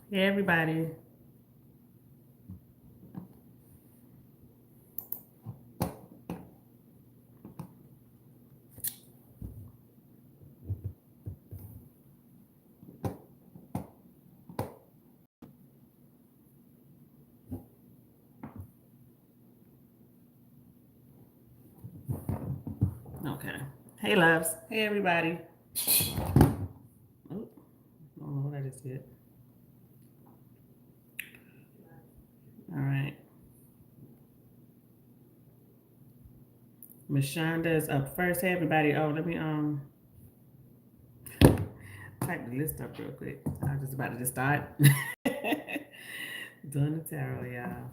Hey, everybody. Okay. Hey, loves. Hey, everybody. Oh, I don't know what I just did. All right. Mashanda is up first. Hey, everybody. Oh, let me type the list up real quick. I was just about to just start doing the tarot, y'all.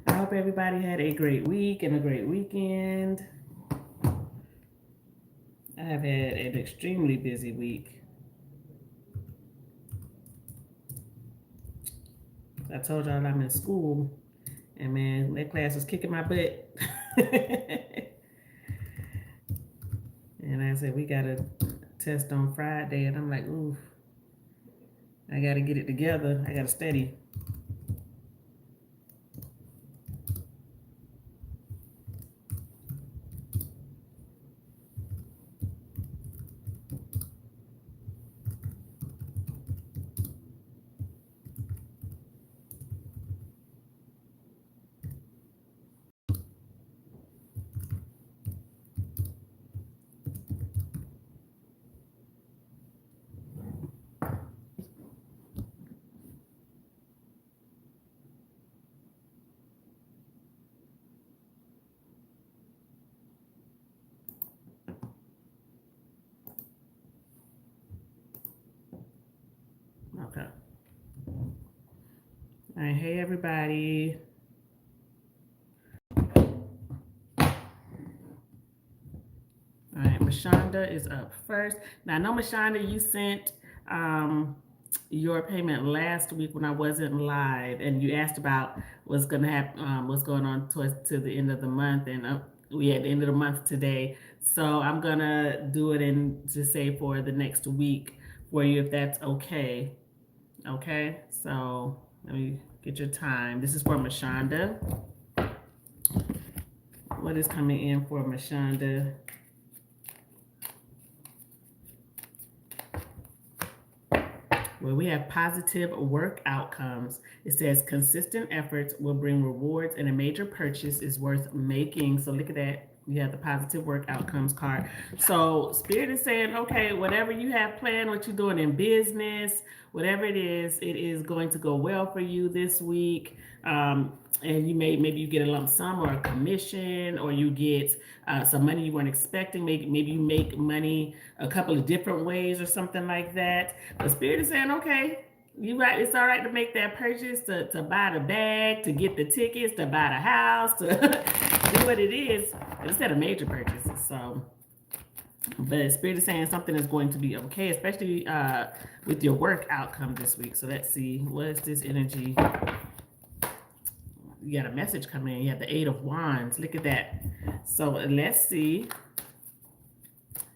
I hope everybody had a great week and a great weekend. I have had an extremely busy week. I told y'all I'm in school, and man, that class was kicking my butt. And I said, we got a test on Friday. And I'm like, ooh, I got to get it together. I got to study. Okay. All right. Hey, everybody. All right. Mashanda is up first. Now, I know, Mashanda, you sent your payment last week when I wasn't live, and you asked about what's going to happen, what's going on to the end of the month. And we at the end of the month today. So I'm going to do it and just say for the next week for you, if that's okay. Okay, so let me get your time. This is for Mashanda. What is coming in for Mashanda? Well, we have positive work outcomes. It says consistent efforts will bring rewards, and a major purchase is worth making. So look at that. You have the positive work outcomes card. So Spirit is saying, okay, whatever you have planned, what you're doing in business, whatever it is going to go well for you this week. And you maybe you get a lump sum or a commission, or you get some money you weren't expecting. Maybe you make money a couple of different ways or something like that. But Spirit is saying, okay, you right. It's all right to make that purchase, to buy the bag, to get the tickets, to buy the house, to do what it is. Instead of major purchases. So, but Spirit is saying something is going to be okay, especially with your work outcome this week. So let's see, what is this energy? You got a message coming in. You have the Eight of Wands. Look at that. So let's see.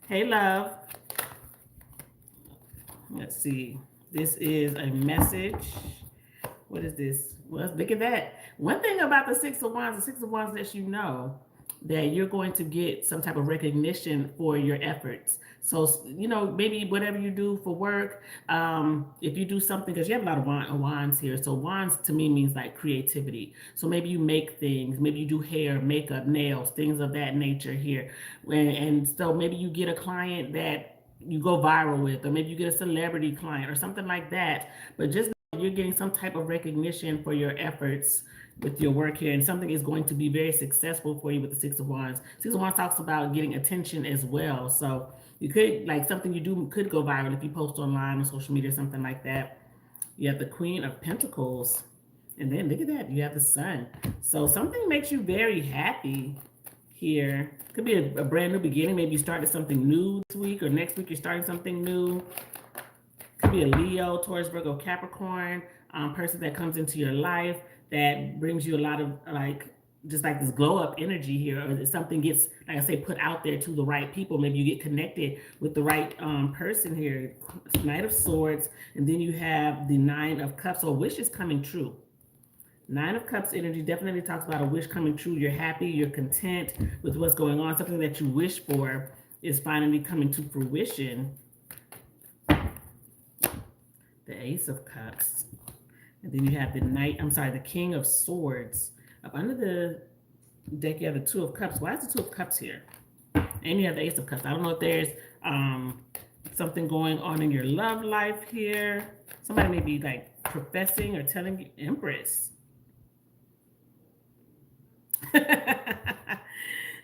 Hey, love. Let's see. This is a message. What is this? Well, look at that. One thing about the Six of Wands lets you know that you're going to get some type of recognition for your efforts. So, maybe whatever you do for work, if you do something, because you have a lot of wands here. So wands to me means like creativity. So maybe you make things, maybe you do hair, makeup, nails, things of that nature here. And so maybe you get a client that you go viral with, or maybe you get a celebrity client or something like that. But just know you're getting some type of recognition for your efforts with your work here, and something is going to be very successful for you with the Six of Wands. Six of Wands talks about getting attention as well. So you could, like, something you do could go viral if you post online on social media or something like that. You have the Queen of Pentacles. And then look at that, you have the Sun. So something makes you very happy here. Could be a brand new beginning. Maybe you started something new this week, or next week you're starting something new. Could be a Leo, Taurus, Virgo, Capricorn person that comes into your life that brings you a lot of like just like this glow up energy here, or if something gets, like I say, put out there to the right people. Maybe you get connected with the right person here. Knight of Swords, and then you have the Nine of Cups. So a wish is coming true. Nine of Cups energy definitely talks about a wish coming true. You're happy, you're content with what's going on. Something that you wish for is finally coming to fruition. The Ace of Cups. And then you have the King of Swords. Up under the deck, you have the Two of Cups. Why is the Two of Cups here? And you have the Ace of Cups. I don't know if there's something going on in your love life here. Somebody may be like professing or telling you, Empress.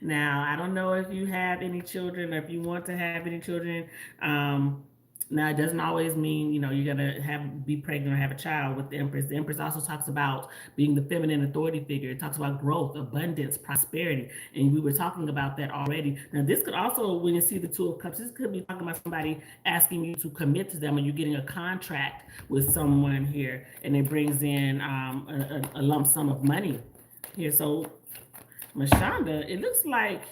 Now, I don't know if you have any children or if you want to have any children. Now, it doesn't always mean, you're going to be pregnant or have a child with the Empress. The Empress also talks about being the feminine authority figure. It talks about growth, abundance, prosperity. And we were talking about that already. Now, this could also, when you see the Two of Cups, this could be talking about somebody asking you to commit to them, or you're getting a contract with someone here, and it brings in a lump sum of money here. So, Mashanda, it looks like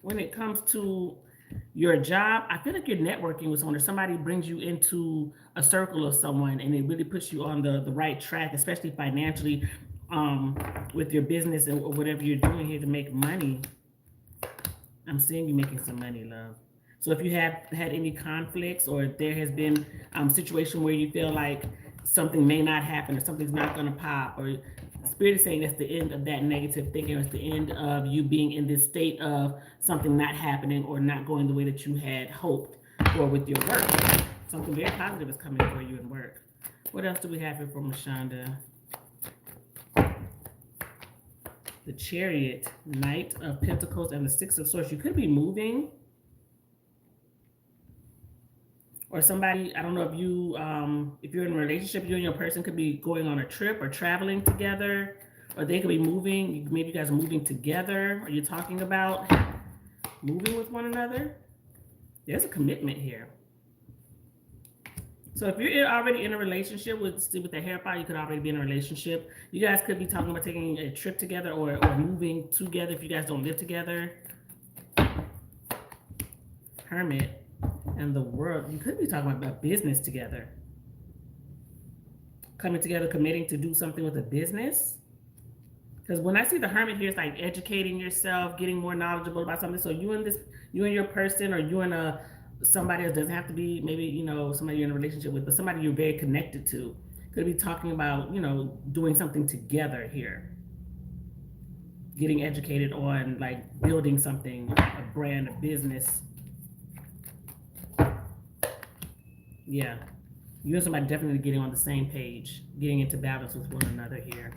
when it comes to your job, I feel like you're networking with someone, or somebody brings you into a circle of someone, and it really puts you on the right track, especially financially, with your business and whatever you're doing here to make money. I'm seeing you making some money, love. So if you have had any conflicts, or if there has been a situation where you feel like something may not happen, or something's not going to pop, or Spirit is saying that's the end of that negative thinking, or it's the end of you being in this state of something not happening or not going the way that you had hoped for with your work. Something very positive is coming for you in work. What else do we have here for Mashanda? The Chariot, Knight of Pentacles, and the Six of Swords. You could be moving. Or somebody, I don't know if you're in a relationship, you and your person could be going on a trip or traveling together, or they could be moving. Maybe you guys are moving together. Are you talking about moving with one another? There's a commitment here. So if you're already in a relationship with the hair fire, you could already be in a relationship. You guys could be talking about taking a trip together, or moving together if you guys don't live together. Hermit. And the World, you could be talking about business together. Coming together, committing to do something with a business. Because when I see the Hermit here, it's like educating yourself, getting more knowledgeable about something. So you and your person, or you and somebody else, doesn't have to be maybe, somebody you're in a relationship with, but somebody you're very connected to. Could be talking about, doing something together here. Getting educated on like building something, a brand, a business. Yeah, you and somebody definitely getting on the same page, getting into balance with one another here.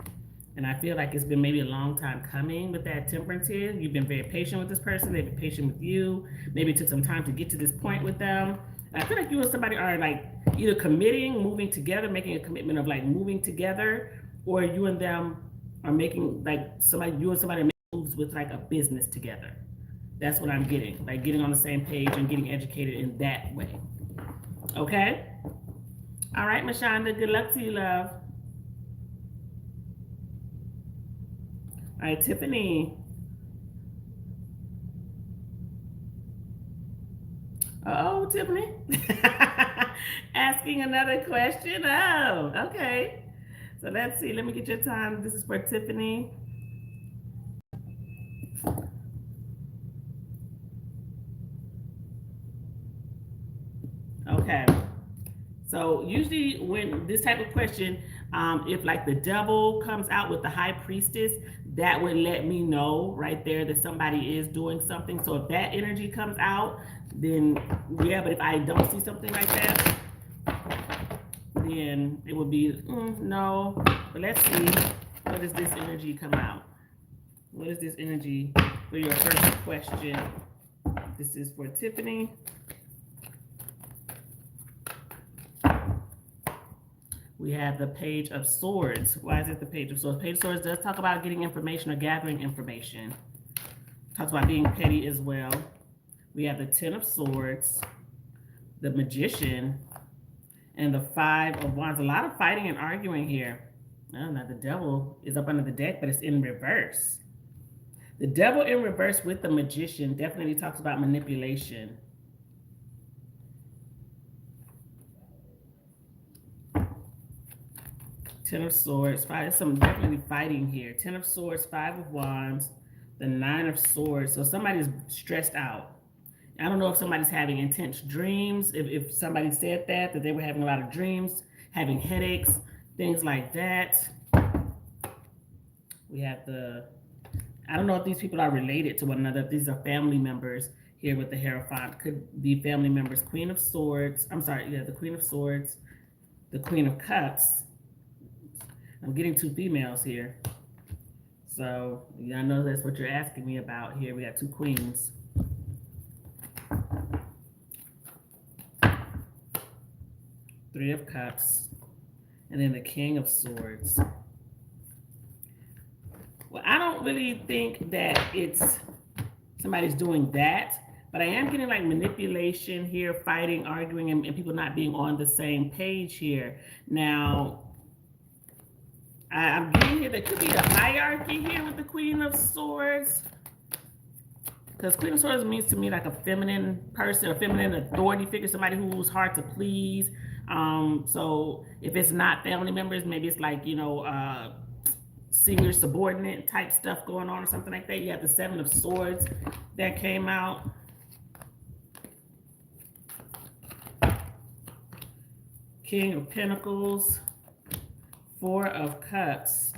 And I feel like it's been maybe a long time coming with that Temperance here. You've been very patient with this person. They've been patient with you. Maybe it took some time to get to this point with them. And I feel like you and somebody are like either committing, moving together, making a commitment of like moving together, or you and them are making like you and somebody moves with like a business together. That's what I'm getting, like getting on the same page and getting educated in that way. Okay? All right, Mashanda, good luck to you, love. All right, Tiffany. Oh, Tiffany. Asking another question. Oh, okay. So let's see. Let me get your time. This is for Tiffany. Okay. So usually when this type of question, if like the devil comes out with the high priestess, that would let me know right there that somebody is doing something. So if that energy comes out, then yeah, but if I don't see something like that, then it would be no. But let's see, what does this energy come out? What is this energy for your first question? This is for Tiffany. We have the Page of Swords. Why is it the Page of Swords? Page of Swords does talk about getting information or gathering information. Talks about being petty as well. We have the Ten of Swords, the Magician, and the Five of Wands. A lot of fighting and arguing here. Oh, now the Devil is up under the deck, but it's in reverse. The devil in reverse with the magician definitely talks about manipulation. Ten of Swords, there's some definitely fighting here. Ten of Swords, Five of Wands, the Nine of Swords. So somebody's stressed out. I don't know if somebody's having intense dreams. If somebody said that they were having a lot of dreams, having headaches, things like that. We have I don't know if these people are related to one another. If these are family members here with the Hierophant. Could be family members. Queen of Swords. I'm sorry, yeah, the Queen of Swords. The Queen of Cups. I'm getting two females here. So, yeah, I know that's what you're asking me about here. We got two queens. Three of Cups. And then the King of Swords. Well, I don't really think that it's somebody's doing that. But I am getting like manipulation here, fighting, arguing, and people not being on the same page here. Now, I'm getting here, there could be a hierarchy here with the Queen of Swords. Because Queen of Swords means to me like a feminine person, a feminine authority figure, somebody who's hard to please. So if it's not family members, maybe it's like, you know, senior subordinate type stuff going on or something like that. You have the Seven of Swords that came out. King of Pentacles. Four of Cups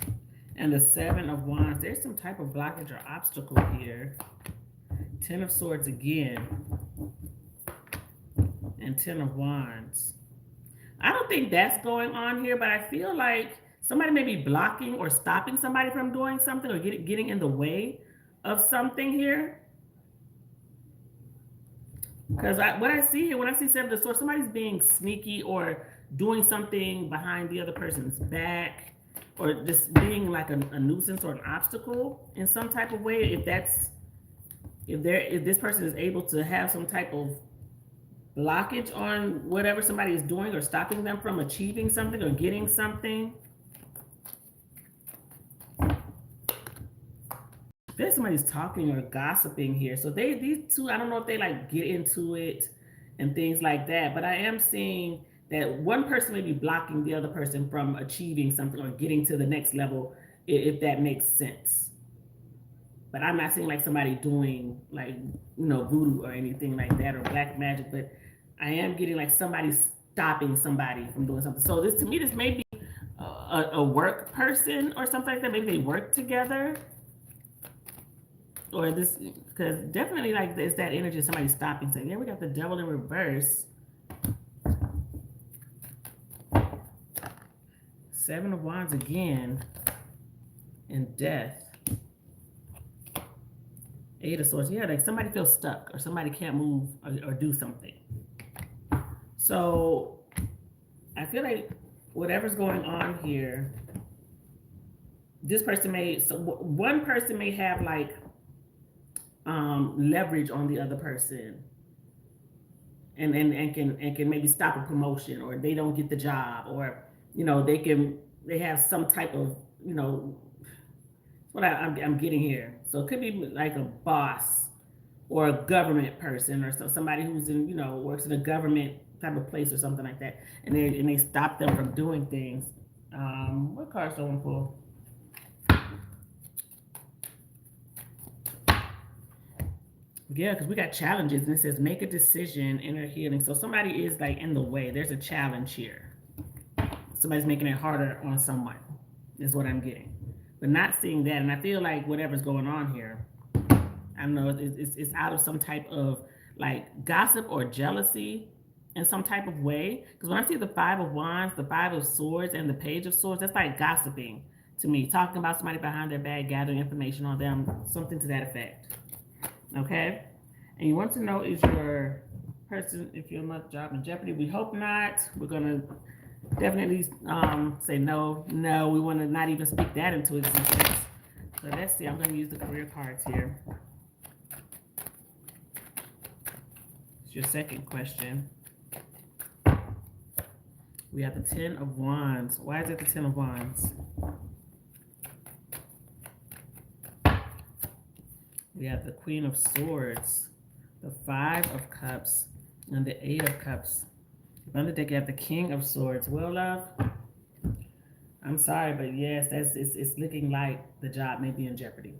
and the Seven of Wands. There's some type of blockage or obstacle here. Ten of Swords again. And Ten of Wands. I don't think that's going on here, but I feel like somebody may be blocking or stopping somebody from doing something or getting in the way of something here. Because what I see here, when I see Seven of Swords, somebody's being sneaky or doing something behind the other person's back, or just being like a nuisance or an obstacle in some type of way. If this person is able to have some type of blockage on whatever somebody is doing or stopping them from achieving something or getting something. There's somebody's talking or gossiping here. So these two, I don't know if they like get into it and things like that, but I am seeing that one person may be blocking the other person from achieving something or getting to the next level, if that makes sense. But I'm not seeing like somebody doing like, you know, voodoo or anything like that or black magic, but I am getting like somebody stopping somebody from doing something. So this may be a work person or something like that. Maybe they work together. Or this, because definitely like it's that energy of somebody stopping, saying, yeah, we got the Devil in reverse. Seven of Wands again. And Death. Eight of Swords. Yeah, like somebody feels stuck or somebody can't move or do something. So I feel like whatever's going on here, this person one person may have like leverage on the other person and can maybe stop a promotion, or they don't get the job, or, you know, they have some type of, you know, what I'm getting here. So it could be like a boss or a government person or somebody who's in, you know, works in a government type of place or something like that, and they stop them from doing things. What cards do I want to pull? Yeah, because we got challenges, and it says make a decision, inner healing. So somebody is like in the way. There's a challenge here. Somebody's making it harder on someone, is what I'm getting. But not seeing that, and I feel like whatever's going on here, I don't know, it's out of some type of like gossip or jealousy in some type of way. Because when I see the Five of Wands, the Five of Swords, and the Page of Swords, that's like gossiping to me, talking about somebody behind their back, gathering information on them, something to that effect. Okay, and you want to know, is your person, if your job in jeopardy? We hope not. We're gonna definitely say no. We want to not even speak that into existence. So let's see. I'm going to use the career cards here. It's your second question. We have the Ten of Wands. Why is it the Ten of Wands? We have the Queen of Swords, the Five of Cups, and the Eight of Cups. On the deck, you have the King of Swords. Well, love, I'm sorry, but yes, it's looking like the job may be in jeopardy.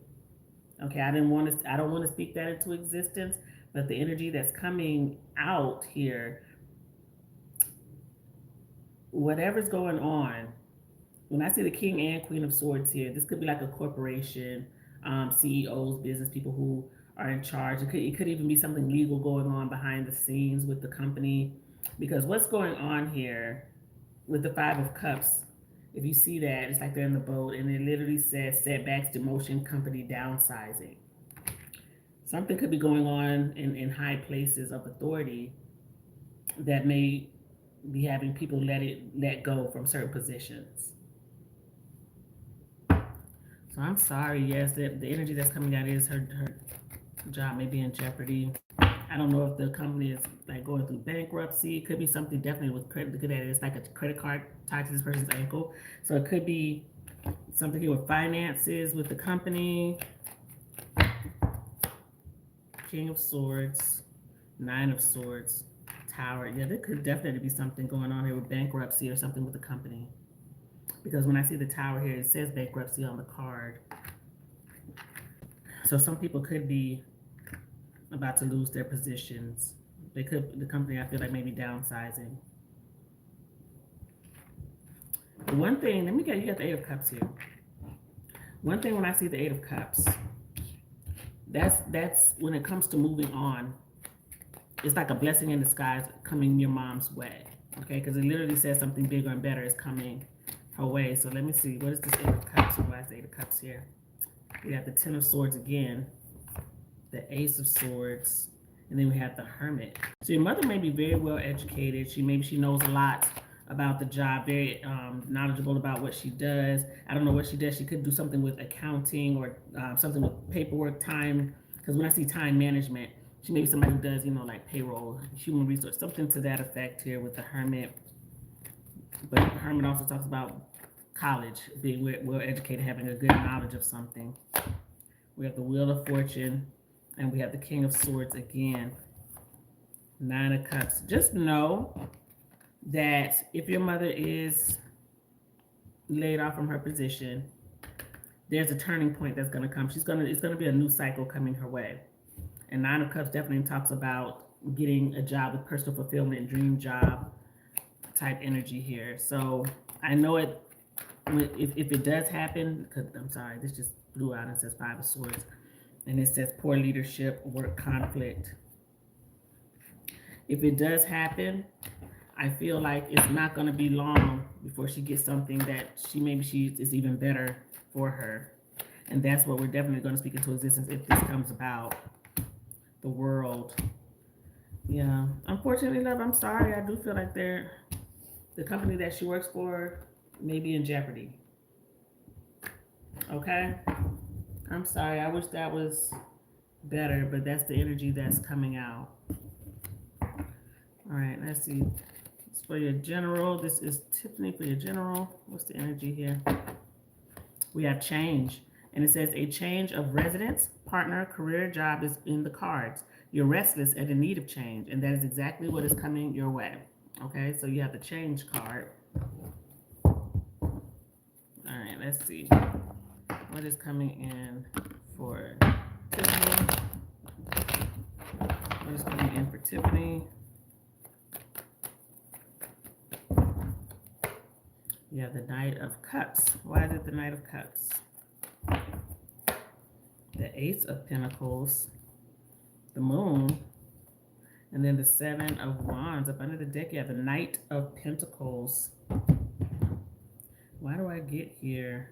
Okay, I don't want to speak that into existence, but the energy that's coming out here, whatever's going on, when I see the King and Queen of Swords here, this could be like a corporation, CEOs, business people who are in charge. It could even be something legal going on behind the scenes with the company, because what's going on here with the Five of Cups, if you see that, it's like they're in the boat and it literally says setbacks, demotion, company downsizing. Something could be going on in high places of authority that may be having people let go from certain positions. So I'm sorry, yes, the energy that's coming out is her job may be in jeopardy. I don't know if the company is like going through bankruptcy. It could be something definitely with credit. Look at that. It's like a credit card tied to this person's ankle. So it could be something here with finances with the company. King of Swords, Nine of Swords, Tower. Yeah, there could definitely be something going on here with bankruptcy or something with the company. Because when I see the Tower here, it says bankruptcy on the card. So some people could be about to lose their positions. The company, I feel like, maybe downsizing. One thing, you got the Eight of Cups here. One thing when I see the Eight of Cups, that's when it comes to moving on, it's like a blessing in disguise coming your mom's way. Okay, because it literally says something bigger and better is coming her way. So let me see, what is this Eight of Cups? Why is the Eight of Cups here? We have the Ten of Swords again, the Ace of Swords, and then we have the Hermit. So your mother may be very well educated. Maybe she knows a lot about the job, very knowledgeable about what she does. I don't know what she does. She could do something with accounting or something with paperwork, time. Because when I see time management, she may be somebody who does, like payroll, human resource, something to that effect here with the Hermit. But the Hermit also talks about college, being well educated, having a good knowledge of something. We have the Wheel of Fortune, and we have the King of Swords again. Nine of Cups. Just know that if your mother is laid off from her position, there's a turning point that's going to come. It's going to be a new cycle coming her way. And Nine of Cups definitely talks about getting a job with personal fulfillment, dream job type energy here. So I know it, if it does happen, because I'm sorry, this just blew out and says Five of Swords. And it says poor leadership, work conflict. If it does happen, I feel like it's not going to be long before she gets something that she is even better for her. And that's what we're definitely going to speak into existence if this comes about. The World. Yeah. Unfortunately, love, I'm sorry. I do feel like the company that she works for may be in jeopardy. Okay? I'm sorry. I wish that was better, but that's the energy that's coming out. All right, let's see. It's for your general. This is Tiffany for your general. What's the energy here? We have change. And it says a change of residence, partner, career, job is in the cards. You're restless and in need of change. And that is exactly what is coming your way. Okay, so you have the change card. All right, let's see. What is coming in for Tiffany? What is coming in for Tiffany? You have the Knight of Cups. Why is it the Knight of Cups? The Ace of Pentacles, the Moon, and then the Seven of Wands. Up under the deck, you have the Knight of Pentacles. Why do I get here?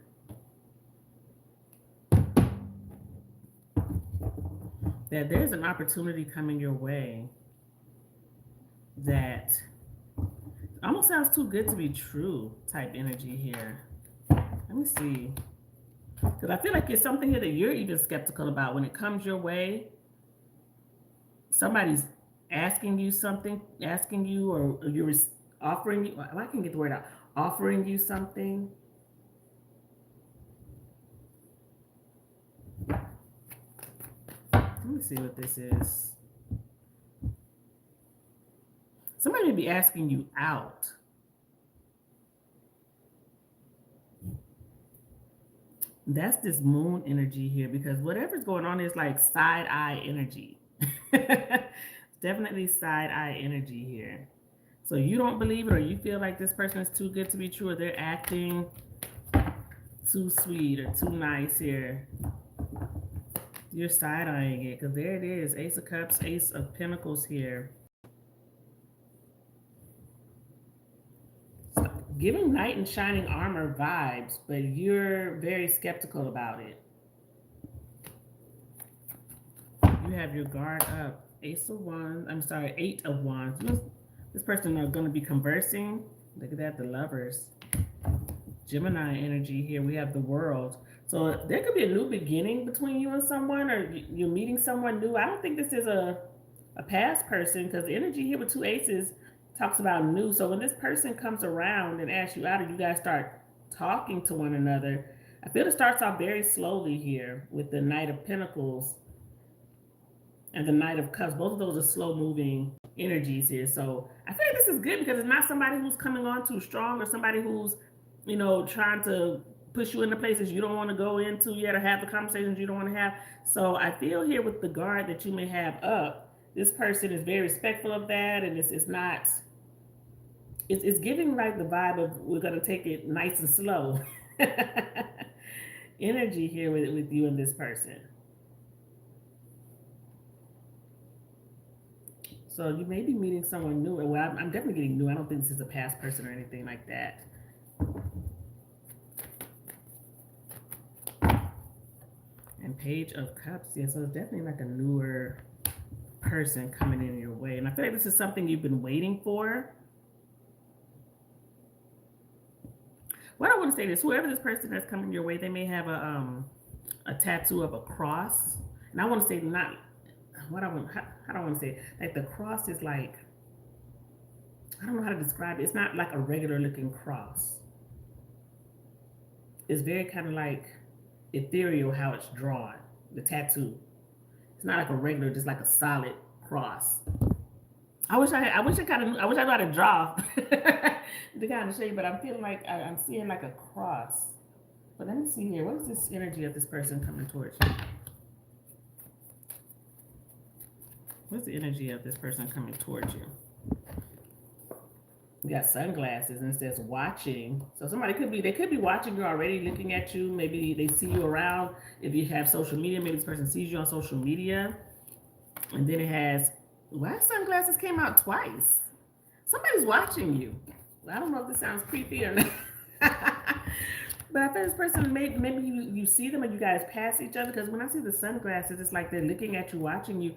That there's an opportunity coming your way that almost sounds too good to be true type energy here. Let me see. Because I feel like it's something here that you're even skeptical about. When it comes your way, somebody's asking you something, or you're offering you, I can't get the word out, offering you something. Let me see what this is. Somebody may be asking you out. That's this moon energy here, because whatever's going on is like side eye energy. Definitely side eye energy here. So you don't believe it, or you feel like this person is too good to be true, or they're acting too sweet or too nice here. You're side eyeing it, because there it is. Ace of Cups, Ace of Pentacles here. So, giving knight in shining armor vibes, but you're very skeptical about it. You have your guard up. Ace of Wands, I'm sorry, Eight of Wands. This person are going to be conversing. Look at that, the Lovers. Gemini energy here. We have the World. So there could be a new beginning between you and someone, or you're meeting someone new. I don't think this is a past person, because the energy here with two aces talks about new. So when this person comes around and asks you out, and you guys start talking to one another, I feel it starts off very slowly here with the Knight of Pentacles and the Knight of Cups. Both of those are slow moving energies here. So I feel like this is good, because it's not somebody who's coming on too strong, or somebody who's, you know, trying to push you into places you don't want to go into yet, or have the conversations you don't want to have. So I feel here with the guard that you may have up, this person is very respectful of that, and it's not, it's giving like the vibe of we're going to take it nice and slow. Energy here with you and this person. So you may be meeting someone new. Well, I'm definitely getting new. I don't think this is a past person or anything like that. And Page of Cups, yeah, so it's definitely like a newer person coming in your way. And I feel like this is something you've been waiting for. What I want to say is, whoever this person that's coming your way, they may have a tattoo of a cross. And I want to say not, how do I want to say it? Like the cross is like, I don't know how to describe it. It's not like a regular looking cross. It's very kind of like ethereal how it's drawn, the tattoo. It's not like a regular, just like a solid cross. I wish I knew how to draw to kind of show you, but I'm feeling like I'm seeing like a cross. But let me see here. What is this energy of this person coming towards you? What's the energy of this person coming towards you? You got sunglasses, and it says watching. So somebody they could be watching you already, looking at you. Maybe they see you around. If you have social media, maybe this person sees you on social media. And then it has, why sunglasses came out twice? Somebody's watching you. I don't know if this sounds creepy or not. But I think this person, maybe you see them and you guys pass each other, because when I see the sunglasses, it's like they're looking at you, watching you.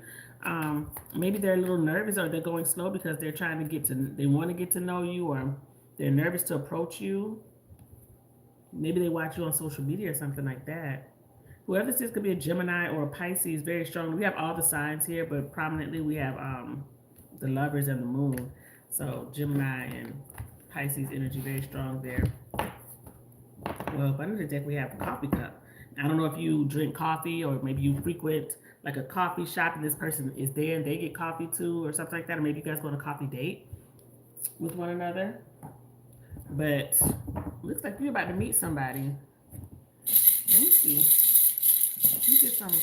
Maybe they're a little nervous, or they're going slow because they're trying to they want to get to know you, or they're nervous to approach you. Maybe they watch you on social media or something like that. Whoever this is could be a Gemini or a Pisces, very strong. We have all the signs here, but prominently we have the Lovers and the Moon. So Gemini and Pisces energy very strong there. Well, under the deck we have a coffee cup. I don't know if you drink coffee, or maybe you frequent like a coffee shop and this person is there and they get coffee too, or something like that. Or maybe you guys go on a coffee date with one another. But looks like you're about to meet somebody. Let me see. Let me get some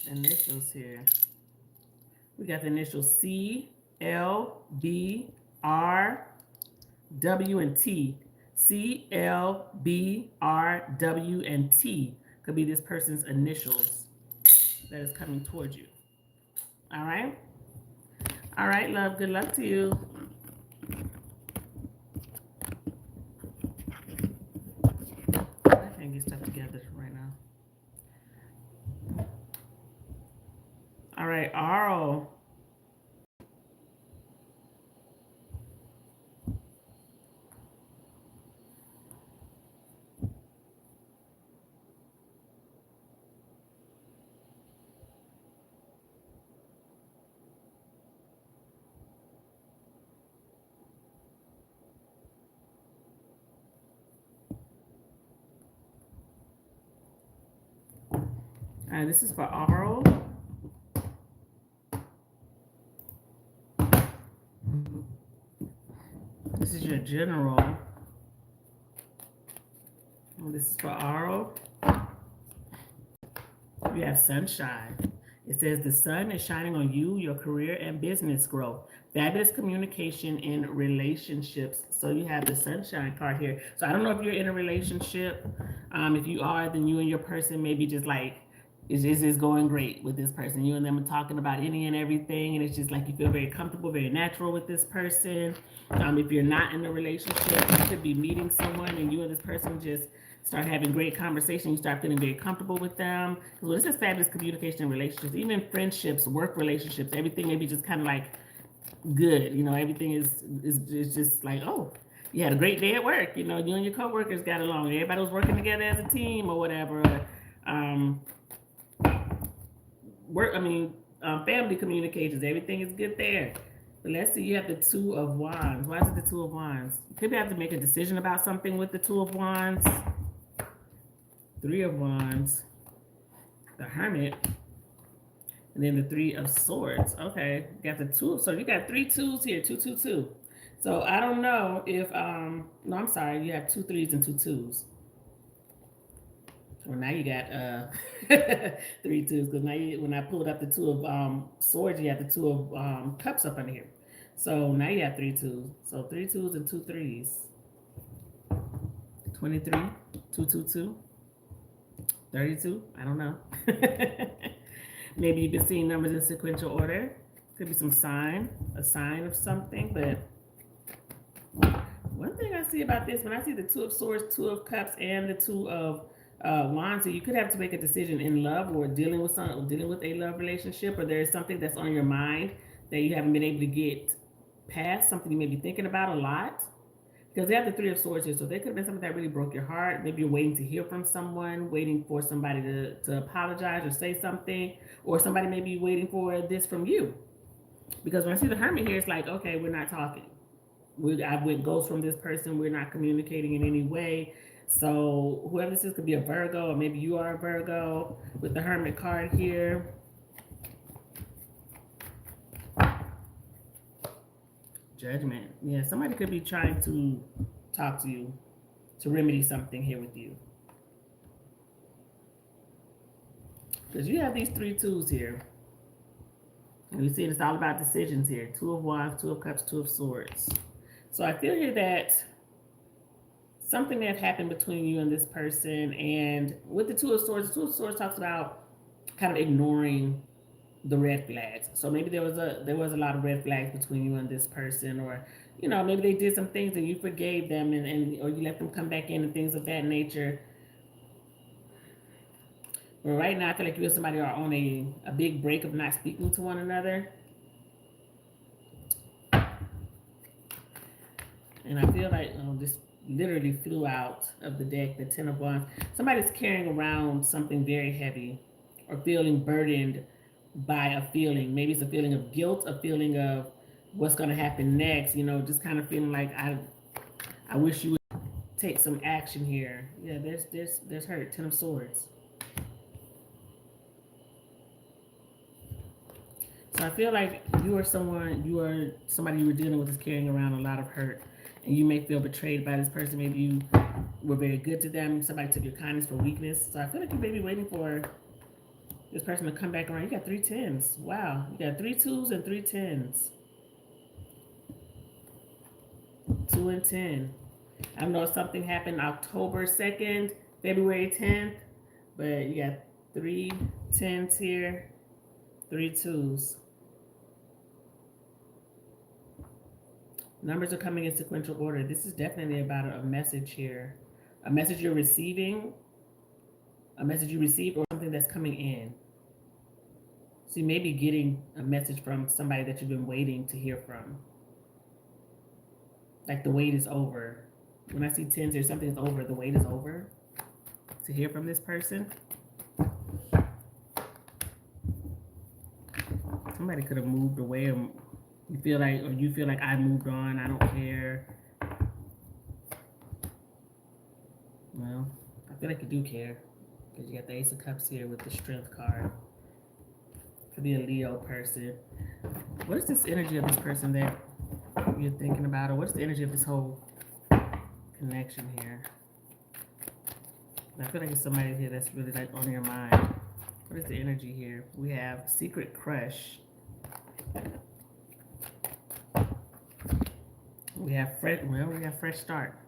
initials here. We got the initials C, L, B, R, W, and T. C, L, B, R, W, and T could be this person's initials that is coming towards you. All right? All right, love. Good luck to you. I can't get stuff together right now. All right, Arl. This is for Arl. a general. This is for Aro. You have sunshine. It says the sun is shining on you, your career, and business growth. Fabulous communication in relationships. So you have the sunshine card here. So I don't know if you're in a relationship. If you are, then you and your person maybe just like, it's just going great with this person. You and them are talking about any and everything, and it's just like you feel very comfortable, very natural with this person. If you're not in a relationship, you could be meeting someone, and you and this person just start having great conversation. You start feeling very comfortable with them. Well, this is fabulous communication in relationships, even friendships, work relationships. Everything maybe just kind of like good. You know, everything is just like, oh, you had a great day at work. You know, you and your coworkers got along. Everybody was working together as a team or whatever. Family communications. Everything is good there. But let's see, you have the Two of Wands. Why is it the Two of Wands? You could have to make a decision about something with the Two of Wands. Three of Wands, the Hermit, and then the Three of Swords. Okay, got the two. So you got 3 twos here, 2, 2, 2. So I don't know if no, I'm sorry, you have 2 3s and 2 2s. Well, now you got 3 twos, because now when I pulled up the Two of Swords, you have the Two of Cups up under here. So now you have 3 twos. So 3 twos and 2 3s. 23, 2 2 2. 32, I don't know. Maybe you've been seeing numbers in sequential order. Could be some sign, a sign of something. But one thing I see about this, when I see the Two of Swords, Two of Cups, and the Two of Wands, so you could have to make a decision in love or dealing with a love relationship, or there's something that's on your mind that you haven't been able to get past, something you may be thinking about a lot. Because they have the Three of Swords here, so there could have been something that really broke your heart. Maybe you're waiting to hear from someone, waiting for somebody to apologize or say something, or somebody may be waiting for this from you. Because when I see the Hermit here, it's like, okay, we're not talking. I went ghost from this person. We're not communicating in any way. So whoever this is could be a Virgo, or maybe you are a Virgo with the Hermit card here. Judgment. Yeah, somebody could be trying to talk to you, to remedy something here with you. Because you have these 3 twos here. And you see it's all about decisions here. 2 of Wands, 2 of Cups, 2 of Swords. So I feel here that something may have happened between you and this person. And with the Two of Swords talks about kind of ignoring the red flags. So maybe there was a lot of red flags between you and this person, or you know, maybe they did some things and you forgave them, and or you let them come back in and things of that nature. But right now I feel like you and somebody are on a big break of not speaking to one another. And I feel like this literally flew out of the deck, the Ten of Wands. Somebody's carrying around something very heavy, or feeling burdened by a feeling. Maybe it's a feeling of guilt, a feeling of what's going to happen next, you know, just kind of feeling like I wish you would take some action here. Yeah, there's hurt. 10 of Swords. So I feel like you are somebody you were dealing with is carrying around a lot of hurt, and you may feel betrayed by this person. Maybe you were very good to them. Somebody took your kindness for weakness. So I feel like you may be waiting for this person to come back around. You got 3 10s. Wow. You got 3 2s and 3 10s. 2 and 10. I don't know if something happened October 2nd, February 10th, but you got 3 10s here, 3 2s. Numbers are coming in sequential order. This is definitely about a message here. A message you're receiving, a message you received, or something that's coming in. So you may be getting a message from somebody that you've been waiting to hear from. Like the wait is over. When I see 10s here, something's over. The wait is over to hear from this person. Somebody could have moved away, or you feel like I moved on. I don't care. Well, I feel like you do care, because you got the Ace of Cups here with the Strength card. Could be a Leo person. What is this energy of this person there? you're thinking about, or what's the energy of this whole connection here? I feel like it's somebody here that's really like on your mind. What is the energy here? We have secret crush. We have fresh start.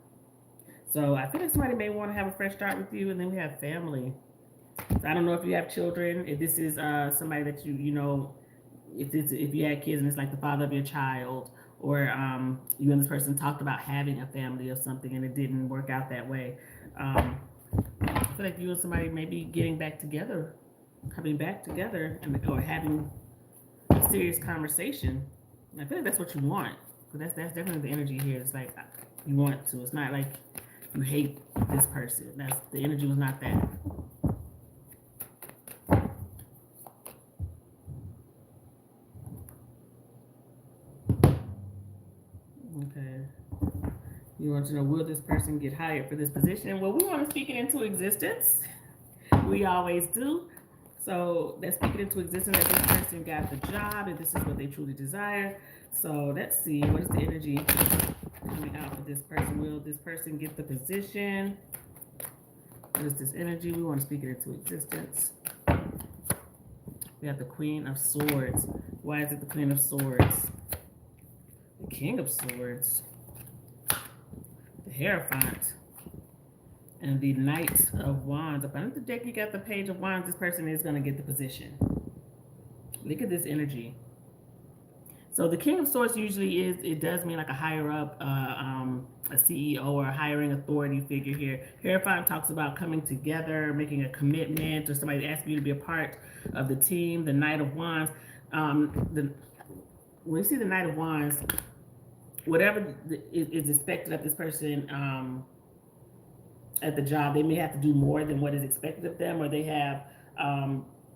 So I feel like somebody may want to have a fresh start with you, and then we have family. So I don't know if you have children, if this is somebody that you know, if you had kids and it's like the father of your child, or you and this person talked about having a family or something and it didn't work out that way. I feel like you and somebody may be getting back together, coming back together, or having a serious conversation. And I feel like that's what you want, because that's definitely the energy here. It's like you want to. It's not like you hate this person. That's the energy was not that. Okay. You want to know, will this person get hired for this position? Well, we want to speak it into existence. We always do. So let's speak it into existence that this person got the job and this is what they truly desire. So let's see, what is the energy coming out for this person? Will this person get the position? What is this energy? We want to speak it into existence. We have the Queen of Swords. Why is it the Queen of Swords? The King of Swords. The Hierophant. And the Knight of Wands. Up under the deck, you got the Page of Wands. This person is going to get the position. Look at this energy. So the King of Swords usually is, it does mean like a higher up, a CEO or a hiring authority figure here. Hierophant talks about coming together, making a commitment, or somebody asking you to be a part of the team. The Knight of Wands, when you see the Knight of Wands, whatever is expected of this person at the job, they may have to do more than what is expected of them, or they have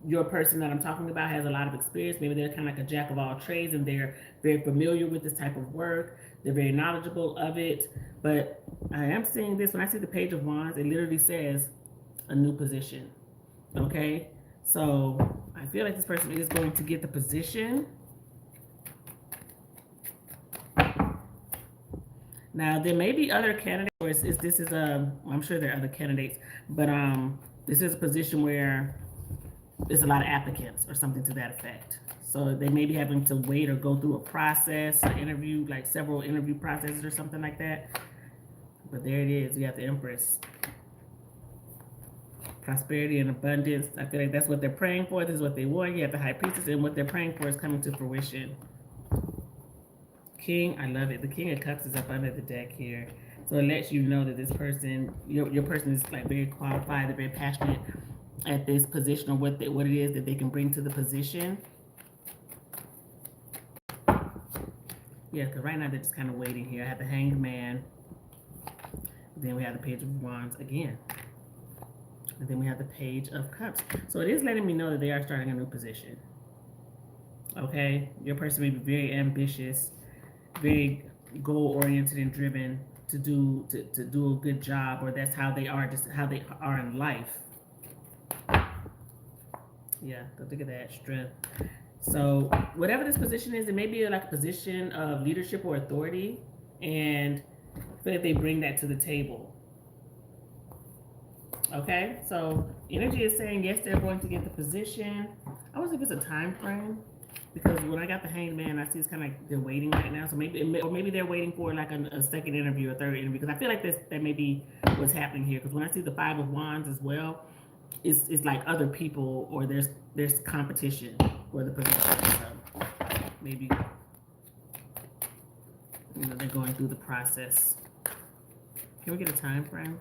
your person that I'm talking about has a lot of experience. Maybe they're kind of like a jack of all trades and they're very familiar with this type of work. They're very knowledgeable of it. But I am seeing this, when I see the Page of Wands, it literally says a new position. Okay? So I feel like this person is going to get the position. Now, there may be other candidates, or I'm sure there are other candidates, but this is a position where there's a lot of applicants or something to that effect. So they may be having to wait or go through a process, an interview, like several interview processes or something like that. But there it is. You have the Empress. Prosperity and abundance. I feel like that's what they're praying for. This is what they want. You have the High Priestess, and what they're praying for is coming to fruition. King, I love it. The King of Cups is up under the deck here. So it lets you know that this person, your person is like very qualified, they're very passionate at this position, or what it is that they can bring to the position. Yeah, because right now they're just kind of waiting here. I have the Hanged Man. Then we have the Page of Wands again. And then we have the Page of Cups. So it is letting me know that they are starting a new position. Okay? Your person may be very ambitious, very goal-oriented and driven to do a good job, or that's how they are, just how they are in life. Yeah, look at that strength. So whatever this position is, it may be like a position of leadership or authority, and I feel like they bring that to the table. Okay, so energy is saying yes, they're going to get the position. I wonder if it's a time frame, because when I got the Hanged Man, I see it's kind of like they're waiting right now. So maybe they're waiting for like a second interview, a third interview, because I feel like that may be what's happening here. Because when I see the Five of Wands as well, it's like other people, or there's competition for the position. So maybe they're going through the process. Can we get a time frame?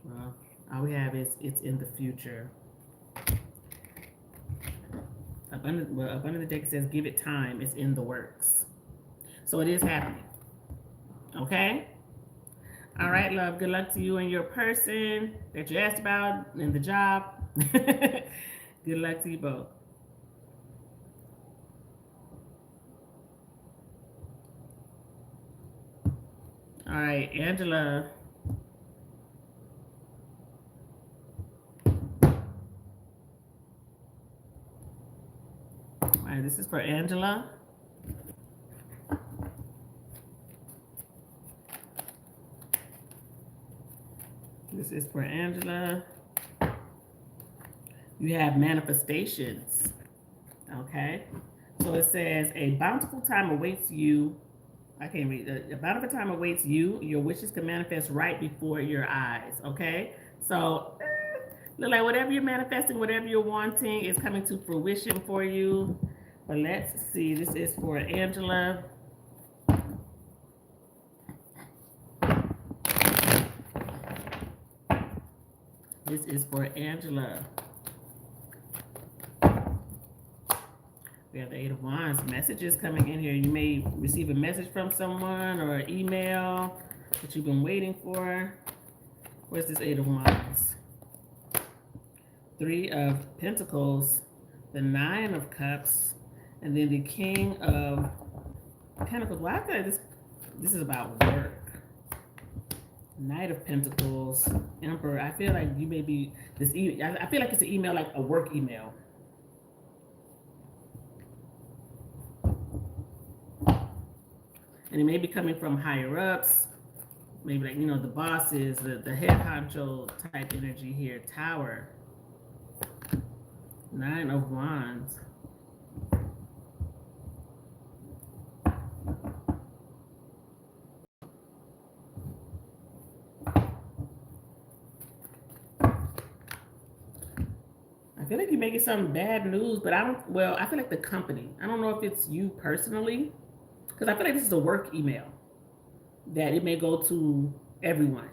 Well, all we have is it's in the future. Up under the deck it says give it time. It's in the works. So it is happening. Okay? All right, love. Good luck to you and your person that you asked about and the job. Good luck to you both. All right, Angela. All right, this is for Angela. is for Angela. You have manifestations. Okay. So it says a bountiful time awaits you. I can't read. A bountiful time awaits you. Your wishes can manifest right before your eyes. Okay. So look like whatever you're manifesting, whatever you're wanting is coming to fruition for you. But let's see. This is for Angela. This is for Angela. We have the Eight of Wands. Messages coming in here. You may receive a message from someone or an email that you've been waiting for. Where's this Eight of Wands? Three of Pentacles, the Nine of Cups, and then the King of Pentacles. Well, I feel like this is about work. Knight of Pentacles, Emperor. I feel like you may be this. I feel like it's an email, like a work email. And it may be coming from higher ups, maybe like, you know, the bosses, the head honcho type energy here. Tower. Nine of Wands. I feel like you're making some bad news, but I feel like the company. I don't know if it's you personally, because I feel like this is a work email that it may go to everyone.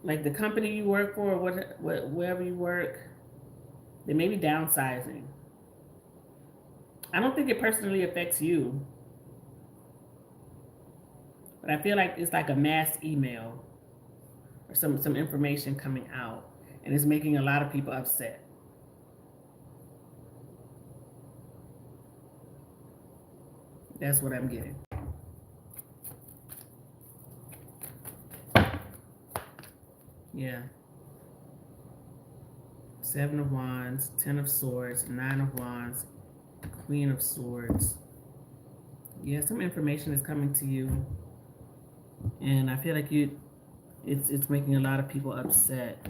Like the company you work for, wherever you work, they may be downsizing. I don't think it personally affects you, but I feel like it's like a mass email or some information coming out, and it's making a lot of people upset. That's what I'm getting. Yeah. Seven of Wands, Ten of Swords, Nine of Wands, Queen of Swords. Yeah, some information is coming to you, and I feel like it's making a lot of people upset.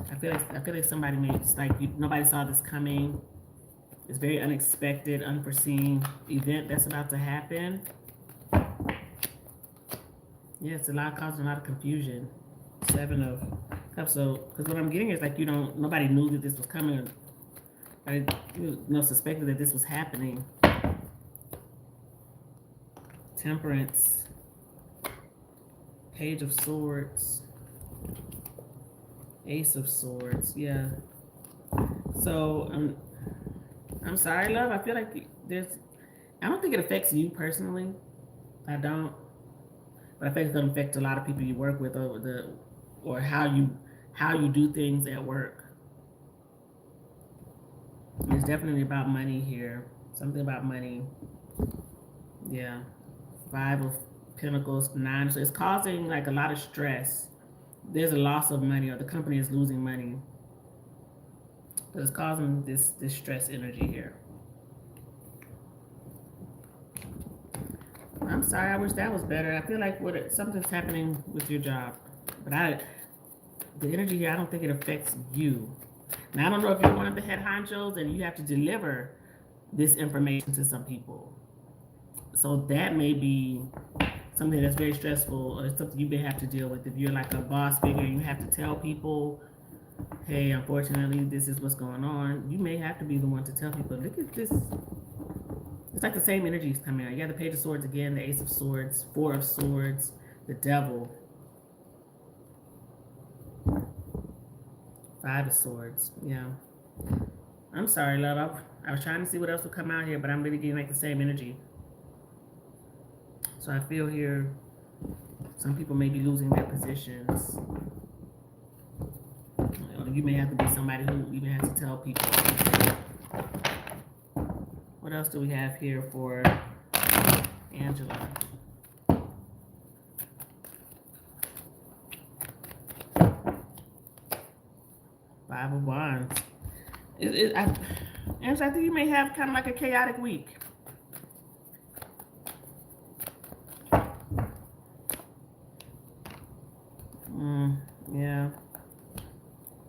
I feel like somebody nobody saw this coming. It's very unexpected, unforeseen event that's about to happen. Yeah, it's causing a lot of confusion. Seven of Cups. So, because what I'm getting is like nobody knew that this was coming. Suspected that this was happening. Temperance. Page of Swords. Ace of Swords. Yeah. So I'm sorry, love. I feel like I don't think it affects you personally. I don't. But I think it's going to affect a lot of people you work with or how you do things at work. It's definitely about money here. Something about money. Yeah. Five of Pentacles, Nine. So it's causing like a lot of stress. There's a loss of money, or the company is losing money. But it's causing this stress energy here. I'm sorry. I wish that was better. I feel like something's happening with your job, but the energy here, I don't think it affects you. Now, I don't know if you're one of the head honchos and you have to deliver this information to some people. So that may be something that's very stressful, or something you may have to deal with. If you're like a boss figure and you have to tell people, hey, unfortunately, this is what's going on, you may have to be the one to tell people, look at this. It's like the same energy is coming out. You have the Page of Swords again, the Ace of Swords, Four of Swords, the Devil. Five of Swords. Yeah. I'm sorry, love. I was trying to see what else would come out here, but I'm really getting like the same energy. So I feel here some people may be losing their positions. You may have to be somebody who even has to tell people. What else do we have here for Angela? Five of Wands. Angela, I think you may have kind of like a chaotic week.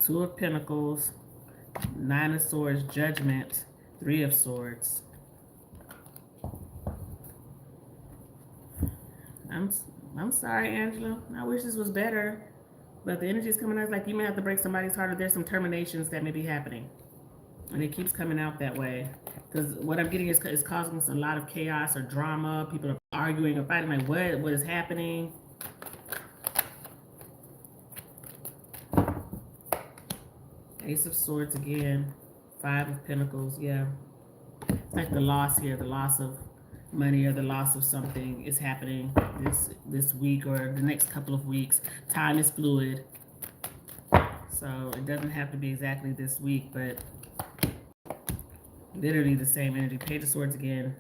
Two of Pentacles, Nine of Swords, Judgment, Three of Swords. I'm sorry, Angela. I wish this was better. But the energy is coming out like you may have to break somebody's heart, or there's some terminations that may be happening. And it keeps coming out that way. Because what I'm getting is causing us a lot of chaos or drama. People are arguing or fighting. Like, what is happening? Ace of Swords again. Five of Pentacles. Yeah. It's like the loss here. The loss of money or the loss of something is happening this week or the next couple of weeks. Time is fluid. So it doesn't have to be exactly this week, but literally the same energy. Page of Swords again.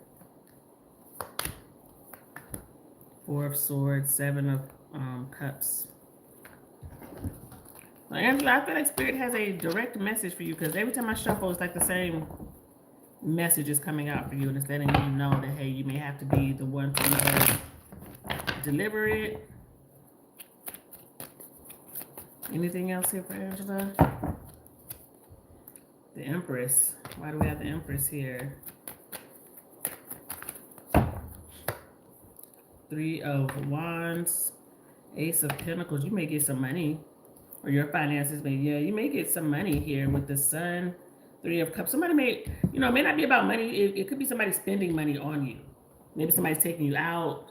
Four of Swords, Seven of Cups. So Angela, I feel like Spirit has a direct message for you because every time I shuffle, it's like the same message is coming out for you, and it's letting you know that, hey, you may have to be the one to either deliver it. Anything else here for Angela? The Empress. Why do we have the Empress here? Three of Wands, Ace of Pentacles. You may get some money, or your finances may, yeah, you may get some money here with the Sun. Three of Cups. Somebody may, you know, it may not be about money. It could be somebody spending money on you. Maybe somebody's taking you out.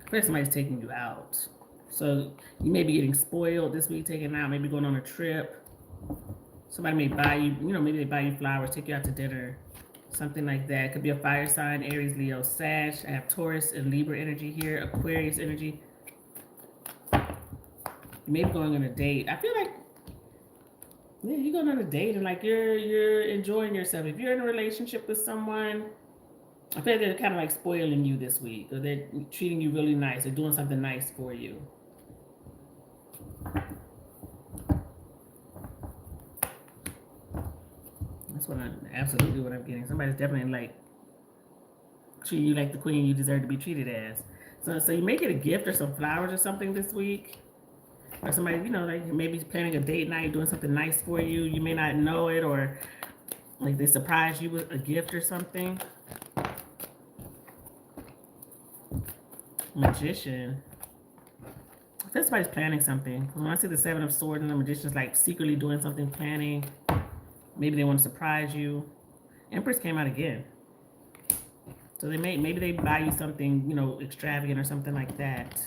First, somebody's taking you out. So you may be getting spoiled this week, taken out, maybe going on a trip. Somebody may buy you, you know, maybe they buy you flowers, take you out to dinner, something like that. It could be a fire sign, Aries, Leo, Sag. I have Taurus and Libra energy here, Aquarius energy. You may be going on a date. I feel like, yeah, you're going on a date and like you're enjoying yourself. If you're in a relationship with someone, I feel like they're kind of like spoiling you this week, or they're treating you really nice. They're doing something nice for you. That's absolutely what I'm getting. Somebody's definitely like treating you like the queen you deserve to be treated as. So you may get a gift or some flowers or something this week. Or somebody, you know, like maybe planning a date night, doing something nice for you. You may not know it, or like they surprise you with a gift or something. Magician. I feel somebody's planning something. When I see the Seven of Swords and the Magician's like secretly doing something, planning. Maybe they want to surprise you. Empress came out again. So maybe they buy you something, you know, extravagant or something like that.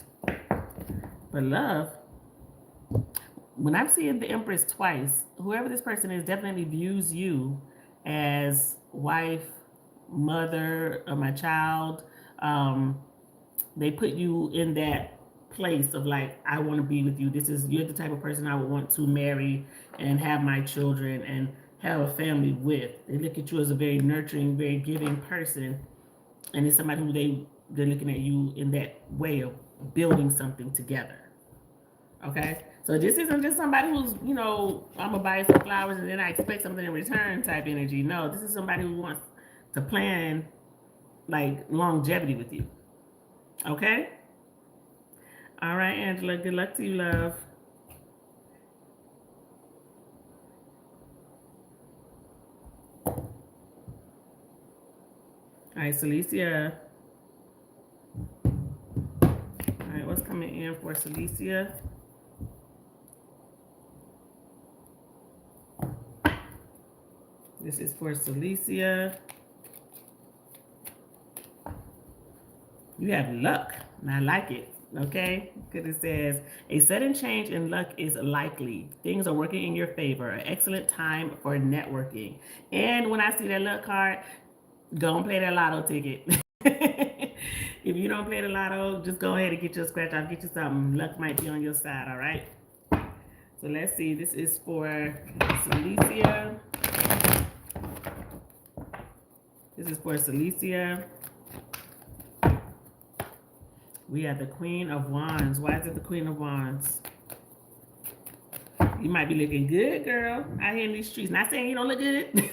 But love, when I'm seeing the Empress twice, whoever this person is definitely views you as wife, mother of my child. They put you in that place of like, I want to be with you. You're the type of person I would want to marry and have my children and have a family with. They look at you as a very nurturing, very giving person. And it's somebody who they're looking at you in that way of building something together. Okay? So this isn't just somebody who's, you know, I'm going to buy some flowers and then I expect something in return type energy. No, this is somebody who wants to plan like longevity with you. Okay? All right, Angela. Good luck to you, love. All right, Celisia. All right, what's coming in for Celisia? This is for Celisia. You have luck, and I like it, okay? Because it says, a sudden change in luck is likely. Things are working in your favor. An excellent time for networking. And when I see that luck card, go and play that lotto ticket. If you don't play the lotto, just go ahead and get your scratch off, get you something. Luck might be on your side, all right? So let's see. This is for Celisia. This is for Celisia. We have the Queen of Wands. Why is it the Queen of Wands? You might be looking good, girl, out here in these streets. Not saying you don't look good.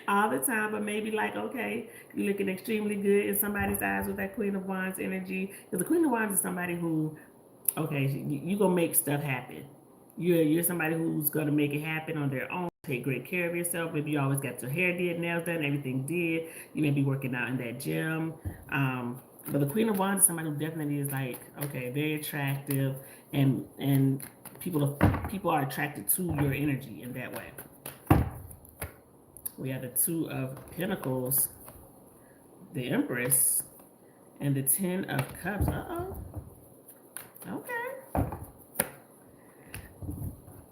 all the time, but maybe like, okay, you're looking extremely good in somebody's eyes with that Queen of Wands energy. Because the Queen of Wands is somebody who, okay, you're gonna make stuff happen. You're somebody who's gonna make it happen on their own. Take great care of yourself. Maybe you always got your hair did, nails done, everything did. You may be working out in that gym. But the Queen of Wands is somebody who definitely is like, okay, very attractive, and people are attracted to your energy in that way. We have the Two of Pentacles, the Empress, and the Ten of Cups. Uh-oh. Okay.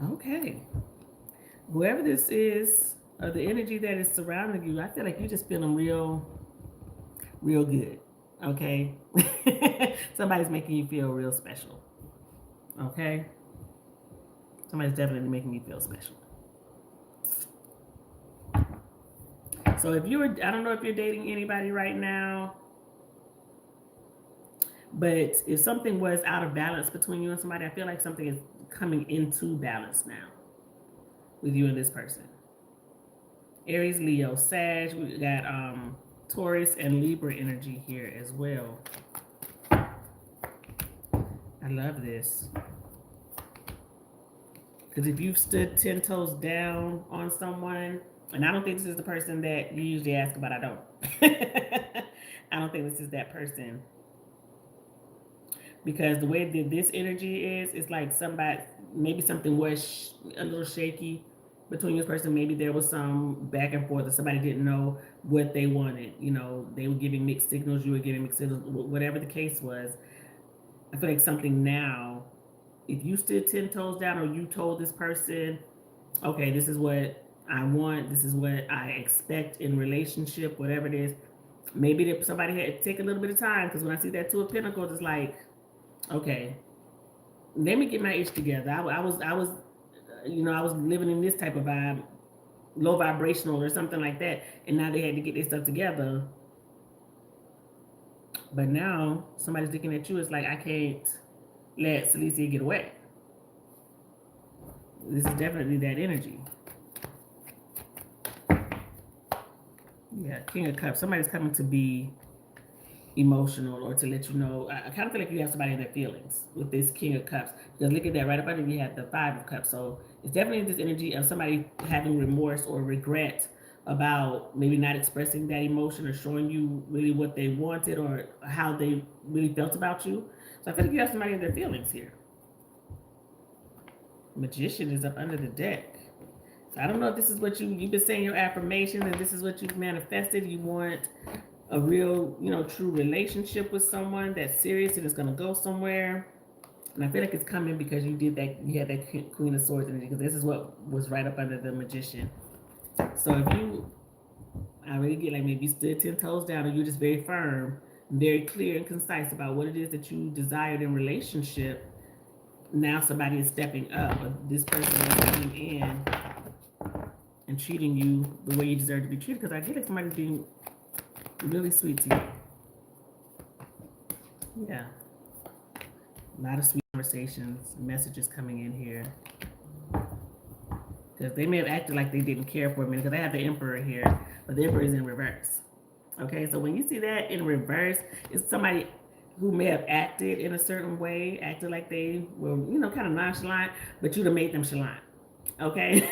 Okay. Whoever this is, or the energy that is surrounding you, I feel like you're just feeling real good. Okay? Somebody's making you feel real special. Okay? Somebody's definitely making you feel special. So if you were, I don't know if you're dating anybody right now, but if something was out of balance between you and somebody, I feel like something is coming into balance now with you and this person. Aries, Leo, Sag, we got Taurus and Libra energy here as well. I love this. Because if you've stood 10 toes down on someone, and I don't think this is the person that you usually ask about, I don't. I don't think this is that person. Because the way that this energy is, it's like somebody, maybe something was a little shaky between this person. Maybe there was some back and forth, or somebody didn't know what they wanted. You know, they were giving mixed signals, you were giving mixed signals, whatever the case was. I feel like something now, if you stood 10 toes down, or you told this person, okay, this is what I want, this is what I expect in relationship, whatever it is, maybe that somebody had to take a little bit of time. Because when I see that Two of Pentacles, it's like, okay, let me get my itch together. I was, you know, I was living in this type of vibe, low vibrational or something like that, and now they had to get their stuff together. But now somebody's looking at you. It's like, I can't let Celisia get away. This is definitely that energy. Yeah, King of Cups. Somebody's coming to be emotional, or to let you know. I kind of feel like you have somebody in their feelings with this King of Cups. Because look at that, right up under you have the Five of Cups. So it's definitely this energy of somebody having remorse or regret about maybe not expressing that emotion, or showing you really what they wanted, or how they really felt about you. So I feel like you have somebody in their feelings here. Magician is up under the deck. So I don't know if this is what you've been saying your affirmations, and this is what you've manifested. You want a real, you know, true relationship with someone that's serious and is going to go somewhere. And I feel like it's coming because you did that. You had that Queen of Swords energy, because this is what was right up under the Magician. So if you, I really get like, maybe you stood 10 toes down, or you're just very firm, very clear and concise about what it is that you desired in relationship. Now somebody is stepping up. This person is coming in and treating you the way you deserve to be treated. Because I get like somebody's being really sweet to you. Yeah. A lot of sweet conversations, messages coming in here. Because they may have acted like they didn't care for a minute. Because I have the Emperor here, but the Emperor is in reverse. Okay, so when you see that in reverse, it's somebody who may have acted in a certain way, acted like they were, you know, kind of nonchalant, but you'd have made them chalant. Okay?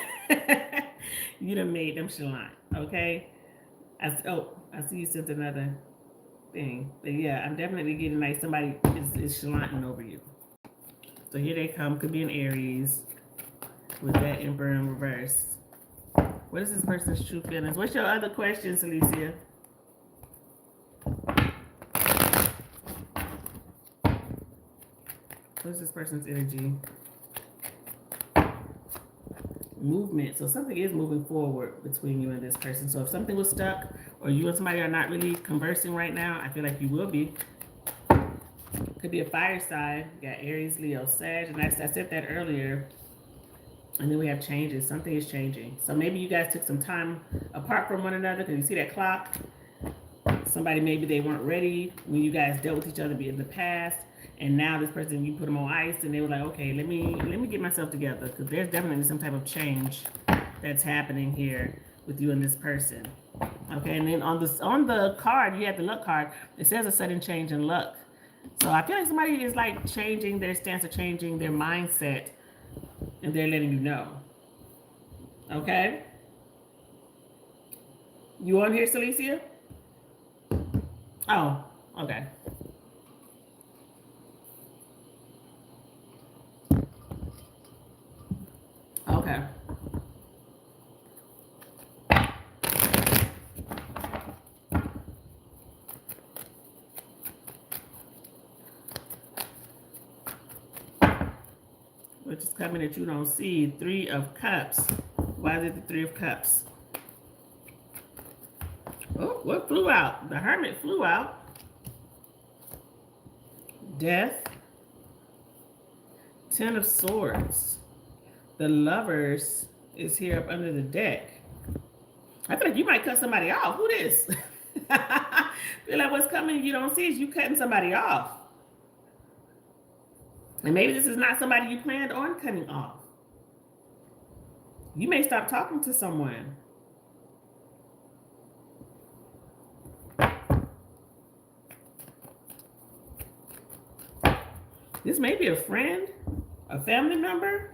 You'd have made them chalant. Okay? I see you sent another thing. But yeah, I'm definitely getting like somebody is chalanting over you. So here they come. Could be an Aries with that Emperor in reverse. What is this person's true feelings? What's your other question, Celisia? What's this person's energy? Movement. So something is moving forward between you and this person. So if something was stuck, or you and somebody are not really conversing right now, I feel like you will be. Could be a fire sign. You got Aries, Leo, Sag, and I said that earlier. And then we have changes. Something is changing. So maybe you guys took some time apart from one another, because you see that clock. Somebody, maybe they weren't ready when you guys dealt with each other in the past, and now this person, you put them on ice, and they were like, okay, let me get myself together, because there's definitely some type of change that's happening here with you and this person. Okay, and then on the card, you have the luck card. It says a sudden change in luck. So I feel like somebody is like changing their stance or changing their mindset, and they're letting you know. Okay? You on here, Celisia? Oh, okay. Okay. Which is coming that you don't see. 3 of Cups. Why is it the 3 of Cups? Oh, what flew out? The Hermit flew out. Death. 10 of Swords. The Lovers is here up under the deck. I feel like you might cut somebody off. Who this? I feel like what's coming you don't see is you cutting somebody off. And maybe this is not somebody you planned on cutting off. You may stop talking to someone. This may be a friend, a family member.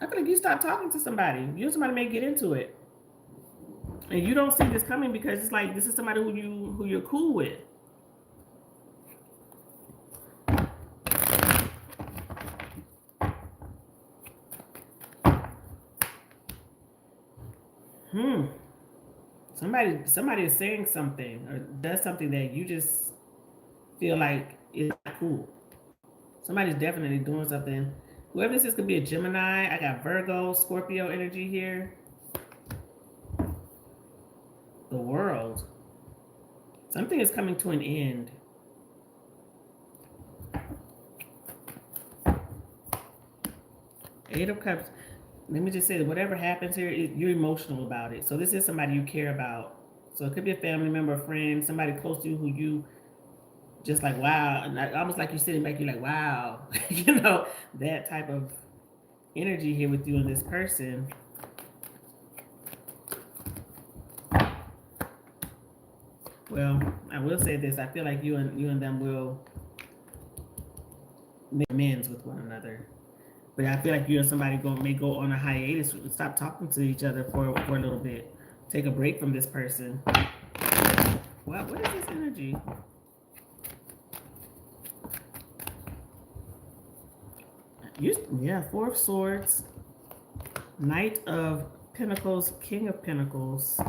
I feel like you stop talking to somebody. You and somebody may get into it. And you don't see this coming because it's like this is somebody who you're cool with. Somebody is saying something or does something that you just feel like is not cool. Somebody's definitely doing something. Whoever this is could be a Gemini. I got Virgo, Scorpio energy here. The World. Something is coming to an end. Eight of Cups. Let me just say that whatever happens here, you're emotional about it. So this is somebody you care about. So it could be a family member, a friend, somebody close to you who you just like, wow. And almost like you're sitting back, you're like, wow. You know, that type of energy here with you and this person. Well, I will say this. I feel like you and them will make amends with one another. But I feel like you and somebody may go on a hiatus, stop talking to each other for a little bit. Take a break from this person. Wow, what is this energy? Yeah, 4 of Swords. Knight of Pentacles, King of Pentacles.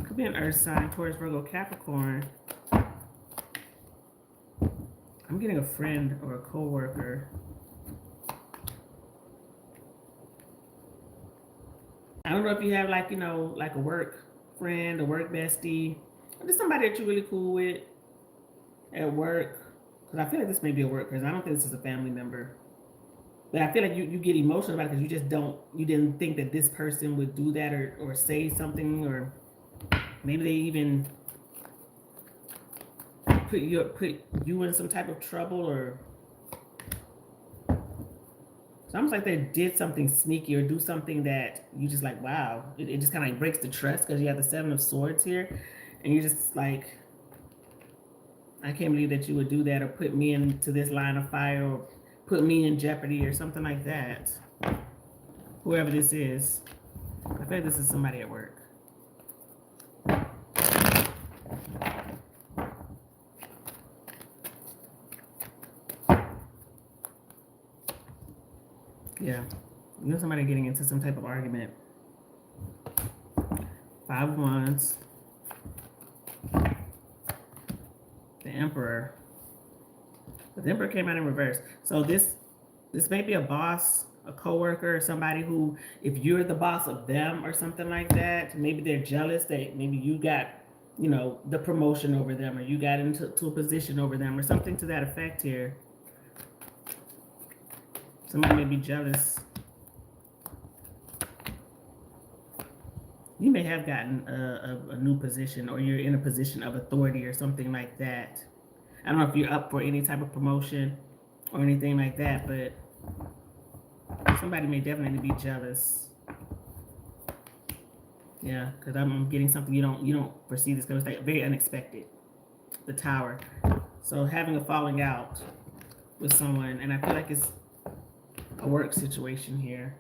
Could be an Earth sign, Taurus, Virgo, Capricorn. I'm getting a friend or a co-worker. I don't know if you have like, you know, like a work friend, a work bestie, or just somebody that you're really cool with at work. Because I feel like this may be a work person. I don't think this is a family member. But I feel like you get emotional about it because you didn't think that this person would do that or say something, or maybe they even put you in some type of trouble, or it's almost like they did something sneaky or do something that you just like, wow. It just kind of like breaks the trust because you have the 7 of Swords here. And you're just like, I can't believe that you would do that or put me into this line of fire or put me in jeopardy or something like that. Whoever this is. I feel like this is somebody at work. Yeah, you know somebody getting into some type of argument. 5 of Wands. The Emperor. But the Emperor came out in reverse. So this may be a boss, a coworker, or somebody who, if you're the boss of them or something like that, maybe they're jealous that maybe you got, you know, the promotion over them, or you got into a position over them, or something to that effect here. Somebody may be jealous. You may have gotten a new position, or you're in a position of authority or something like that. I don't know if you're up for any type of promotion or anything like that, but Somebody may definitely be jealous. Yeah, because I'm getting something you don't foresee this because it's like very unexpected. The Tower. So having a falling out with someone, and I feel like it's a work situation here.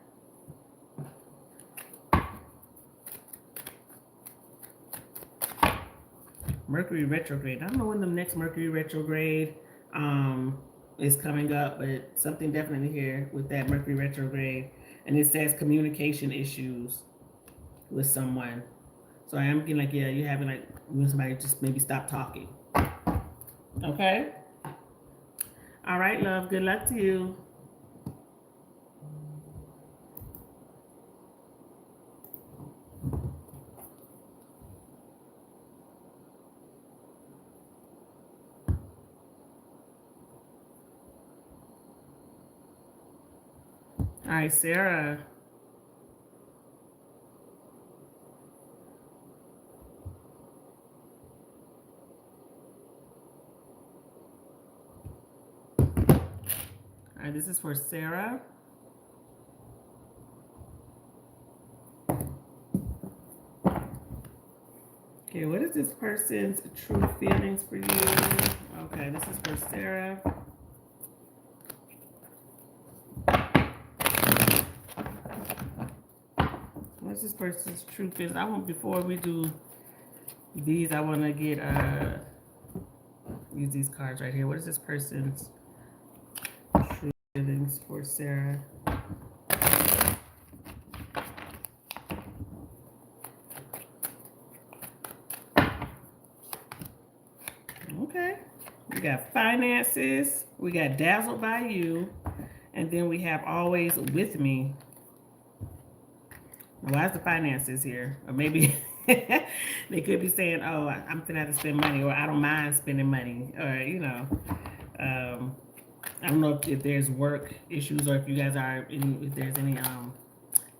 Mercury retrograde. I don't know when the next Mercury retrograde is coming up, but something definitely here with that Mercury retrograde. And it says communication issues with someone. So I am getting like, yeah, you're having like, when somebody just maybe stop talking. Okay? All right, love. Good luck to you. All right, Sarah. All right, this is for Sarah. Okay, what is this person's true feelings for you? Okay, this is for Sarah. What's this person's true feelings? I want, before we do these, I want to get use these cards right here. What is this person's true feelings for Sarah? Okay. We got finances. We got dazzled by you. And then we have always with me. Why is the finances here? Or maybe they could be saying, oh, I'm going to have to spend money, or I don't mind spending money. Or, you know, I don't know if there's work issues, or if you guys are, if there's any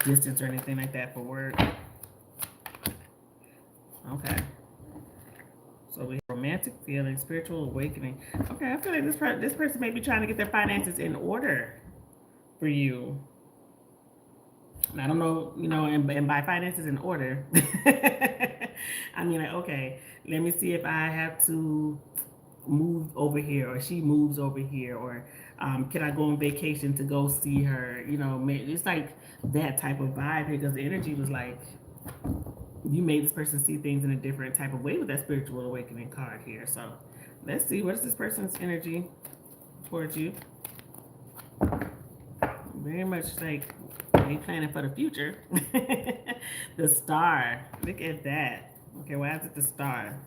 distance or anything like that for work. Okay. So we have romantic feelings, spiritual awakening. Okay, I feel like this person may be trying to get their finances in order for you. And I don't know, you know, and by finances in order, I mean, like, okay, let me see if I have to move over here, or she moves over here, or can I go on vacation to go see her? You know, it's like that type of vibe here, because the energy was like, you made this person see things in a different type of way with that spiritual awakening card here. So let's see, what's this person's energy towards you? Very much like they planning for the future. The Star. Look at that. Okay, why is it the Star?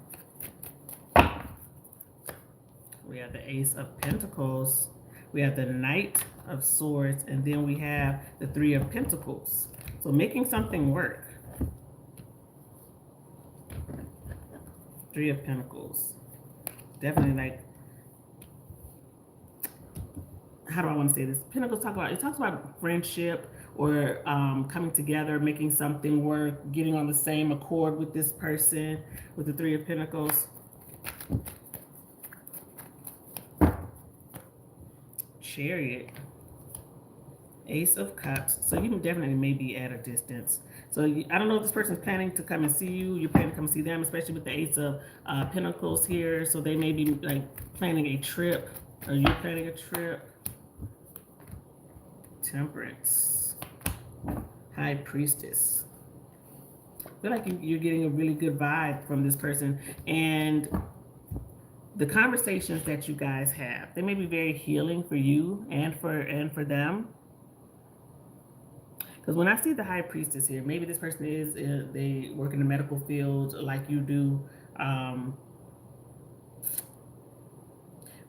We have the Ace of Pentacles. We have the Knight of Swords. And then we have the Three of Pentacles. So making something work. Three of Pentacles. Definitely like, how do I want to say this? Pentacles it talks about friendship, or coming together, making something work, getting on the same accord with this person, with the Three of Pentacles. Chariot. Ace of Cups. So you definitely may be at a distance. So I don't know if this person's planning to come and see you. You're planning to come see them, especially with the Ace of Pentacles here. So they may be like planning a trip. Are you planning a trip? Temperance. High Priestess. I feel like you're getting a really good vibe from this person. And the conversations that you guys have, they may be very healing for you and for them. Because when I see the High Priestess here, maybe this person is, they work in the medical field like you do.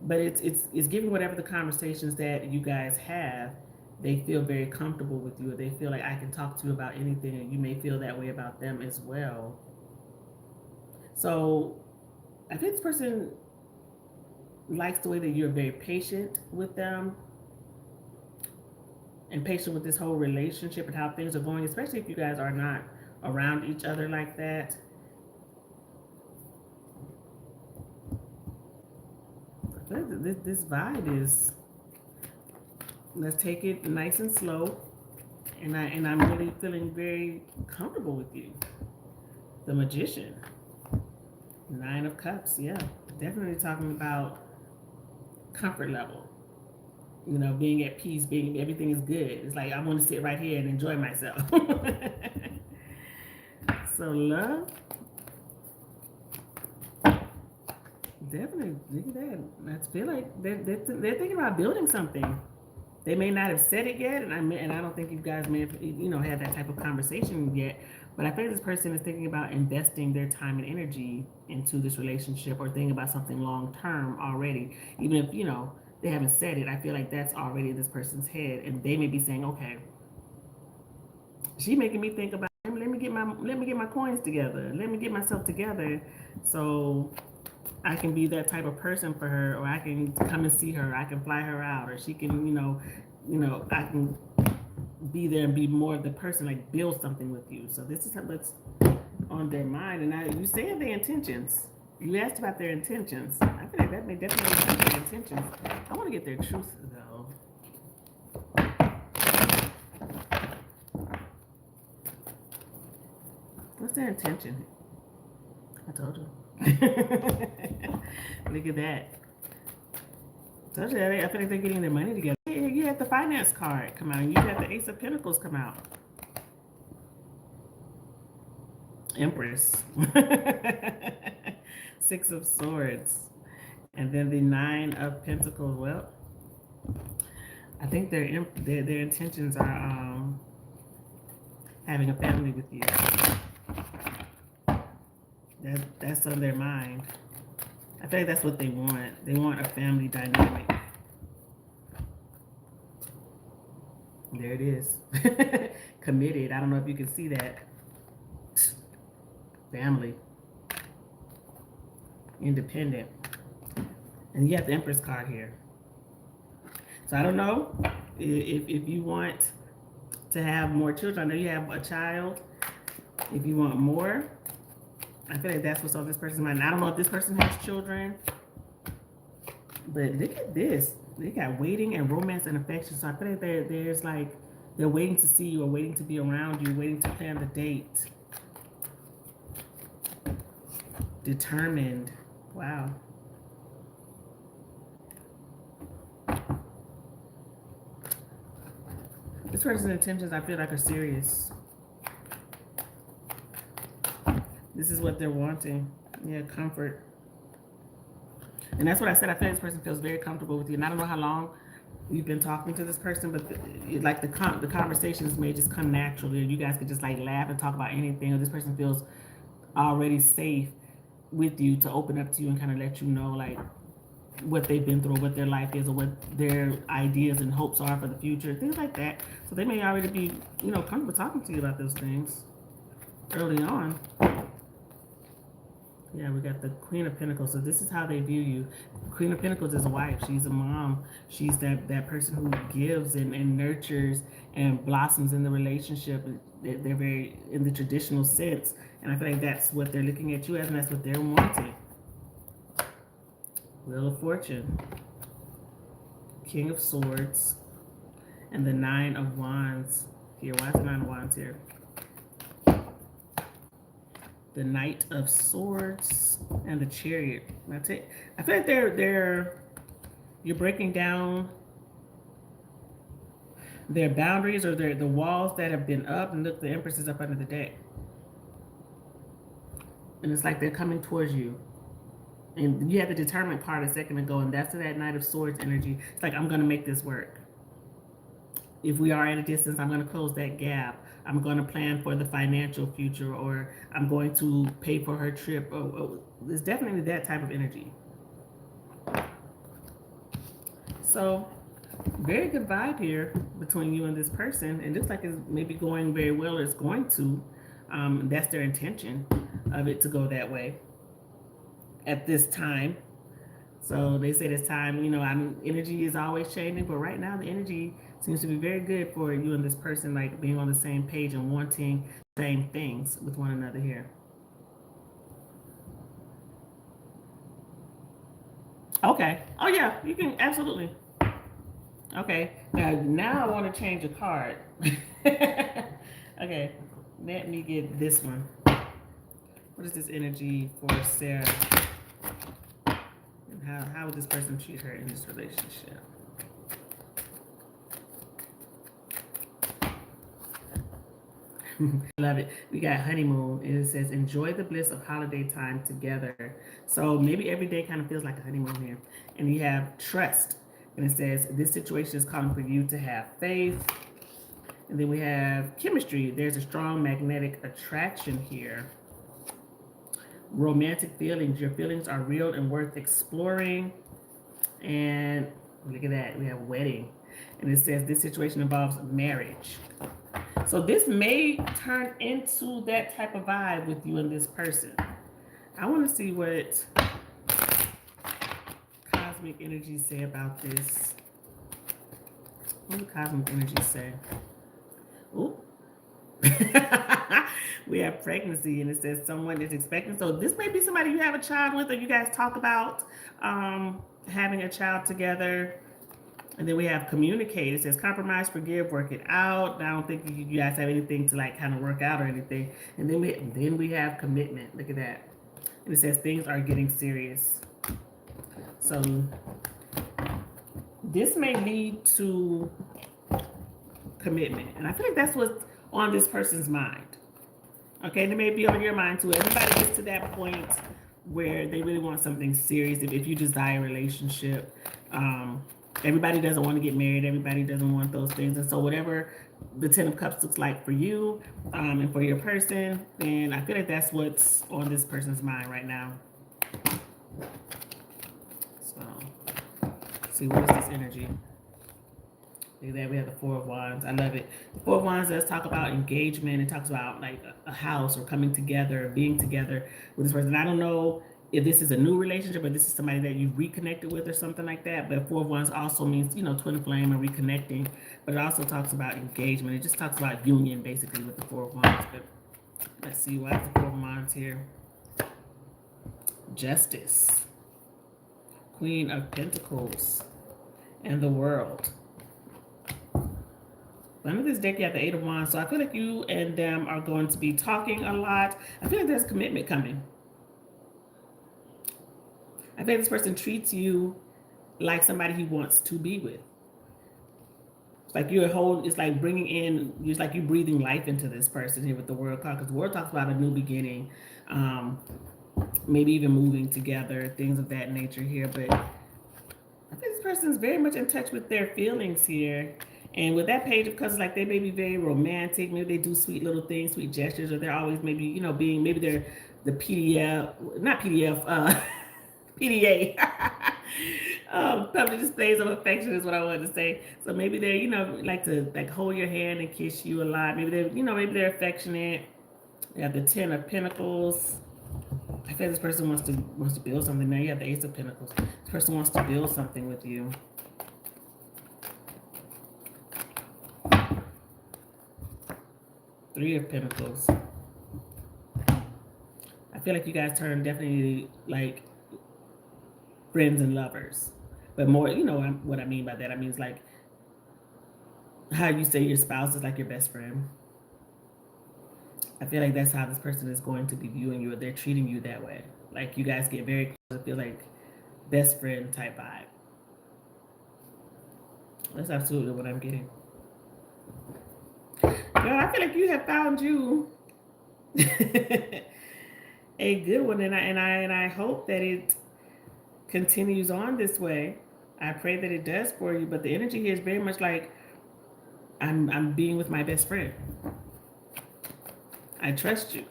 But it's giving whatever the conversations that you guys have, they feel very comfortable with you, or they feel like I can talk to you about anything, and you may feel that way about them as well. So I think this person likes the way that you're very patient with them, and patient with this whole relationship and how things are going, especially if you guys are not around each other like that. This vibe is Let's take it nice and slow. And I'm really feeling very comfortable with you. The Magician. 9 of Cups, yeah. Definitely talking about comfort level. You know, being at peace, being everything is good. It's like I want to sit right here and enjoy myself. So love, definitely look at that. I feel like they're thinking about building something. They may not have said it yet, and I don't think you guys may have had that type of conversation yet. But I think this person is thinking about investing their time and energy into this relationship, or thinking about something long term already. Even if they haven't said it, I feel like that's already in this person's head, and they may be saying, "Okay, she's making me think about. Let me get my coins together. Let me get myself together, so I can be that type of person for her, or I can come and see her. I can fly her out, or she can, I can be there and be more of the person, like build something with you. So this is what's on their mind. And now you said their intentions. You asked about their intentions. I feel like that may definitely be their intentions. I want to get their truth though. What's their intention? I told you. Look at that. I told you that. I feel like they're getting their money together. You had the finance card come out. You had the Ace of Pentacles come out. Empress. 6 of Swords. And then the 9 of Pentacles. Well, I think their intentions are having a family with you. That's on their mind. I feel like that's what they want. They want a family dynamic. There it is. Committed. I don't know if you can see that. Family. Independent. And you have the Empress card here. So I don't know if you want to have more children. I know you have a child. If you want more, I feel like that's what's on this person's mind. I don't know if this person has children, but look at this. They got waiting and romance and affection. So I feel like there's like they're waiting to see you, or waiting to be around you, waiting to plan the date. Determined. Wow. This person's intentions, I feel like, are serious. This is what they're wanting. Yeah, comfort. And that's what I said. I feel like this person feels very comfortable with you. And I don't know how long you've been talking to this person, but the conversations may just come naturally. You guys could just like laugh and talk about anything. Or this person feels already safe with you to open up to you and kind of let you know like what they've been through, what their life is, or what their ideas and hopes are for the future, things like that. So they may already be, comfortable talking to you about those things early on. Yeah, we got the Queen of Pentacles. So this is how they view you. Queen of Pentacles is a wife. She's a mom. She's that person who gives and nurtures and blossoms in the relationship. They're very in the traditional sense. And I feel like that's what they're looking at you as, and that's what they're wanting. Wheel of Fortune. King of Swords. And the 9 of Wands here. Why is the 9 of Wands here? The Knight of Swords and the Chariot. That's it. I feel like you're breaking down their boundaries, or the walls that have been up. And look, the Empress is up under the deck. And it's like they're coming towards you. And you had the determined part a second ago, and that's that Knight of Swords energy. It's like, I'm going to make this work. If we are at a distance, I'm going to close that gap. I'm going to plan for the financial future, or I'm going to pay for her trip. It's definitely that type of energy. So, very good vibe here between you and this person. And looks like it's maybe going very well, or it's going to. That's their intention of it to go that way at this time. So they say this time, energy is always changing, but right now the energy seems to be very good for you and this person, like being on the same page and wanting the same things with one another here. Okay. Oh yeah, you can absolutely. Okay, now I want to change a card. Okay, let me get this one. What is this energy for Sarah? And how would this person treat her in this relationship? Love it. We got honeymoon, and it says enjoy the bliss of holiday time together. So maybe every day kind of feels like a honeymoon here. And you have trust, and it says this situation is calling for you to have faith. And then we have chemistry. There's a strong magnetic attraction here. Romantic feelings. Your feelings are real and worth exploring. And look at that. We have wedding. And it says this situation involves marriage. So this may turn into that type of vibe with you and this person. I want to see what cosmic energy say about this. What does cosmic energy say? Ooh. We have pregnancy, and it says someone is expecting. So this may be somebody you have a child with, or you guys talk about having a child together. And then we have communicate. It says compromise, forgive, work it out. I don't think you guys have anything to like kind of work out or anything. And then we have commitment. Look at that. And it says things are getting serious. So this may lead to commitment. And I feel like that's what's on this person's mind. Okay, and it may be on your mind too. Everybody gets to that point where they really want something serious. If you desire a relationship, everybody doesn't want to get married. Everybody doesn't want those things. And so whatever the 10 of Cups looks like for you and for your person, then I feel like that's what's on this person's mind right now. So, let's see, what is this energy? Look at that, we have the Four of Wands. I love it. The Four of Wands does talk about engagement. It talks about like a house or coming together, being together with this person. I don't know if this is a new relationship or this is somebody that you reconnected with or something like that. But Four of Wands also means, you know, twin flame and reconnecting. But it also talks about engagement. It just talks about union basically with the Four of Wands. But let's see, why is the Four of Wands here? Justice, Queen of Pentacles, and the World. Under this deck, you have the Eight of Wands. So I feel like you and them are going to be talking a lot. I feel like there's commitment coming. I think this person treats you like somebody he wants to be with. It's like you're it's like bringing in, it's like you breathing life into this person here with the World card, because the World talks about a new beginning, maybe even moving together, things of that nature here. But I think this person is very much in touch with their feelings here. And with that Page of Cups, like they may be very romantic. Maybe they do sweet little things, sweet gestures, or they're always maybe, you know, maybe they're the PDA. Public displays of affection is what I wanted to say. So maybe they're, you know, like to like hold your hand and kiss you a lot. Maybe they're, you know, maybe they're affectionate. You have the Ten of Pentacles. I feel this person wants to build something. Now you have the Ace of Pentacles. This person wants to build something with you. Three of Pentacles. I feel like you guys turn definitely like friends and lovers, but more, you know what I mean by that. I mean, it's like how you say your spouse is like your best friend. I feel like that's how this person is going to be viewing you, or they're treating you that way. Like you guys get very close. I feel like best friend type vibe. That's absolutely what I'm getting. Girl, I feel like you have found you a good one, and I hope that it continues on this way. I pray that it does for you. But the energy here is very much like I'm being with my best friend. I trust you.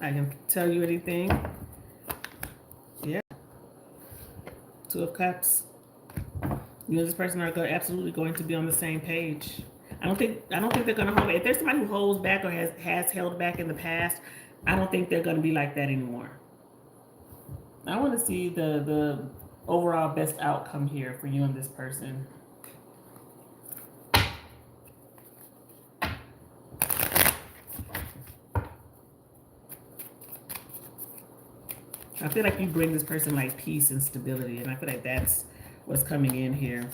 I can tell you anything. Yeah. Two of Cups. You and this person are absolutely going to be on the same page. I don't think they're going to hold back. If there's somebody who holds back or has held back in the past, I don't think they're going to be like that anymore. I want to see the overall best outcome here for you and this person. I feel like you bring this person like peace and stability, and I feel like that's what's coming in here.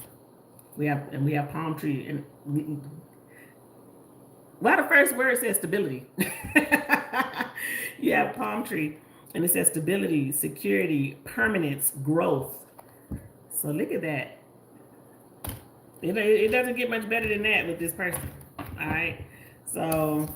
We have palm tree, and well, the first word says stability. You have palm tree, and it says stability, security, permanence, growth. So look at that. It doesn't get much better than that with this person. All right. So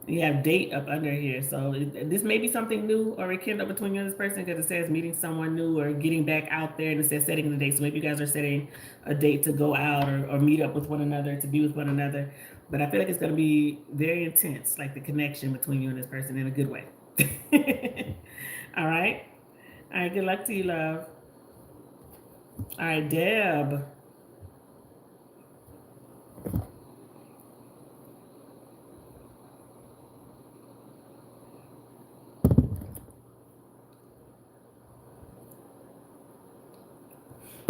you have date up under here. So this may be something new or rekindled between you and this person, because it says meeting someone new or getting back out there, and it says setting the date. So maybe you guys are setting a date to go out or meet up with one another, to be with one another. But I feel like it's going to be very intense, like the connection between you and this person in a good way. All right. All right. Good luck to you, love. All right, Deb.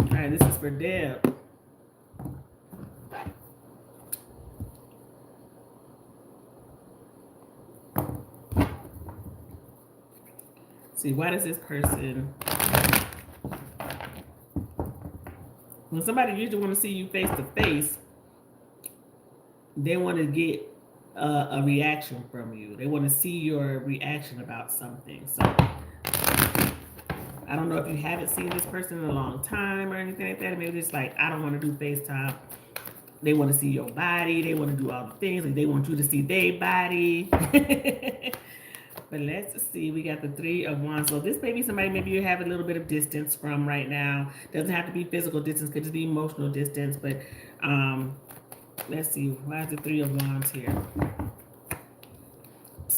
All right, this is for Deb. See, why does this person, when somebody usually want to see you face to face, they want to get a reaction from you. They want to see your reaction about something. So I don't know if you haven't seen this person in a long time or anything like that. Maybe it's like, I don't want to do FaceTime. They want to see your body. They want to do all the things. Like they want you to see their body. But let's see. We got the 3 of Wands. So this may be somebody maybe you have a little bit of distance from right now. Doesn't have to be physical distance. Could just be emotional distance. But let's see. Why is the 3 of Wands here?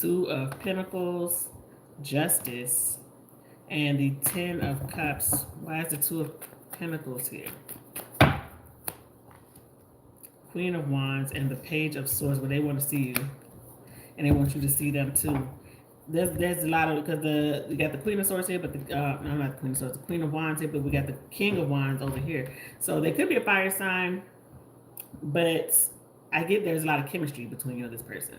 2 of Pentacles, Justice, and the 10 of Cups. Why is the 2 of Pentacles here? Queen of Wands and the Page of Swords. But they want to see you, and they want you to see them too. There's a lot of, because we got the Queen of Swords here, but no, not the Queen of Swords, the Queen of Wands here, but we got the King of Wands over here. So they could be a fire sign, but I get there's a lot of chemistry between you and this person.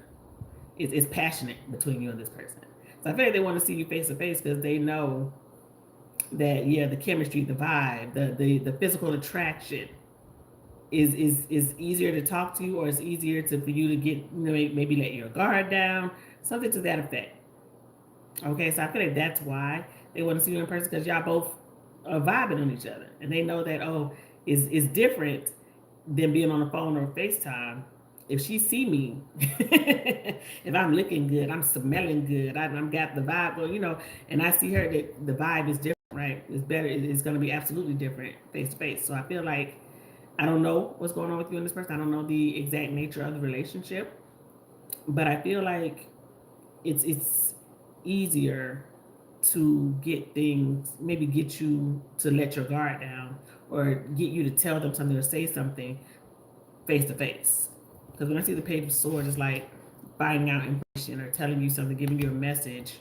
It's passionate between you and this person. So I feel like they want to see you face to face because they know that, yeah, the chemistry, the vibe, the physical attraction is easier to talk to you, or it's easier for you to get, maybe let your guard down, something to that effect. Okay, so I feel like that's why they want to see you in person, because y'all both are vibing on each other, and they know that, oh, it's different than being on the phone or FaceTime. If she see me, if I'm looking good, I'm smelling good, I'm got the vibe, well, and I see her, that the vibe is different, right? It's better. It's going to be absolutely different face to face. So I feel like, I don't know what's going on with you and this person. I don't know the exact nature of the relationship, but I feel like it's easier to get things, maybe get you to let your guard down, or get you to tell them something or say something face to face. Because when I see the Page of Swords, it's like finding out information or telling you something, giving you a message.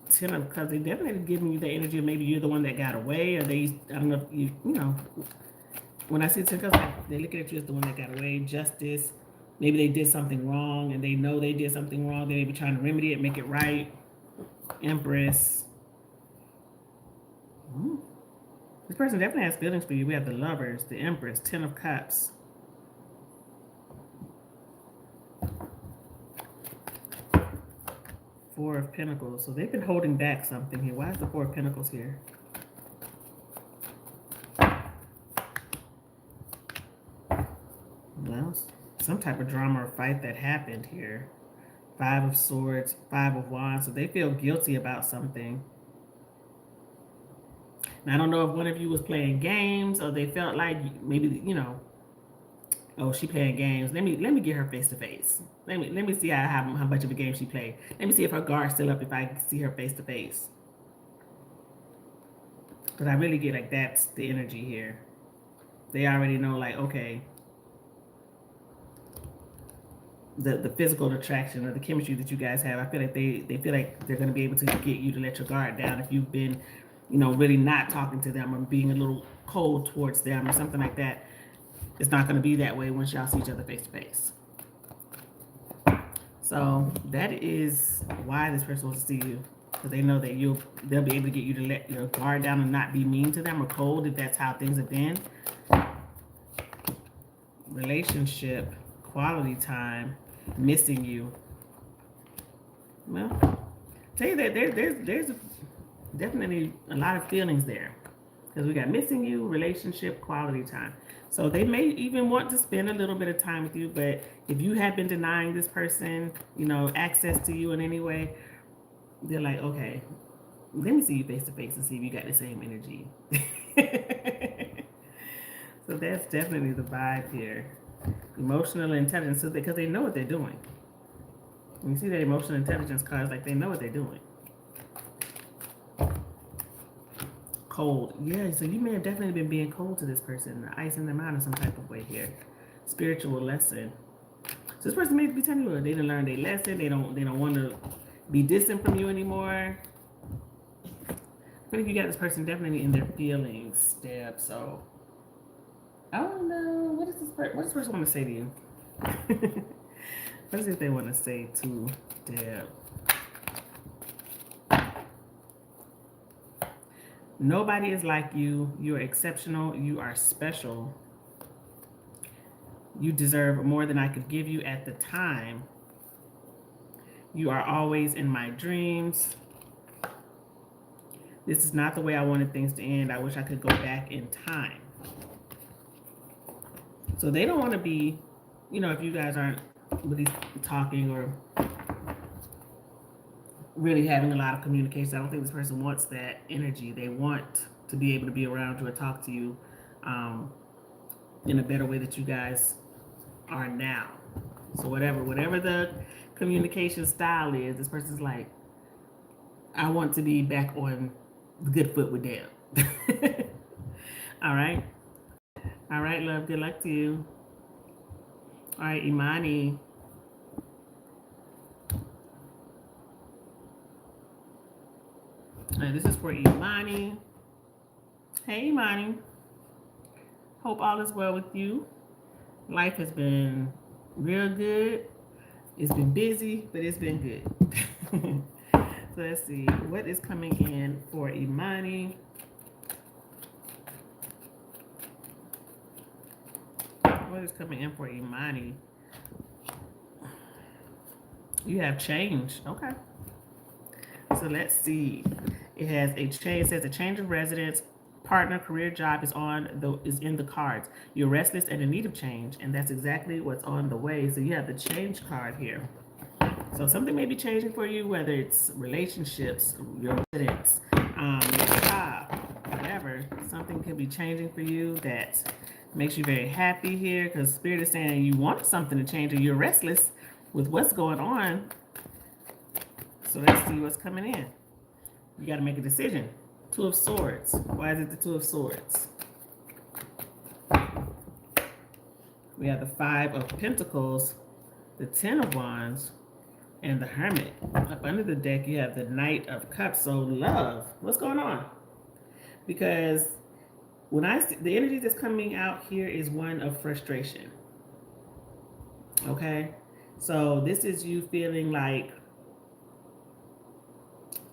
Because they definitely giving you the energy of maybe you're the one that got away, or I don't know if when I see 10 Cups, they're looking at you as the one that got away. Justice. Maybe they did something wrong, and they know they did something wrong. They may be trying to remedy it, make it right. Empress. This person definitely has feelings for you. We have the Lovers, the Empress, 10 of Cups. Four of Pentacles. So they've been holding back something here. Why is the 4 of Pentacles here? Well, some type of drama or fight that happened here. 5 of Swords, 5 of Wands. So they feel guilty about something. Now, I don't know if one of you was playing games, or they felt like maybe, oh, she playing games. Let me get her face to face. Let me see how much of a game she played. Let me see if her guard's still up, if I see her face to face. Because I really get like that's the energy here. They already know, like, okay, the physical attraction or the chemistry that you guys have. I feel like they feel like they're going to be able to get you to let your guard down if you've been, really not talking to them or being a little cold towards them or something like that. It's not going to be that way once y'all see each other face to face. So that is why this person wants to see you. because they know that they'll be able to get you to let your guard down and not be mean to them or cold if that's how things have been. Relationship, quality time, missing you. Well, tell you that there's definitely a lot of feelings there, because we got missing you, relationship, quality time. So they may even want to spend a little bit of time with you, but if you have been denying this person, access to you in any way, they're like, okay, let me see you face to face and see if you got the same energy. So that's definitely the vibe here. Emotional intelligence, because they know what they're doing. When you see that emotional intelligence cards, like they know what they're doing. Cold. Yeah, so you may have definitely been being cold to this person, icing them out in some type of way here. Spiritual lesson. So this person may be telling you they didn't learn their lesson. They don't want to be distant from you anymore. I think you got this person definitely in their feelings, Step. So I don't know. What does this person want to say to you? What is it they want to say to Deb? Nobody is like you. You are exceptional. You are special. You deserve more than I could give you at the time. You are always in my dreams. This is not the way I wanted things to end. I wish I could go back in time. So they don't want to be, if you guys aren't really talking or really having a lot of communication, I don't think this person wants that energy. They want to be able to be around you or talk to you in a better way that you guys are now. So whatever the communication style is, this person's like, I want to be back on the good foot with them. All right. All right, love. Good luck to you. All right, Imani. All right, this is for Imani. Hey, Imani. Hope all is well with you. Life has been real good. It's been busy, but it's been good. So let's see. What is coming in for Imani? What is coming in for Imani? You have change. Okay. So let's see. It has a change. It says a change of residence, partner, career, job is in the cards. You're restless and in need of change, and that's exactly what's on the way. So you have the change card here. So something may be changing for you, whether it's relationships, your residence, your job, whatever. Something could be changing for you that makes you very happy here, because Spirit is saying you want something to change or you're restless with what's going on. So let's see what's coming in. You got to make a decision. Two of Swords. Why is it the Two of Swords? We have the Five of Pentacles, the Ten of Wands, and the Hermit. Up under the deck, you have the Knight of Cups. So love, what's going on? Because when I see the energy that's coming out here is one of frustration. Okay? So this is you feeling like,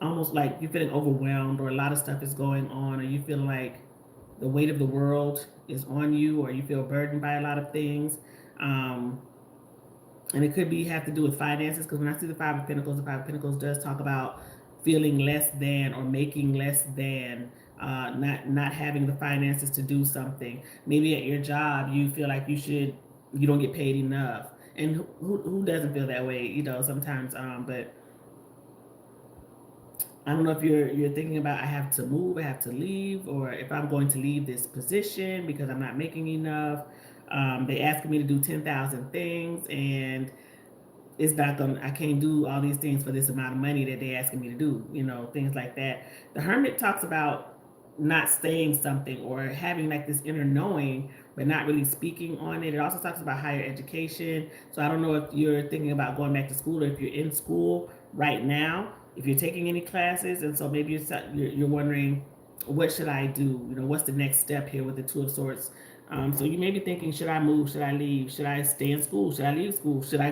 almost like you're feeling overwhelmed, or a lot of stuff is going on, or you feel like the weight of the world is on you, or you feel burdened by a lot of things. And it could have to do with finances, because when I see the Five of Pentacles does talk about feeling less than or making less than, not having the finances to do something. Maybe at your job you feel like you don't get paid enough, and who doesn't feel that way, sometimes. But I don't know if you're thinking about, I have to move, I have to leave, or if I'm going to leave this position because I'm not making enough. They asked me to do 10,000 things, and it's not I can't do all these things for this amount of money that they're asking me to do, things like that. The Hermit talks about not saying something or having like this inner knowing, but not really speaking on it. It also talks about higher education. So I don't know if you're thinking about going back to school, or if you're in school right now, if you're taking any classes, and so maybe you're wondering, what should I do? What's the next step here with the Two of Swords? So you may be thinking, should I move? Should I leave? Should I stay in school? Should I leave school? Should I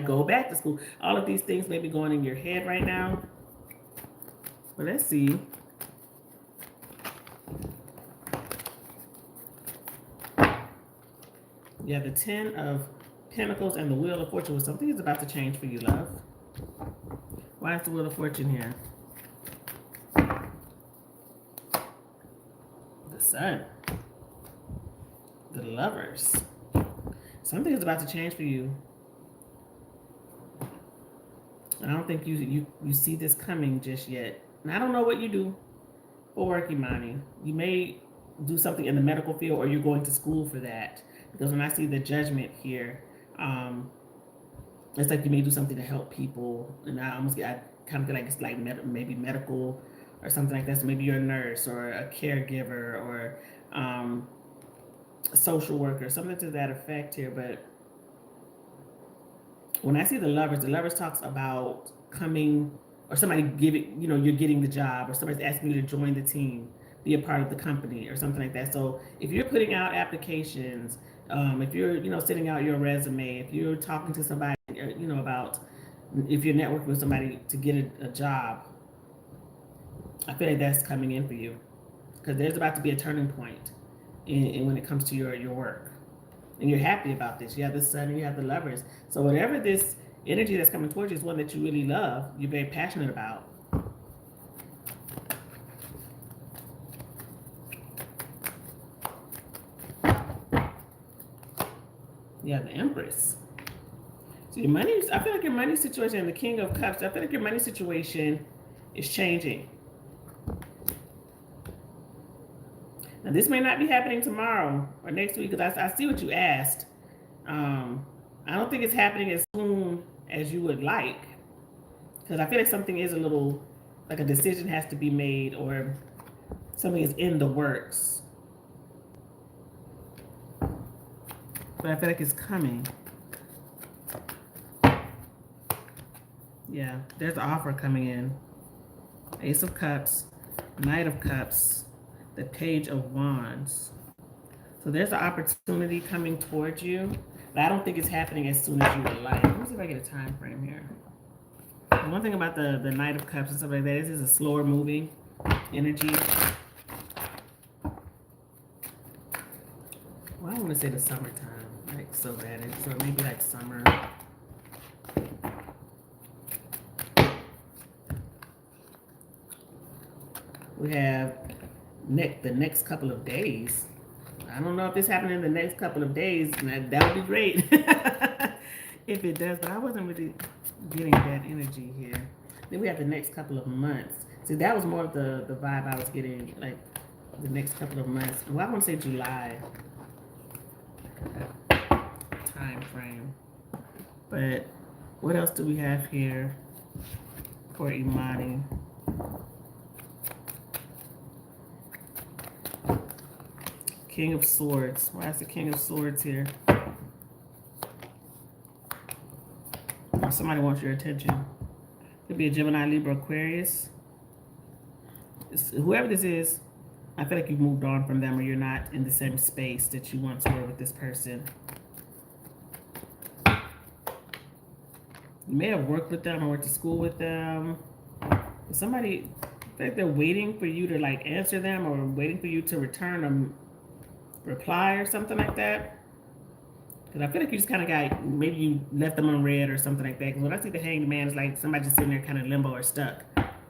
go back to school? All of these things may be going in your head right now. But let's see. You have the 10 of Pentacles and the Wheel of Fortune. Something is about to change for you, love. Why is the Wheel of Fortune here? The Sun. The Lovers. Something is about to change for you. I don't think you see this coming just yet. And I don't know what you do for work, Imani. You may do something in the medical field, or you're going to school for that. Because when I see the Judgment here, it's like you may do something to help people. And I kind of feel like it's like maybe medical or something like that. So maybe you're a nurse or a caregiver or a social worker, something to that effect here. But when I see the Lovers talks about coming, or somebody giving, you're getting the job, or somebody's asking you to join the team, be a part of the company, or something like that. So if you're putting out applications, if you're sending out your resume, if you're talking to somebody, about if you're networking with somebody to get a job, I feel like that's coming in for you, because there's about to be a turning point in when it comes to your work. And you're happy about this. You have the Sun and you have the Lovers. So whatever this energy that's coming towards you is one that you really love, you're very passionate about. You have the Empress. So your money, I feel like your money situation, and the King of Cups, I feel like your money situation is changing. Now, this may not be happening tomorrow or next week, because I see what you asked. I don't think it's happening as soon as you would like, because I feel like something is a little, like a decision has to be made, or something is in the works. But I feel like it's coming. Yeah, there's an offer coming in. Ace of Cups, Knight of Cups, the Page of Wands. So there's an opportunity coming towards you, but I don't think it's happening as soon as you would like. Let me see if I get a time frame here. One thing about the Knight of Cups and stuff like that is it's a slower moving energy. Well, I want to say the summertime, like so bad. So maybe like summer. We have the next couple of days. I don't know if this happened in the next couple of days. That would be great if it does, but I wasn't really getting that energy here. Then we have the next couple of months. See, that was more of the vibe I was getting, like the next couple of months. Well, I want to say July time frame. But what else do we have here for Imani? King of Swords. Why is the King of Swords here? Oh, somebody wants your attention. Could be a Gemini, Libra, Aquarius. Whoever this is, I feel like you've moved on from them, or you're not in the same space that you once were with this person. You may have worked with them or went to school with them. Somebody, I feel like they're waiting for you to like answer them, or waiting for you to return them. Reply or something like that, because I feel like you just kind of got, maybe you left them unread or something like that. Because when I see the Hanged Man, it's like somebody just sitting there kind of limbo or stuck,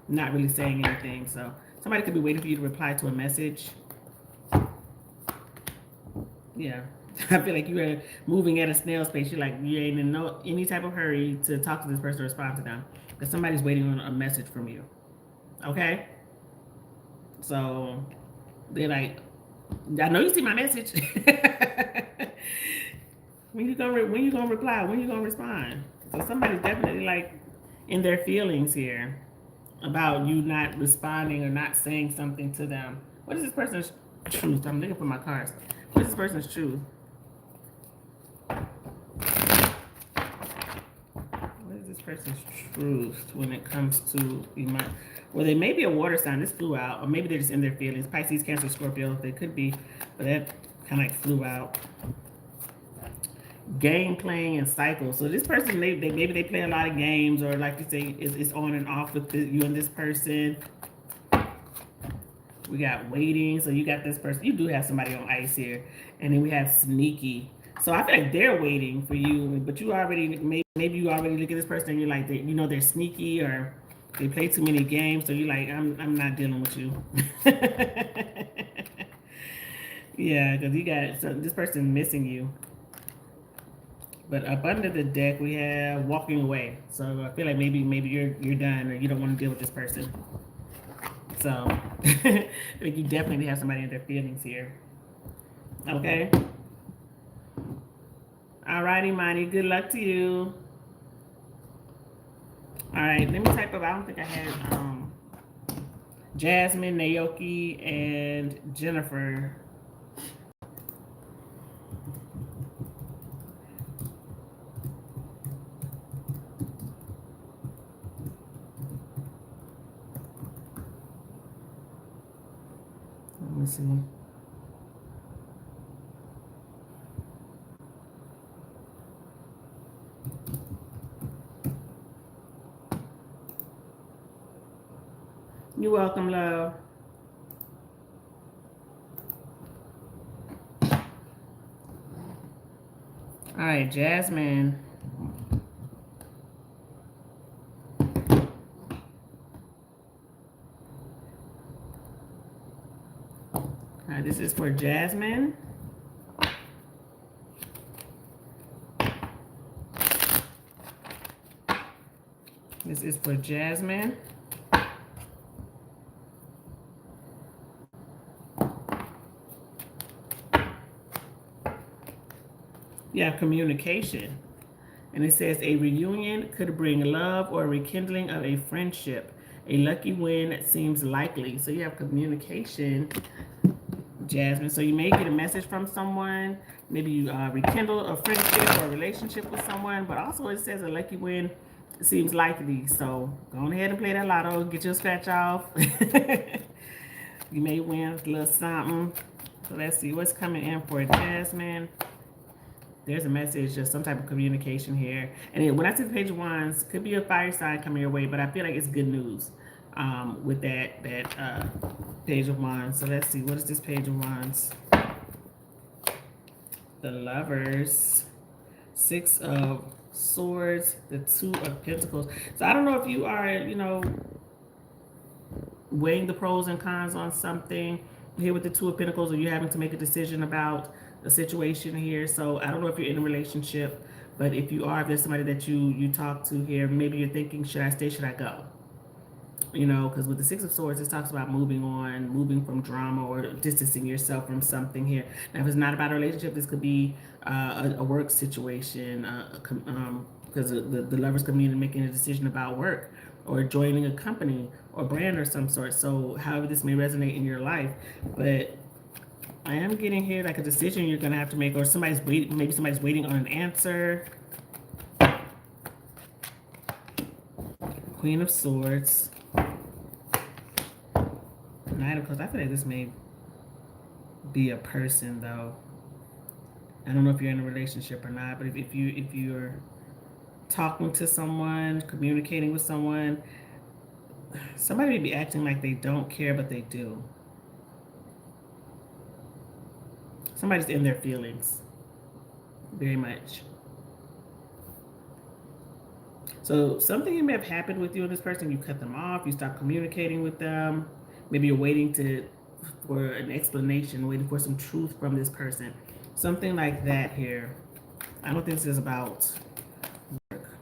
not really saying anything. So somebody could be waiting for you to reply to a message. Yeah, I feel like you are moving at a snail's pace. You're like, you ain't in any type of hurry to talk to this person or respond to them, because somebody's waiting on a message from you. Okay, so they're like, I know you see my message. When you gonna reply? When you gonna respond? So somebody's definitely like in their feelings here about you not responding or not saying something to them. What is this person's truth? I'm looking for my cards. What is this person's truth? What is this person's truth when it comes to Imani? Well, they may be a water sign. This flew out. Or maybe they're just in their feelings. Pisces, Cancer, Scorpio. They could be. But that kind of like flew out. Game playing and cycle. So this person, maybe they play a lot of games. Or like you say, it's on and off with you and this person. We got waiting. So you got this person. You do have somebody on ice here. And then we have sneaky. So I feel like they're waiting for you, but you already, maybe you already look at this person and you're like, you know, they're sneaky or they play too many games. So you're like, I'm not dealing with you. Yeah, because you got this person missing you. But up under the deck, we have walking away. So I feel like maybe you're done or you don't want to deal with this person. So I think you definitely have somebody in their feelings here. Okay. All right, Imani. Good luck to you. All right. Let me type up. I don't think I had Jasmine, Naoki, and Jennifer. Let me see. You're welcome, love. All right, Jasmine. All right, this is for Jasmine. This is for Jasmine. Yeah, communication. And it says a reunion could bring love or rekindling of a friendship. A lucky win seems likely. So you have communication, Jasmine. So you may get a message from someone. Maybe you rekindle a friendship or a relationship with someone. But also it says a lucky win seems likely. So go ahead and play that lotto. Get your scratch off. You may win a little something. So let's see what's coming in for Jasmine. There's a message, just some type of communication here. And then when I see the Page of Wands, could be a fire sign coming your way, but I feel like it's good news with that Page of Wands. So let's see, what is this Page of Wands? The Lovers, Six of Swords, the Two of Pentacles. So I don't know if you are, you know, weighing the pros and cons on something here with the Two of Pentacles, or you're having to make a decision about a situation here. So I don't know if you're in a relationship, but if you are, if there's somebody that you talk to here, maybe you're thinking, should I stay, should I go? You know, because with the Six of Swords, it talks about moving on, moving from drama, or distancing yourself from something here. Now, if it's not about a relationship, this could be a work situation, because the lovers could mean making a decision about work, or joining a company or brand or some sort. So however this may resonate in your life, but I am getting here like a decision you're going to have to make, or somebody's waiting, maybe somebody's waiting on an answer. Queen of Swords. Knight of Cups. I feel like this may be a person though. I don't know if you're in a relationship or not, but if you're talking to someone, communicating with someone, somebody may be acting like they don't care, but they do. Somebody's in their feelings very much. So something may have happened with you and this person. You cut them off. You stop communicating with them. Maybe you're waiting for an explanation, waiting for some truth from this person. Something like that here. I don't think this is about work.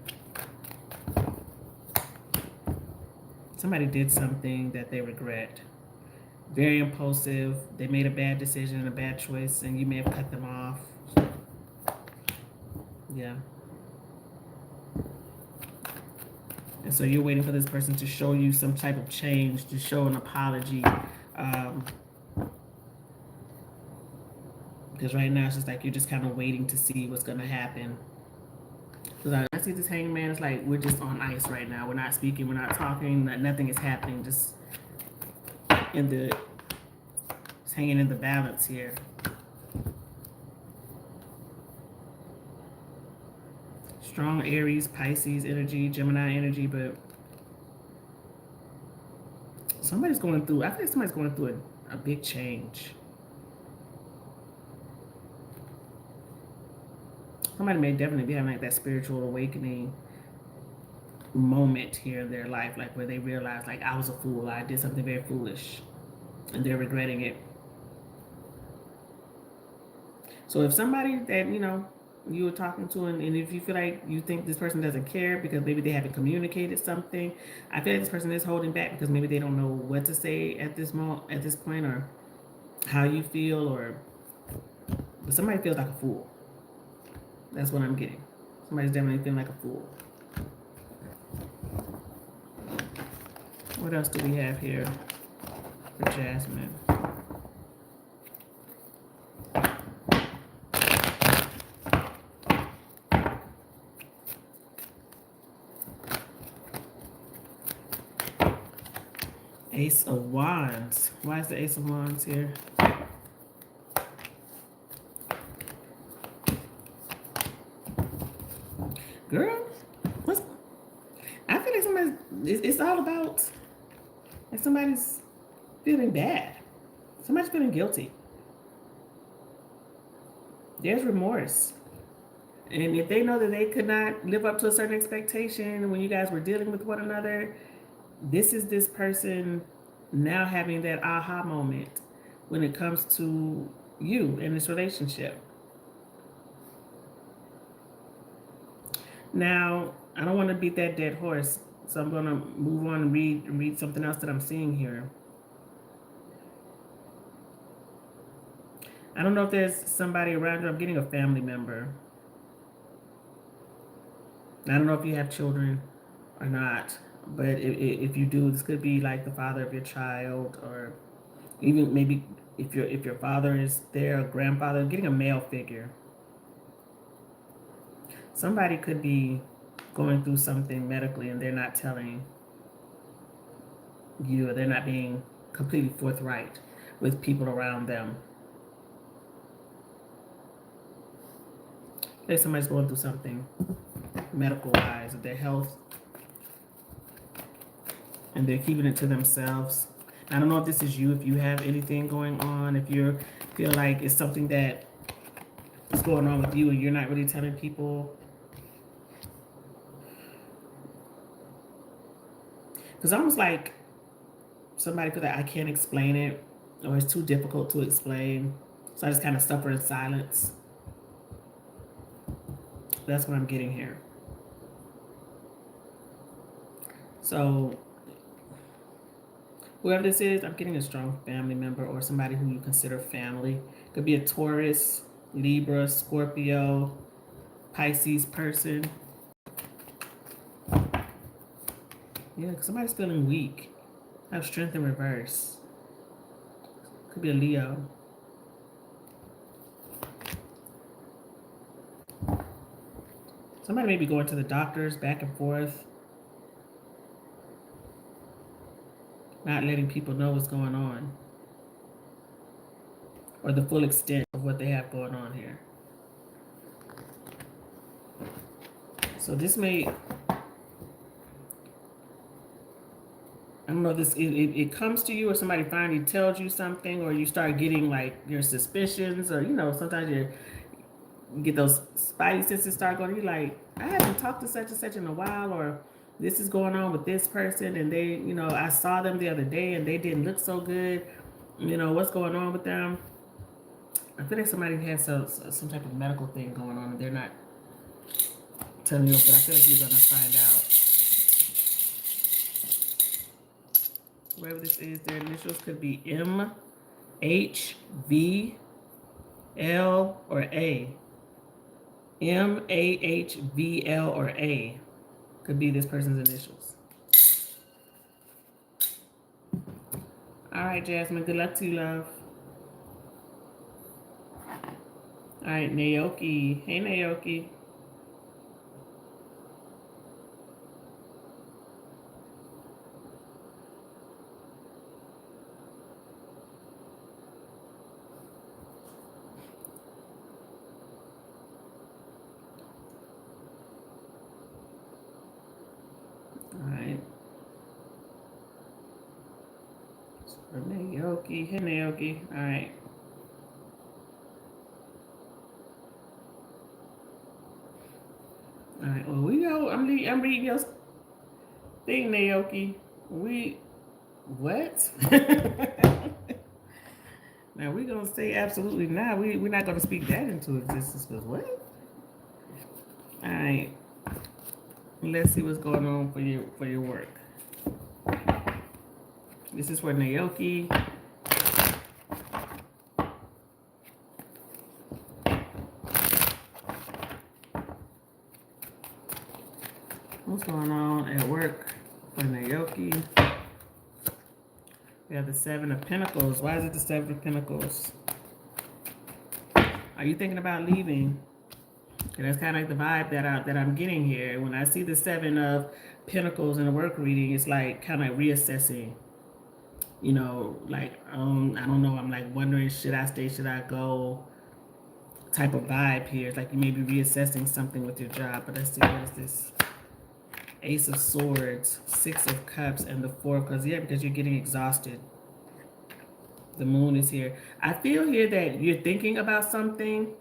Somebody did something that they regret. Very impulsive. They made a bad decision, a bad choice, and you may have cut them off. Yeah. And so you're waiting for this person to show you some type of change, to show an apology. Because right now it's just like you're just kind of waiting to see what's going to happen. Because I see this hangman, it's like we're just on ice right now. We're not speaking, we're not talking, nothing is happening. Just it's hanging in the balance here. Strong Aries, Pisces energy, Gemini energy, but somebody's going through, I think somebody's going through a big change. Somebody may definitely be having like that spiritual awakening moment here in their life, like where they realize, like, I was a fool, I did something very foolish, and they're regretting it. So if somebody that, you know, you were talking to, and if you feel like you think this person doesn't care because maybe they haven't communicated something, I feel like this person is holding back because maybe they don't know what to say at this moment, at this point, or how you feel, or but somebody feels like a fool. That's what I'm getting. Somebody's definitely feeling like a fool. What else do we have here for Jasmine? Ace of Wands. Why is the Ace of Wands here? Girl, what's, I feel like it's all about, like, somebody's feeling bad. Somebody's feeling guilty. There's remorse. And if they know that they could not live up to a certain expectation when you guys were dealing with one another, this is this person now having that aha moment when it comes to you in this relationship. Now, I don't want to beat that dead horse, so I'm going to move on and read something else that I'm seeing here. I don't know if there's somebody around you. I'm getting a family member. I don't know if you have children or not, but if you do, this could be like the father of your child, or even maybe if your father is there, a grandfather. I'm getting a male figure. Somebody could be going through something medically and they're not telling you, or they're not being completely forthright with people around them. Like somebody's going through something medical wise with their health, and they're keeping it to themselves. I don't know if this is you, if you have anything going on, if you feel like it's something that is going on with you and you're not really telling people. Because almost like somebody feels like, I can't explain it, or it's too difficult to explain, so I just kind of suffer in silence. That's what I'm getting here. So whoever this is, I'm getting a strong family member or somebody who you consider family. Could be a Taurus, Libra, Scorpio, Pisces person. Yeah, because somebody's feeling weak. I have strength in reverse. Could be a Leo. Somebody may be going to the doctors back and forth, not letting people know what's going on, or the full extent of what they have going on here. So this may, I don't know, this it comes to you, or somebody finally tells you something, or you start getting like your suspicions, or, you know, sometimes you get those spidey senses start going. You're like, I haven't talked to such and such in a while, or this is going on with this person, and they, you know, I saw them the other day and they didn't look so good. You know, what's going on with them? I feel like somebody has some type of medical thing going on and they're not telling you, but I feel like you're going to find out. Whoever this is, their initials could be M, H, V, L, or A. M, A, H, V, L, or A could be this person's initials. All right, Jasmine, good luck to you, love. All right, Naoki. Hey, Naoki. All right. For Naoki. Hey, Naoki. All right. All right. Well, we go. I'm reading your thing, Naoki. What? Now we're gonna say absolutely not. We're not gonna speak that into existence. Cause what? All right. Let's see what's going on for your work. This is for Naoki. What's going on at work for Naoki? We have the Seven of Pentacles. Why is it the Seven of Pentacles? Are you thinking about leaving? And that's kind of like the vibe that I'm getting here. When I see the Seven of Pentacles in a work reading, it's like kind of reassessing. You know, like I don't know. I'm like wondering, should I stay? Should I go? Type of vibe here. It's like you may be reassessing something with your job. But let's see, what is this? Ace of Swords, Six of Cups, and the Four. Because you're getting exhausted. The Moon is here. I feel here that you're thinking about something.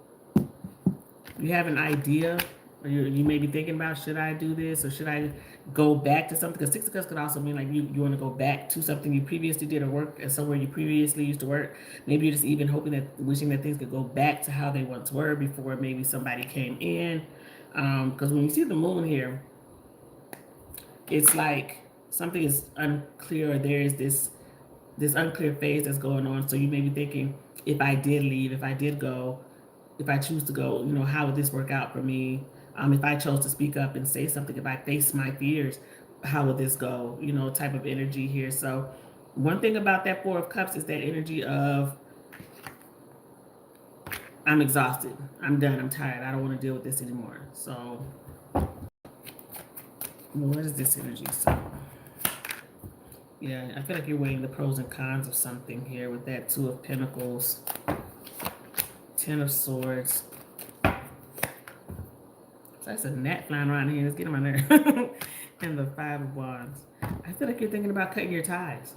You have an idea, or you may be thinking about, should I do this, or should I go back to something? Because Six of Cups could also mean like you want to go back to something you previously did, or work at somewhere you previously used to work. Maybe you're just even wishing that things could go back to how they once were before maybe somebody came in. Because when you see the Moon here, it's like something is unclear, or there is this unclear phase that's going on. So you may be thinking, if I did leave, if I did go, if I choose to go, you know, how would this work out for me? If I chose to speak up and say something, if I face my fears, how would this go? You know, type of energy here. So one thing about that Four of Cups is that energy of, I'm exhausted, I'm done, I'm tired, I don't want to deal with this anymore. So what is this energy? So yeah, I feel like you're weighing the pros and cons of something here with that Two of Pentacles, Ten of Swords. So that's a gnat flying around here. Let's get him on there. And the Five of Wands. I feel like you're thinking about cutting your ties.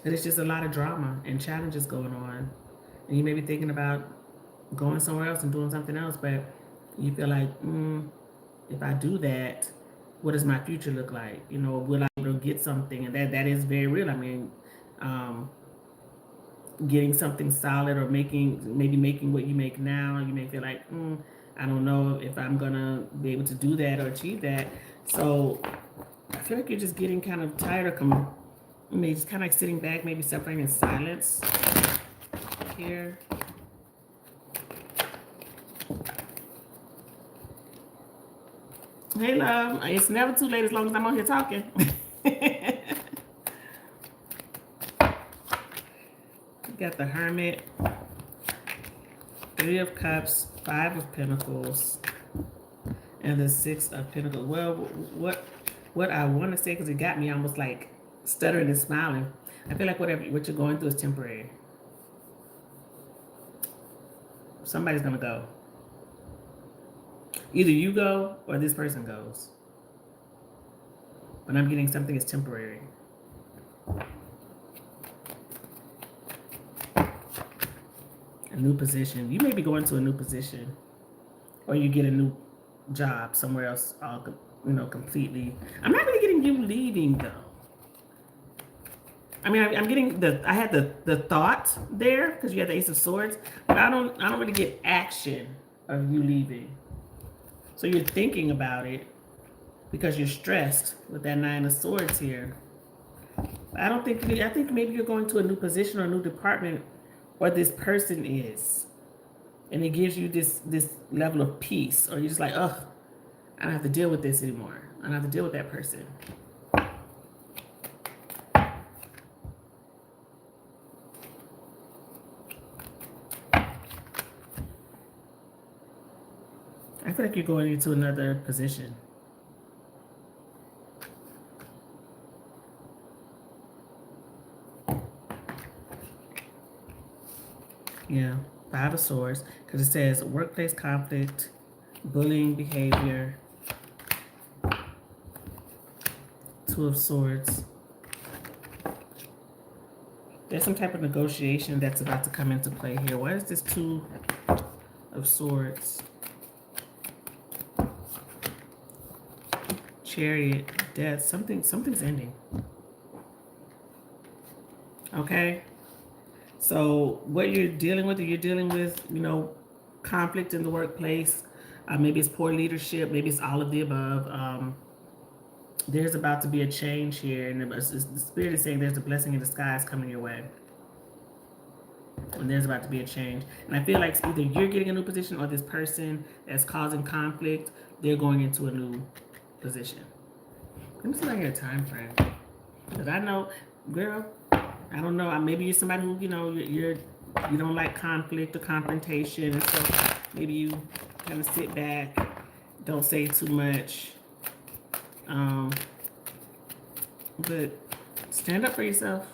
And it's just a lot of drama and challenges going on. And you may be thinking about going somewhere else and doing something else, but you feel like, if I do that, what does my future look like? You know, will I be able to get something? And that is very real. I mean, getting something solid, or maybe making what you make now, you may feel like, I don't know if I'm gonna be able to do that or achieve that. So I feel like you're just getting kind of tired of maybe just kind of like sitting back, maybe suffering in silence here. Hey, love. It's never too late as long as I'm on here talking. You got the Hermit, Three of Cups, Five of Pentacles, and the Six of Pentacles. Well, what I want to say, because it got me almost like stuttering and smiling. I feel like what you're going through is temporary. Somebody's going to go. Either you go or this person goes. But I'm getting something is temporary. A new position. You may be going to a new position. Or you get a new job somewhere else, completely. I'm not really getting you leaving, though. I mean, I'm getting I had the thought there, because you had the Ace of Swords, but I don't really get action of you leaving. So you're thinking about it because you're stressed with that Nine of Swords here. I think maybe you're going to a new position or a new department, or this person is. And it gives you this level of peace. Or you're just like, I don't have to deal with this anymore. I don't have to deal with that person. I feel like you're going into another position. Yeah, Five of Swords, because it says workplace conflict, bullying behavior, Two of Swords, There's some type of negotiation that's about to come into play here. What is this Two of Swords? Chariot, Death. Something's ending. Okay? So what you're dealing with, conflict in the workplace. Maybe it's poor leadership. Maybe it's all of the above. There's about to be a change here. And the Spirit is saying there's a blessing in disguise coming your way. And there's about to be a change. And I feel like either you're getting a new position or this person that's causing conflict, they're going into a new position. Let me see if I get a time frame. Because I know, girl, I don't know. Maybe you're somebody who, you don't like conflict or confrontation. And so maybe you kind of sit back, don't say too much. But stand up for yourself.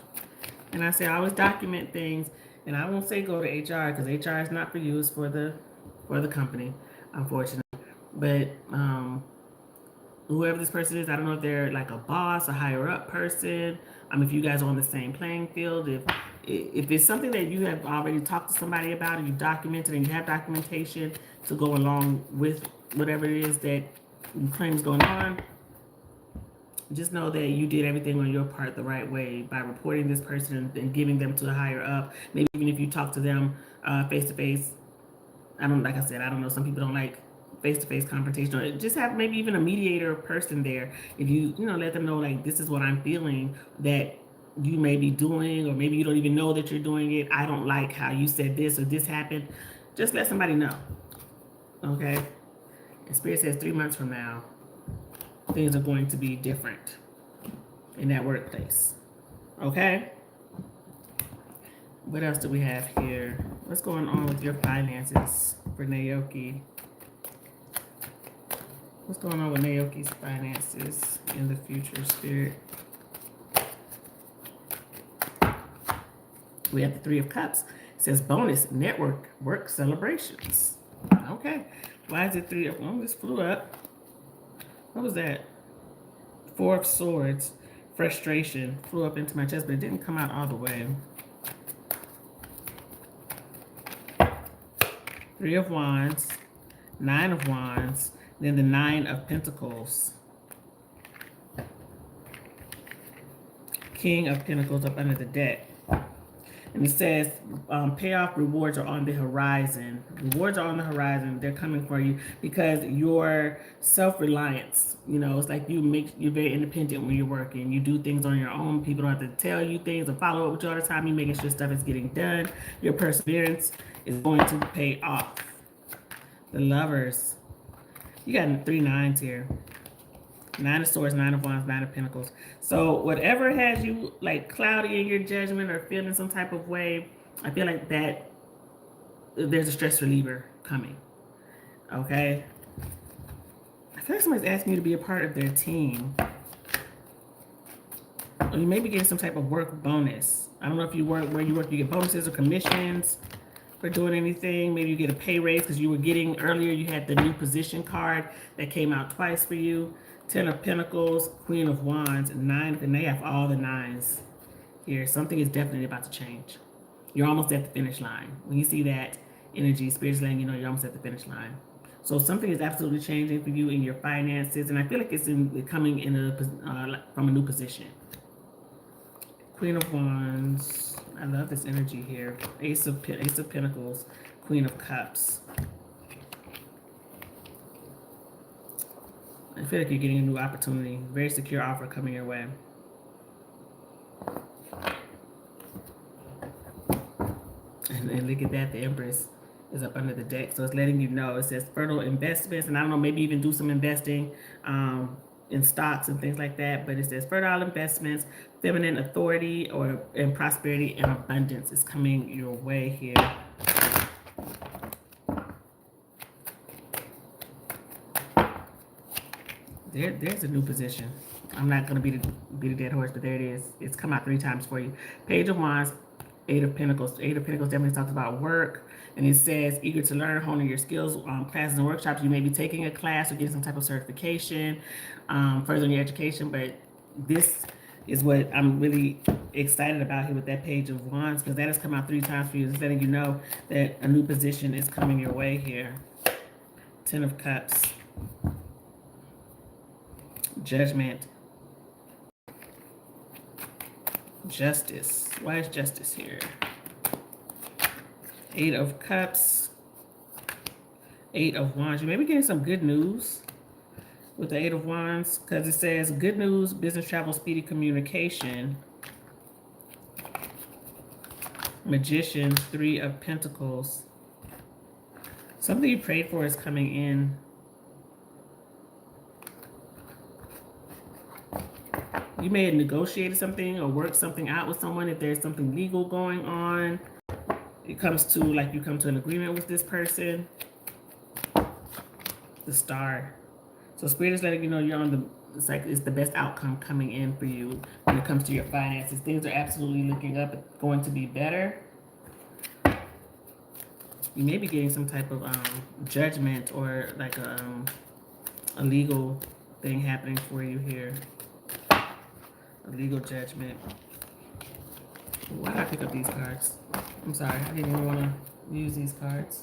And I say always document things. And I won't say go to HR because HR is not for you. It's for the company, unfortunately. But whoever this person is, I don't know if they're like a boss, a higher up person. If you guys are on the same playing field, if it's something that you have already talked to somebody about and you documented and you have documentation to go along with whatever it is that you claim is going on, just know that you did everything on your part the right way by reporting this person and giving them to a higher up. Maybe even if you talk to them face to face. Like I said, I don't know. Some people don't like face-to-face confrontation, or just have maybe even a mediator person there. If you let them know, like, this is what I'm feeling that you may be doing, or maybe you don't even know that you're doing it. I don't like how you said this or this happened. Just let somebody know. Okay? And Spirit says 3 months from now, things are going to be different in that workplace. Okay? What else do we have here? What's going on with your finances for Naoki? What's going on with Naoki's finances in the future, Spirit? We have the Three of Cups. It says bonus network work celebrations. Okay. Why is it three of? Oh, this flew up. What was that? Four of Swords. Frustration flew up into my chest, but it didn't come out all the way. Three of Wands. Nine of Wands. Then the Nine of Pentacles. King of Pentacles up under the deck. And it says payoff rewards are on the horizon. Rewards are on the horizon. They're coming for you because your self-reliance, it's like you're very independent when you're working. You do things on your own. People don't have to tell you things and follow up with you all the time. You're making sure stuff is getting done. Your perseverance is going to pay off. The Lovers. You got 3 nines here. 9 of Swords, 9 of Wands, 9 of Pentacles. So whatever has you like cloudy in your judgment or feeling some type of way, I feel like that there's a stress reliever coming. Okay? I feel like somebody's asking you to be a part of their team. Or you may be getting some type of work bonus. I don't know if you work where you work, you get bonuses or commissions for doing anything. Maybe you get a pay raise because you were getting earlier, you had the new position card that came out twice for you. 10 of Pentacles, Queen of Wands, and 9, and they have all the 9s here. Something is definitely about to change. You're almost at the finish line. When you see that energy, Spirit's letting you know you're almost at the finish line. So something is absolutely changing for you in your finances, and I feel like it's coming in from a new position. Queen of Wands. I love this energy here. Ace of Pentacles, Queen of Cups. I feel like you're getting a new opportunity. Very secure offer coming your way. And look at that, the Empress is up under the deck. So it's letting you know. It says fertile investments, and I don't know, maybe even do some investing in stocks and things like that. But it says fertile investments, feminine authority, and prosperity and abundance is coming your way here. There's a new position. I'm not going to be the dead horse, but there it is. It's come out 3 times for you. Page of Wands, 8 of Pentacles. 8 of Pentacles definitely talks about work. And it says, eager to learn, honing your skills, classes and workshops. You may be taking a class or getting some type of certification, furthering your education. But this is what I'm really excited about here with that Page of Wands, because that has come out 3 times for you. It's letting you know that a new position is coming your way here. 10 of Cups. Judgment. Justice. Why is Justice here? 8 of Cups. 8 of Wands. You may be getting some good news with the 8 of Wands, because it says good news, business travel, speedy communication. Magician, 3 of Pentacles. Something you prayed for is coming in. You may have negotiated something or worked something out with someone. If there's something legal going on, it comes to, like, you come to an agreement with this person. The Star. So Spirit is letting you know you're on the, it's like it's the best outcome coming in for you when it comes to your finances. Things are absolutely looking up, going to be better. You may be getting some type of judgment or like a legal thing happening for you here. A legal judgment. Why did I pick up these cards? I'm sorry, I didn't even want to use these cards.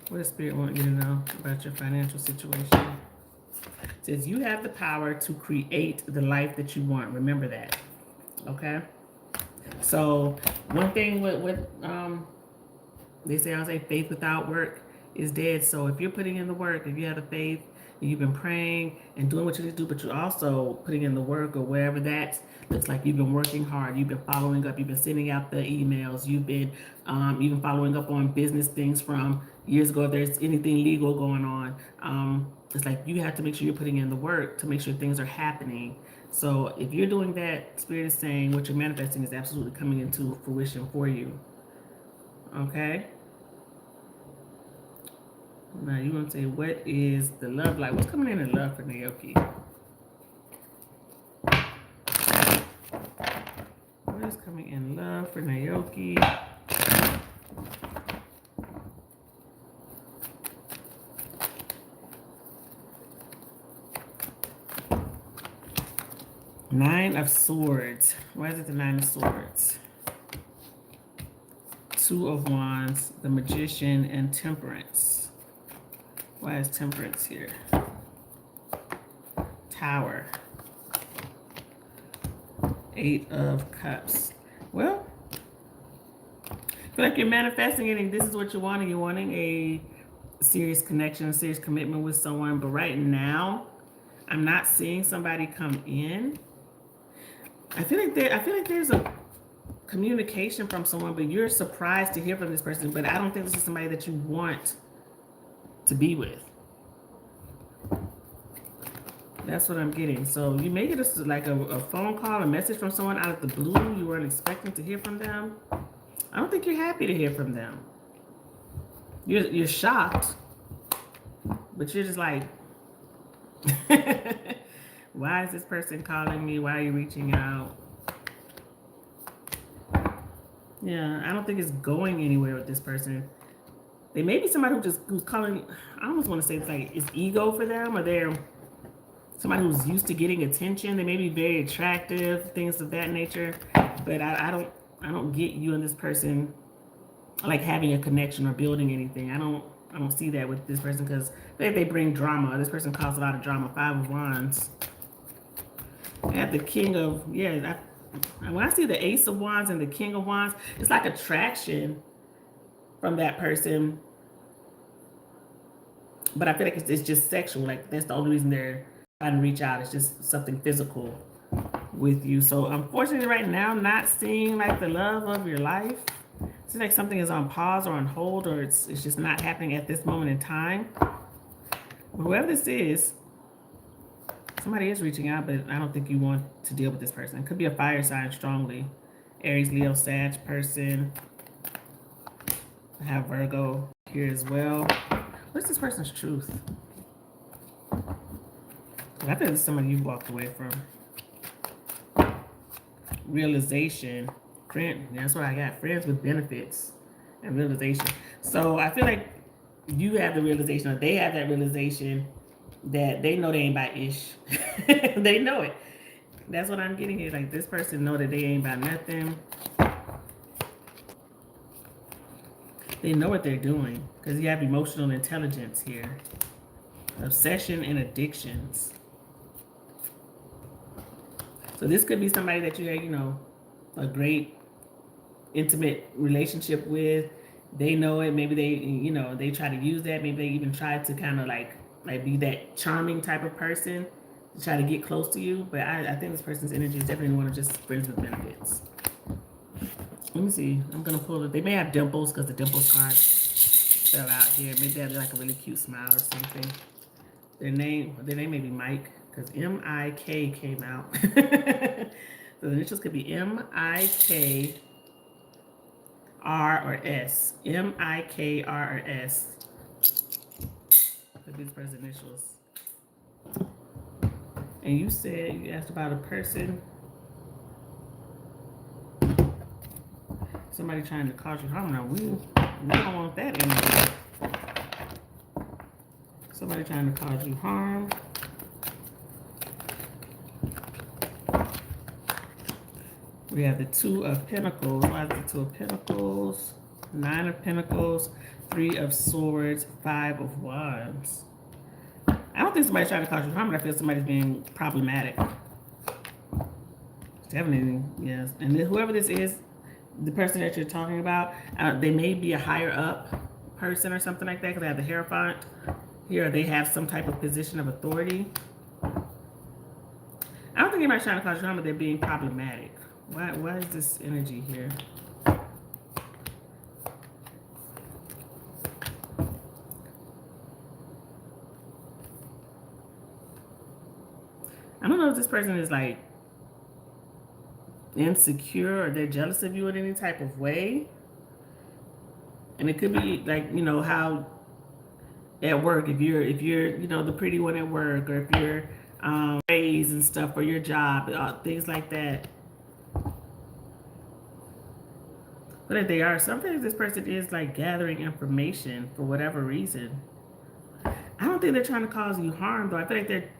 What does Spirit want you to know about your financial situation? It says you have the power to create the life that you want. Remember that. Okay? So one thing with they say, I say faith without work is dead. So if you're putting in the work, if you have the faith, and you've been praying and doing what you need to do, but you're also putting in the work or wherever that looks like, you've been working hard, you've been following up, you've been sending out the emails, you've been even following up on business things from years ago. If there's anything legal going on, it's like you have to make sure you're putting in the work to make sure things are happening. So if you're doing that, Spirit is saying what you're manifesting is absolutely coming into fruition for you. Okay? Now you want to say, what is the love like? What's coming in love for Naoki? What is coming in love for Naoki? Nine of Swords. Why is it the 9 of Swords? 2 of Wands, the Magician, and Temperance. Why is Temperance here? Tower. 8 of Cups. Well, I feel like you're manifesting it, and this is what you're wanting. You're wanting a serious connection, a serious commitment with someone. But right now, I'm not seeing somebody come in. I feel like there's a communication from someone, but you're surprised to hear from this person. But I don't think this is somebody that you want to be with. That's what I'm getting. So you may get a phone call, a message from someone out of the blue. You weren't expecting to hear from them. I don't think you're happy to hear from them. You're shocked, but you're just like, why is this person calling me? Why are you reaching out? Yeah, I don't think it's going anywhere with this person. They may be somebody who's calling. I almost want to say it's ego for them, or they're somebody who's used to getting attention. They may be very attractive, things of that nature. But I don't get you and this person like having a connection or building anything. I don't see that with this person, because they bring drama. This person causes a lot of drama. 5 of Wands. I have the King of, when I see the Ace of Wands and the King of Wands, it's like attraction from that person. But I feel like it's just sexual. Like that's the only reason they're trying to reach out. It's just something physical with you. So unfortunately right now, I'm not seeing like the love of your life. It's like something is on pause or on hold, or it's just not happening at this moment in time. Whoever this is, somebody is reaching out, but I don't think you want to deal with this person. It could be a fire sign strongly. Aries, Leo, Sag person. I have Virgo here as well. What's this person's truth? I think it's somebody you've walked away from. Realization. Friend, that's what I got. Friends with benefits and realization. So I feel like you have the realization, or they have that realization, that they know they ain't by ish. They know it. That's what I'm getting here. Like, this person know that they ain't by nothing. They know what they're doing because you have emotional intelligence here. Obsession and addictions. So this could be somebody that you had, you know, a great intimate relationship with. They know it. Maybe they, you know, they try to use that. Maybe they even try to kind of like be that charming type of person to try to get close to you. But I think this person's energy is definitely one of just friends with benefits. Let me see. I'm gonna pull it. They may have dimples because the dimples card fell out here. Maybe they have like a really cute smile or something. Their name may be Mike because M-I-K came out. So the initials could be M-I-K R or S. M-I-K-R or S. Could be the person's initials. And you said, you asked about a person, somebody trying to cause you harm. Now, we don't want that energy. Somebody trying to cause you harm. We have the Two of Pentacles. Why is the Two of Pentacles? Nine of Pentacles. Three of Swords. Five of Wands. I don't think somebody's trying to cause you harm, but I feel somebody's being problematic. Definitely, yes. And whoever this is, the person that you're talking about, they may be a higher up person or something like that because they have the Hierophant here. They have some type of position of authority. I don't think anybody's trying to cause you harm, but they're being problematic. Why is this energy here? I don't know if this person is like insecure or they're jealous of you in any type of way. And it could be like, you know, how at work, if you're, you know, the pretty one at work, or if you're raised and stuff for your job, things like that. But if they are, sometimes this person is like gathering information for whatever reason. I don't think they're trying to cause you harm, though. I feel like they're,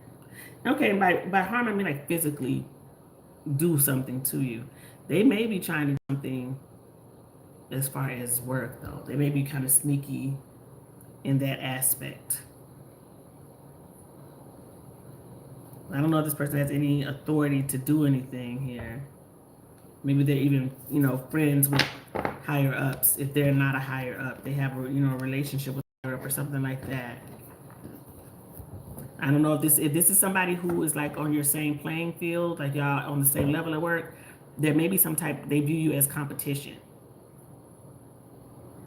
okay, by harm, I mean like physically do something to you. They may be trying to do something as far as work, though. They may be kind of sneaky in that aspect. I don't know if this person has any authority to do anything here. Maybe they're even, you know, friends with higher ups. If they're not a higher up, they have a, you know, a relationship with a higher up or something like that. I don't know if this is somebody who is like on your same playing field, like y'all on the same level at work. There may be some type, they view you as competition.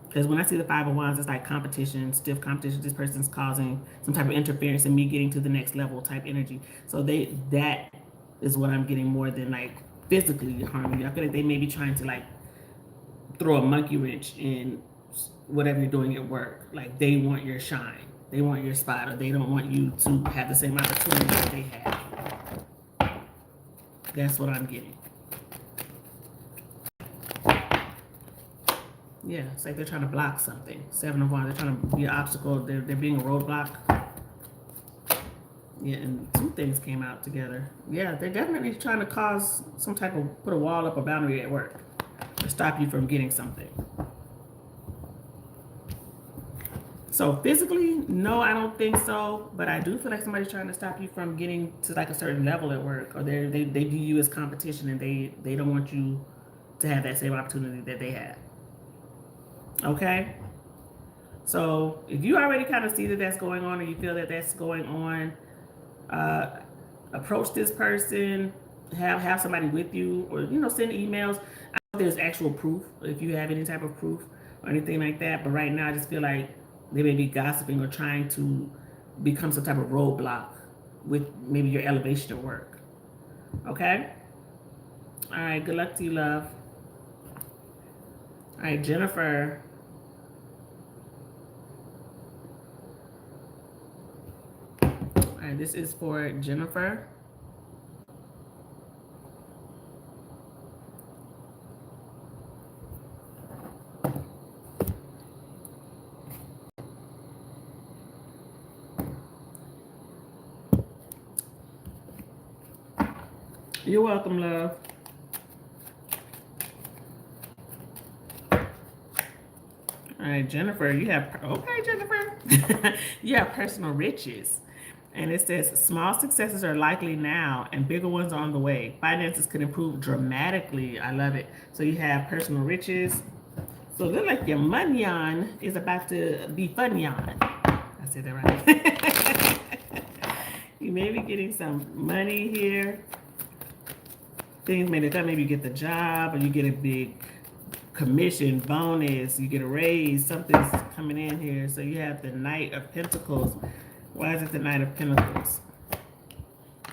Because when I see the Five of Wands, it's like competition, stiff competition. This person's causing some type of interference in me getting to the next level type energy. So that is what I'm getting more than like physically harming you. I feel like they may be trying to like throw a monkey wrench in whatever you're doing at work. Like they want your shine. They want your spot, or they don't want you to have the same opportunity that they have. That's what I'm getting. Yeah, it's like they're trying to block something. Seven of Wands, they're trying to be an obstacle. They're being a roadblock. Yeah, and two things came out together. Yeah, they're definitely trying to cause some type of, put a wall up, a boundary at work to stop you from getting something. So physically, no, I don't think so. But I do feel like somebody's trying to stop you from getting to like a certain level at work, or they view you as competition, and they don't want you to have that same opportunity that they have. Okay? So if you already kind of see that that's going on, or you feel that that's going on, approach this person, have somebody with you, or, you know, send emails. I don't know if there's actual proof, if you have any type of proof or anything like that, but right now I just feel like they may be gossiping or trying to become some type of roadblock with maybe your elevation at work. Okay? All right, good luck to you, love. All right, Jennifer. All right, this is for Jennifer. You're welcome, love. All right, Jennifer, you have, okay, Jennifer. You have personal riches. And it says small successes are likely now and bigger ones are on the way. Finances could improve dramatically. I love it. So you have personal riches. So it looks like your money on is about to be funny on. I said that right. You may be getting some money here. Things may come, maybe you get the job or you get a big commission, bonus, you get a raise, something's coming in here. So you have the Knight of Pentacles. Why is it the Knight of Pentacles?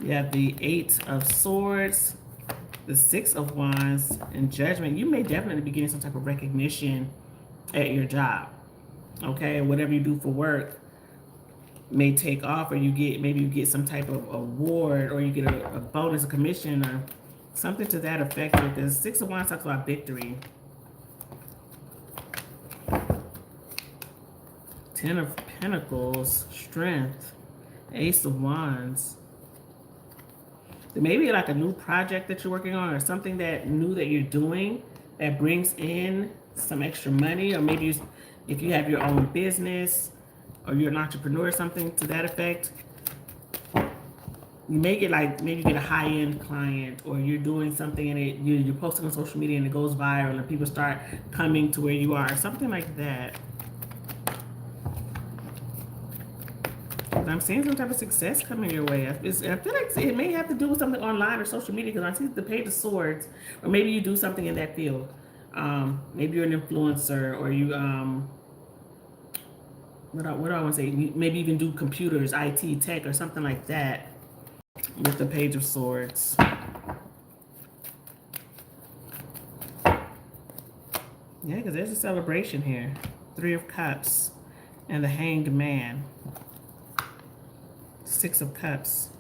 You have the Eight of Swords, the Six of Wands, and Judgment. You may definitely be getting some type of recognition at your job. Okay, whatever you do for work may take off, or maybe you get some type of award, or you get a bonus, a commission, or something to that effect. Because Six of Wands talks about victory. Ten of Pentacles, strength, Ace of Wands. There may be like a new project that you're working on, or something that new that you're doing that brings in some extra money, or maybe if you have your own business or you're an entrepreneur or something to that effect, you may get like, maybe you get a high-end client, or you're doing something and you're posting on social media and it goes viral and people start coming to where you are, something like that. I'm seeing some type of success coming your way. I feel like it may have to do with something online or social media, because I see the Page of Swords, or maybe you do something in that field. Maybe you're an influencer, or you, what do I want to say? Maybe even do computers, IT, tech, or something like that with the Page of Swords. Yeah, because there's a celebration here. Three of Cups and the Hanged Man. Six of Cups.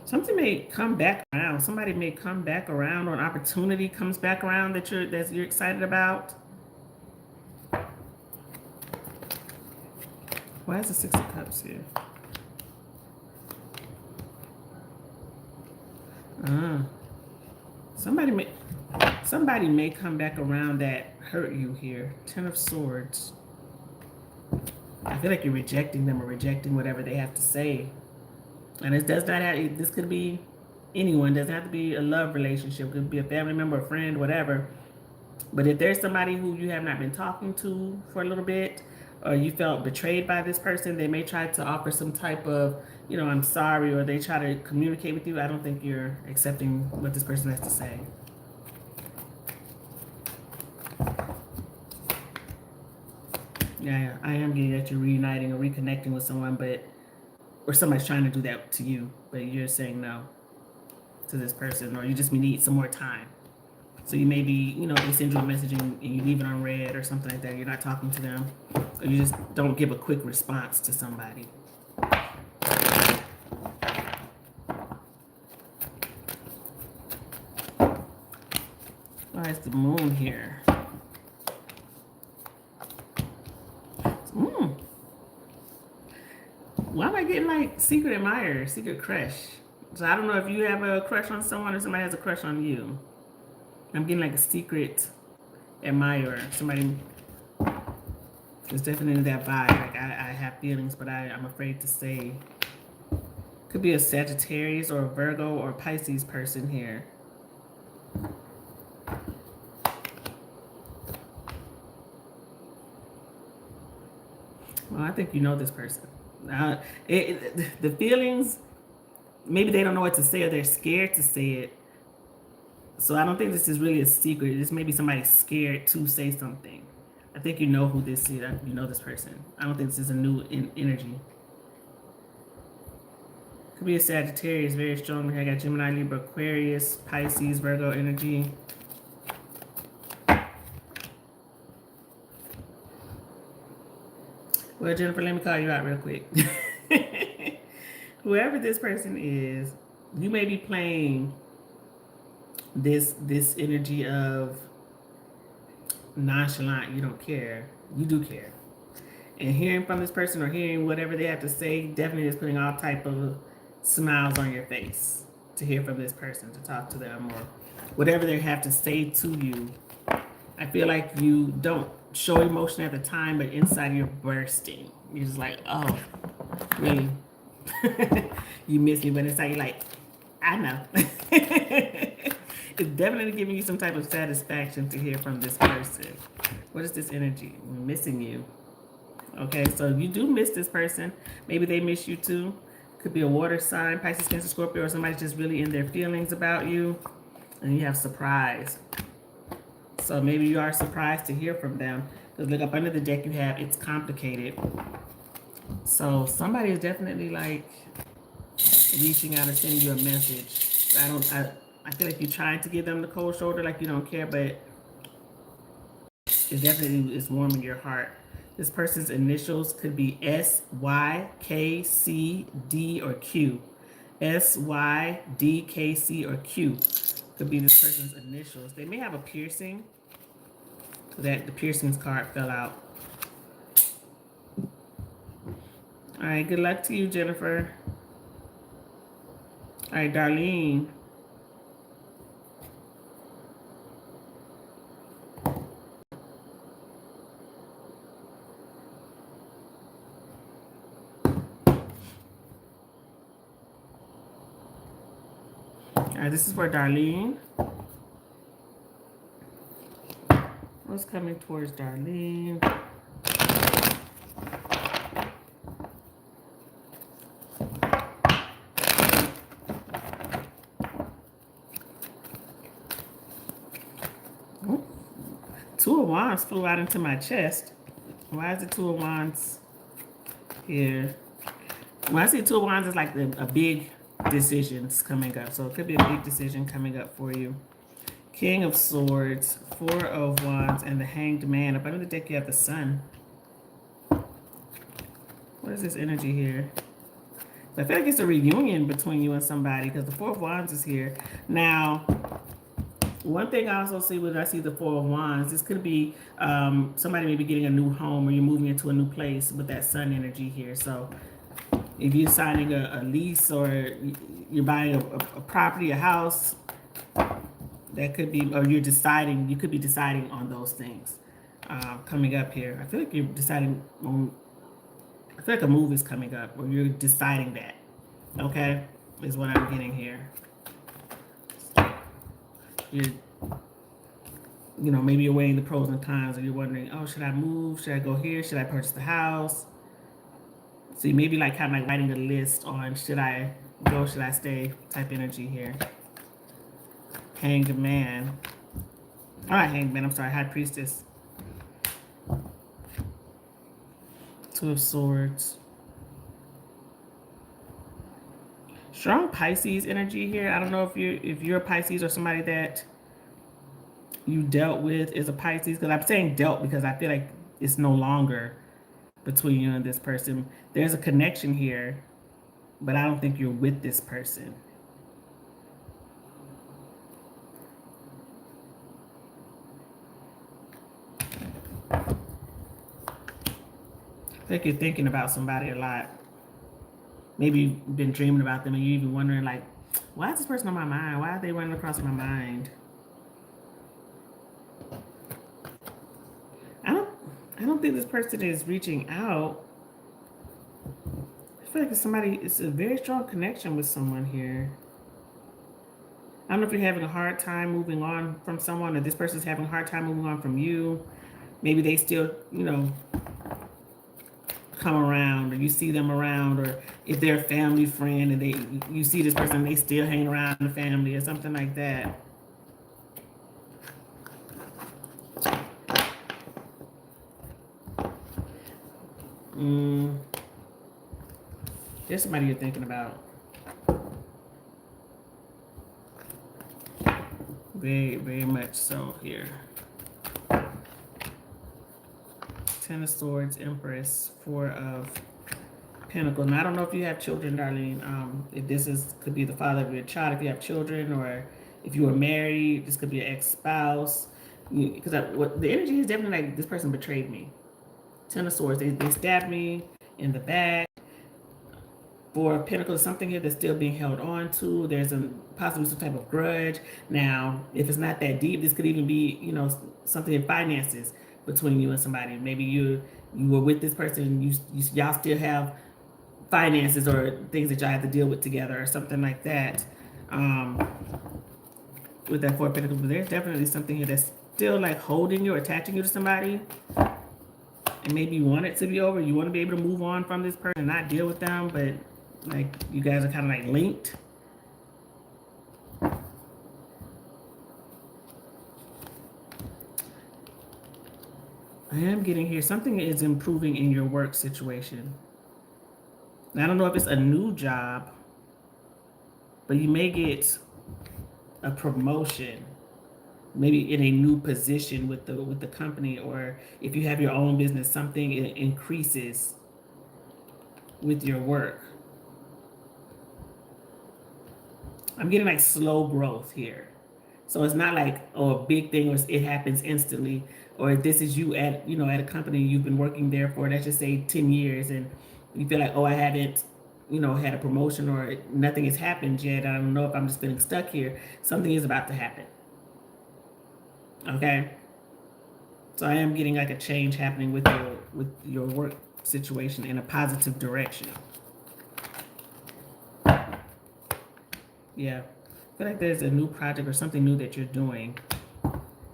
Something may come back around. Somebody may come back around, or an opportunity comes back around that you're excited about. Why is the Six of Cups here? Somebody may come back around that hurt you here. Ten of Swords. I feel like you're rejecting them, or rejecting whatever they have to say. And it does not have, this could be anyone. It doesn't have to be a love relationship. It could be a family member, a friend, whatever. But if there's somebody who you have not been talking to for a little bit, or you felt betrayed by this person, they may try to offer some type of, I'm sorry, or they try to communicate with you. I don't think you're accepting what this person has to say. Yeah, I am getting that you're reuniting or reconnecting with someone, or somebody's trying to do that to you, but you're saying no to this person, or you just need some more time. So you may be, they send you a message and you leave it on read or something like that. You're not talking to them, or you just don't give a quick response to somebody. Why is the Moon here? Why am I getting like secret admirer, secret crush? So I don't know if you have a crush on someone or somebody has a crush on you. I'm getting like a secret admirer. Somebody is definitely that vibe. Like I have feelings, but I'm afraid to say. Could be a Sagittarius or a Virgo or a Pisces person here. Well, I think you know this person. The feelings, maybe they don't know what to say, or they're scared to say it. So I don't think this is really a secret. This may be somebody scared to say something. I think you know who this is. You know this person. I don't think this is a new energy. Could be a Sagittarius, very strong. I got Gemini, Libra, Aquarius, Pisces, Virgo energy. Well, Jennifer, let me call you out real quick. Whoever this person is, you may be playing this energy of nonchalant. You don't care. You do care. And hearing from this person or hearing whatever they have to say definitely is putting all type of smiles on your face to hear from this person, to talk to them, or whatever they have to say to you. I feel like you don't show emotion at the time, but inside you're bursting. You're just like, oh, really? You miss me, but inside you're like, I know. It's definitely giving you some type of satisfaction to hear from this person. What is this energy? I'm missing you. Okay, so you do miss this person. Maybe they miss you too. Could be a water sign, Pisces, Cancer, Scorpio, or somebody's just really in their feelings about you. And you have surprise. So maybe you are surprised to hear from them. Because look up under the deck you have, it's complicated. So somebody is definitely like reaching out and sending you a message. I feel like you're trying to give them the cold shoulder, like you don't care, but it definitely is warming your heart. This person's initials could be S, Y, K, C, D, or Q. S, Y, D, K, C, or Q. Could be this person's initials. They may have a piercing. That the piercings card fell out. All right, good luck to you, Jennifer. All right, Darlene. All right, this is for Darlene. What's coming towards Darlene? Oh, Two of Wands flew out into my chest. Why is the Two of Wands here? When I see Two of Wands, it's like a big decisions coming up. So it could be a big decision coming up for you. King of Swords, Four of Wands, and the Hanged Man. Up under the deck, you have the Sun. What is this energy here? I feel like it's a reunion between you and somebody because the Four of Wands is here. Now, one thing I also see when I see the Four of Wands, this could be somebody maybe getting a new home or you're moving into a new place with that Sun energy here. So if you're signing a lease or you're buying a property, a house, that could be, or you're deciding, you could be deciding on those things coming up here. I feel like you're deciding on, I feel like a move is coming up or you're deciding that, okay, is what I'm getting here. You know, maybe you're weighing the pros and cons or you're wondering, oh, should I move? Should I go here? Should I purchase the house? So you maybe like kind of like writing a list on should I go, should I stay type energy here. Hanged Man. All right, Hanged Man, I'm sorry, High Priestess. Two of Swords. Strong Pisces energy here. I don't know if you're a Pisces or somebody that you dealt with is a Pisces, because I'm saying dealt because I feel like it's no longer between you and this person. There's a connection here, but I don't think you're with this person. I think you're thinking about somebody a lot. Maybe you've been dreaming about them and you're even wondering like, why is this person on my mind? Why are they running across my mind? I don't think this person is reaching out. I feel like it's a very strong connection with someone here. I don't know if you're having a hard time moving on from someone or this person's having a hard time moving on from you. Maybe they still, you know, come around or you see them around, or if they're a family friend and you see this person, they still hang around the family or something like that. There's somebody you're thinking about. Very, very much so here. Ten of Swords, Empress, Four of Pentacles. Now, I don't know if you have children, Darlene. If this could be the father of your child, if you have children, or if you were married, this could be an ex-spouse. Because what the energy is definitely like this person betrayed me. Ten of Swords. They stabbed me in the back. Four of Pentacles, something here that's still being held on to. There's possibly some type of grudge. Now, if it's not that deep, this could even be, something in finances between you and somebody. Maybe you were with this person, y'all still have finances or things that y'all have to deal with together or something like that. With that Four of Pentacles, but there's definitely something here that's still like holding you or attaching you to somebody. And maybe you want it to be over. You want to be able to move on from this person and not deal with them, but like you guys are kind of like linked. I am getting here. Something is improving in your work situation. Now, I don't know if it's a new job, but you may get a promotion, maybe in a new position with the company, or if you have your own business, something increases with your work. I'm getting like slow growth here. So it's not like, a big thing or it happens instantly, or this is you at a company you've been working there for, let's just say 10 years, and you feel like, I haven't, had a promotion or nothing has happened yet. I don't know if I'm just feeling stuck here. Something is about to happen. Okay. So I am getting like a change happening with your work situation in a positive direction. Yeah. I feel like there's a new project or something new that you're doing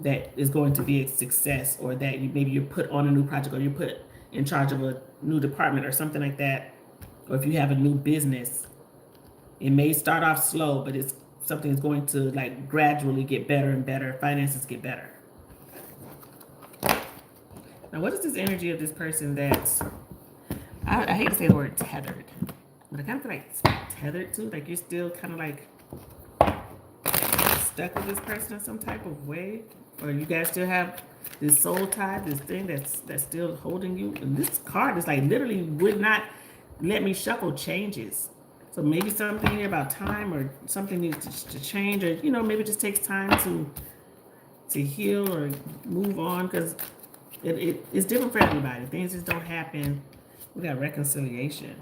that is going to be a success, or that maybe you're put on a new project, or you're put in charge of a new department or something like that. Or if you have a new business, it may start off slow, but it's something that's going to like gradually get better and better. Finances get better. Now, what is this energy of this person that's, I hate to say the word tethered, but I kind of feel like it's tethered to, like you're still kind of like stuck with this person in some type of way, or you guys still have this soul tie, this thing that's still holding you. And this card is like literally would not let me shuffle changes. So maybe something here about time, or something needs to change, or maybe it just takes time to heal or move on, because it's different for everybody. Things just don't happen. We got reconciliation.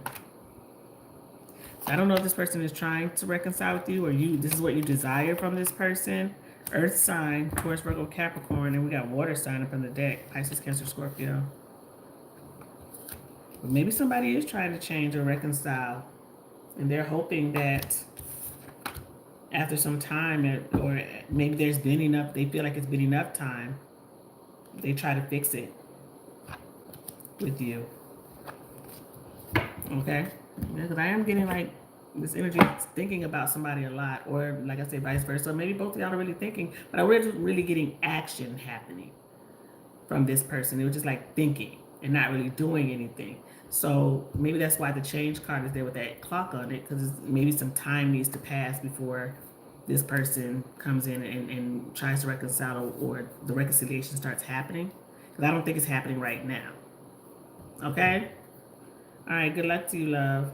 I don't know if this person is trying to reconcile with you, or this is what you desire from this person. Earth sign, Taurus, Virgo, Capricorn, and we got water sign up on the deck. Pisces, Cancer, Scorpio. But maybe somebody is trying to change or reconcile, and they're hoping that after some time, or maybe there's been enough, they feel like it's been enough time, they try to fix it with you. Okay? Because I am getting like this energy thinking about somebody a lot, or like I said, vice versa. So maybe both of y'all are really thinking, but I'm really getting action happening from this person. It was just like thinking and not really doing anything. So maybe that's why the change card is there with that clock on it, because maybe some time needs to pass before this person comes in and tries to reconcile, or the reconciliation starts happening. Because I don't think it's happening right now. Okay? All right, good luck to you, love.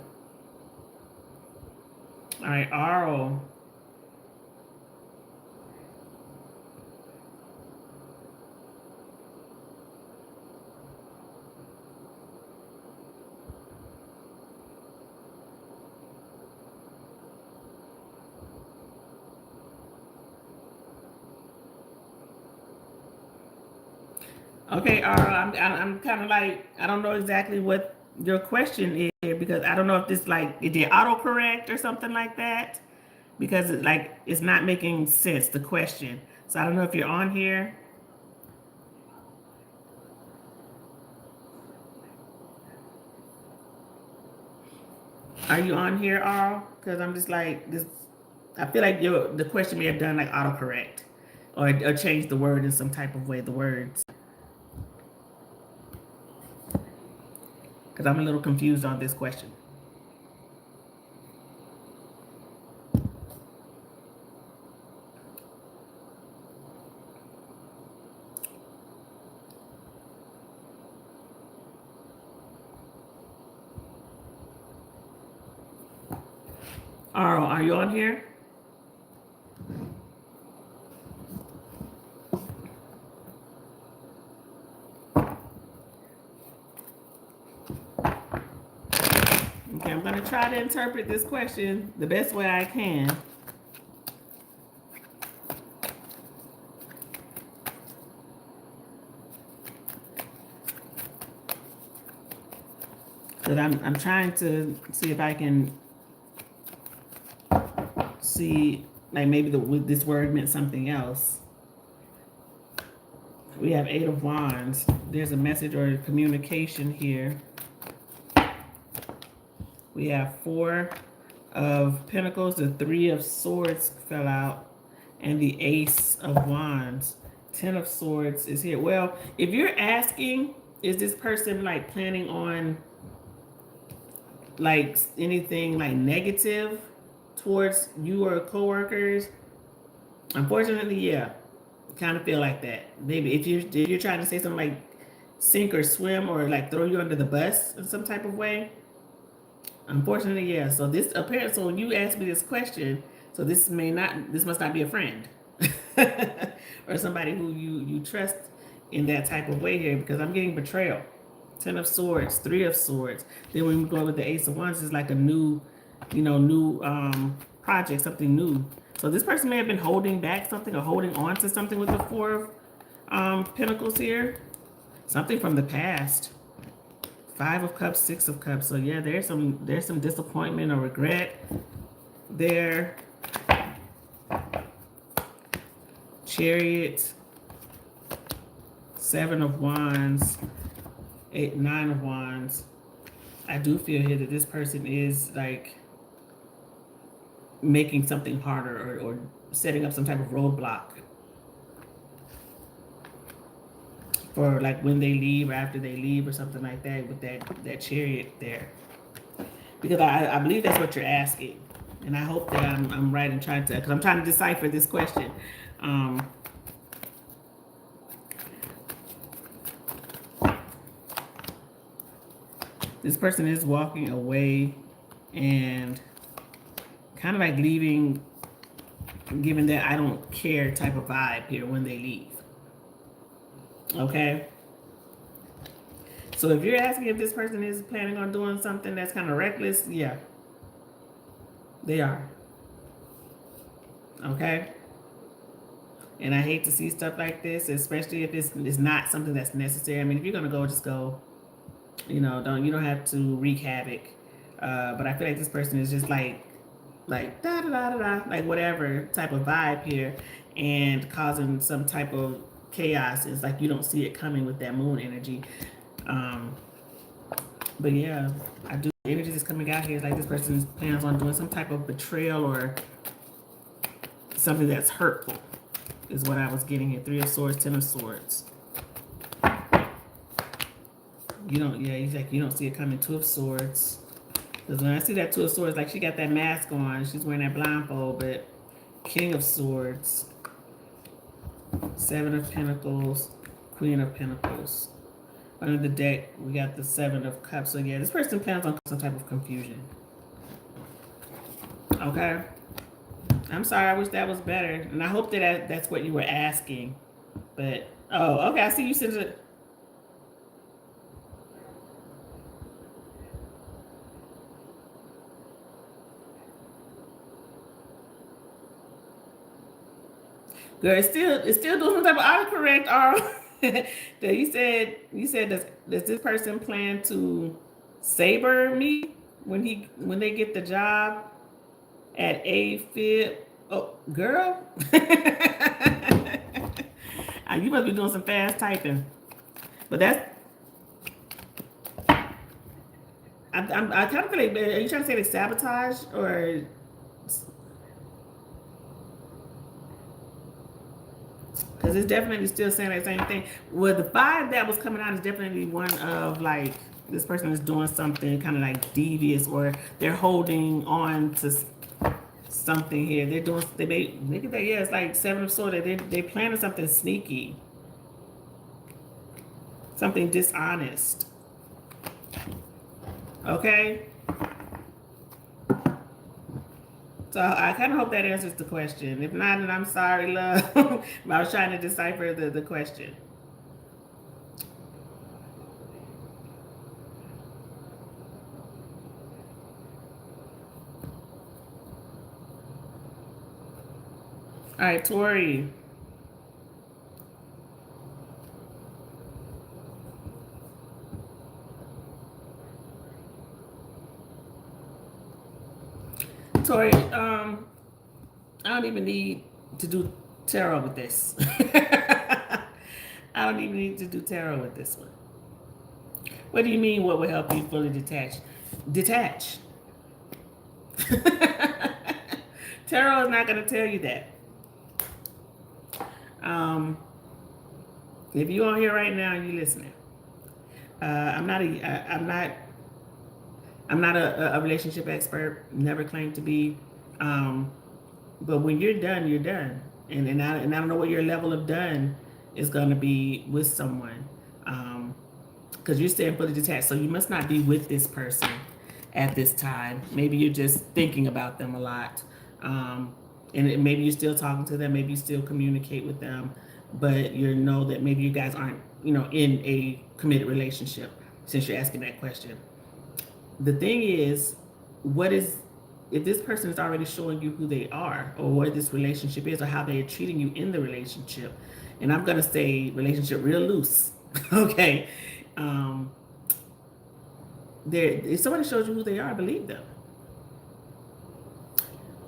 All right, Arl. Okay, Arl, I'm kind of like, I don't know exactly what your question is here, because I don't know if this like, it did autocorrect or something like that, because it's not making sense, the question. So I don't know if you're on here. Are you on here, Arl? Because I'm just like this. I feel like the question may have done like autocorrect, or changed the word in some type of way, the words. Because I'm a little confused on this question. Arl, are you on here? Okay, I'm going to try to interpret this question the best way I can. Because I'm trying to see if I can see, like maybe this word meant something else. We have 8 of Wands. There's a message or a communication here. We have 4 of Pentacles. The 3 of Swords fell out. And the Ace of Wands. 10 of Swords is here. Well, if you're asking, is this person like planning on like anything like negative towards you or coworkers? Unfortunately, yeah. Kind of feel like that. Maybe if you're trying to say something like sink or swim or like throw you under the bus in some type of way. Unfortunately, yeah. So this apparently, so when you ask me this question, so this must not be a friend or somebody who you trust in that type of way here, because I'm getting betrayal. 10 of Swords, 3 of Swords. Then when we go with the Ace of Wands, it's like a new, new project, something new. So this person may have been holding back something or holding on to something with the 4 of Pentacles here. Something from the past. 5 of Cups, 6 of Cups. So yeah, there's some disappointment or regret there. Chariot. 7 of Wands. 9 of Wands. I do feel here that this person is like making something harder or setting up some type of roadblock for like when they leave or after they leave or something like that with that Chariot there. Because I believe that's what you're asking. And I hope that I'm right in trying to, because I'm trying to decipher this question. This person is walking away and kind of like leaving, given that I don't care type of vibe here when they leave. Okay? So if you're asking if this person is planning on doing something that's kind of reckless, yeah. They are. Okay? And I hate to see stuff like this, especially if it's not something that's necessary. I mean, if you're going to go, just go. You don't have to wreak havoc. But I feel like this person is just like da da da da da, like whatever type of vibe here, and causing some type of chaos. It's like you don't see it coming with that moon energy. But yeah, I do. The energy that's coming out here is like this person plans on doing some type of betrayal or something that's hurtful, is what I was getting here. 3 of Swords, 10 of Swords. You don't see it coming. 2 of Swords. Because when I see that 2 of Swords, like she got that mask on, she's wearing that blindfold, but King of Swords, 7 of Pentacles, Queen of Pentacles. Under the deck, we got the 7 of Cups. So yeah, this person plans on some type of confusion. Okay? I'm sorry, I wish that was better. And I hope that that's what you were asking. But, oh, okay, I see you said it. Girl, it's still doing some type of autocorrect. You said does this person plan to saber me when they get the job at AFib? Oh, girl, you must be doing some fast typing. But that's I kind of feel like, are you trying to say like sabotage or? Because it's definitely still saying the same thing. Well, the vibe that was coming out is definitely one of like this person is doing something kind of like devious, or they're holding on to something here. They may look at that. Yeah, it's like 7 of Swords. They planning something sneaky, something dishonest. Okay. So I kind of hope that answers the question. If not, then I'm sorry, love. I was trying to decipher the question. All right, Tori. Tori, I don't even need to do tarot with this. I don't even need to do tarot with this one. What do you mean? What will help you fully detach? Detach. Tarot is not going to tell you that. If you're on here right now and you're listening, I'm not a relationship expert. Never claimed to be. But when you're done, you're done. And I don't know what your level of done is going to be with someone. Because you're staying fully detached. So you must not be with this person at this time. Maybe you're just thinking about them a lot. And maybe you're still talking to them. Maybe you still communicate with them. But you know that maybe you guys aren't, in a committed relationship since you're asking that question. The thing is, if this person is already showing you who they are or what this relationship is or how they are treating you in the relationship, and I'm going to say relationship real loose, okay? If somebody shows you who they are, believe them.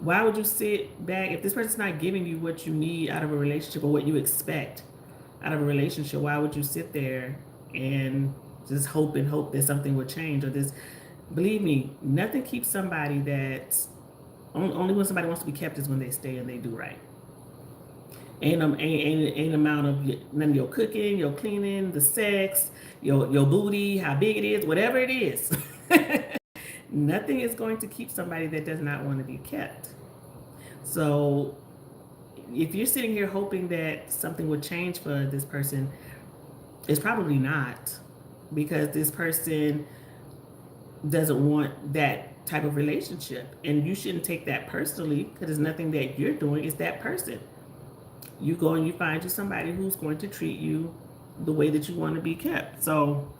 Why would you sit back if this person's not giving you what you need out of a relationship or what you expect out of a relationship? Why would you sit there and just hope that something will change or this? Believe me, nothing keeps somebody that only when somebody wants to be kept is when they stay and they do right. Ain't amount of none of your cooking, your cleaning, the sex, your booty, how big it is, whatever it is. Nothing is going to keep somebody that does not want to be kept. So if you're sitting here hoping that something would change for this person, it's probably not, because this person doesn't want that type of relationship. And you shouldn't take that personally, because it's nothing that you're doing, it's that person. You go and you find you somebody who's going to treat you the way that you want to be kept. So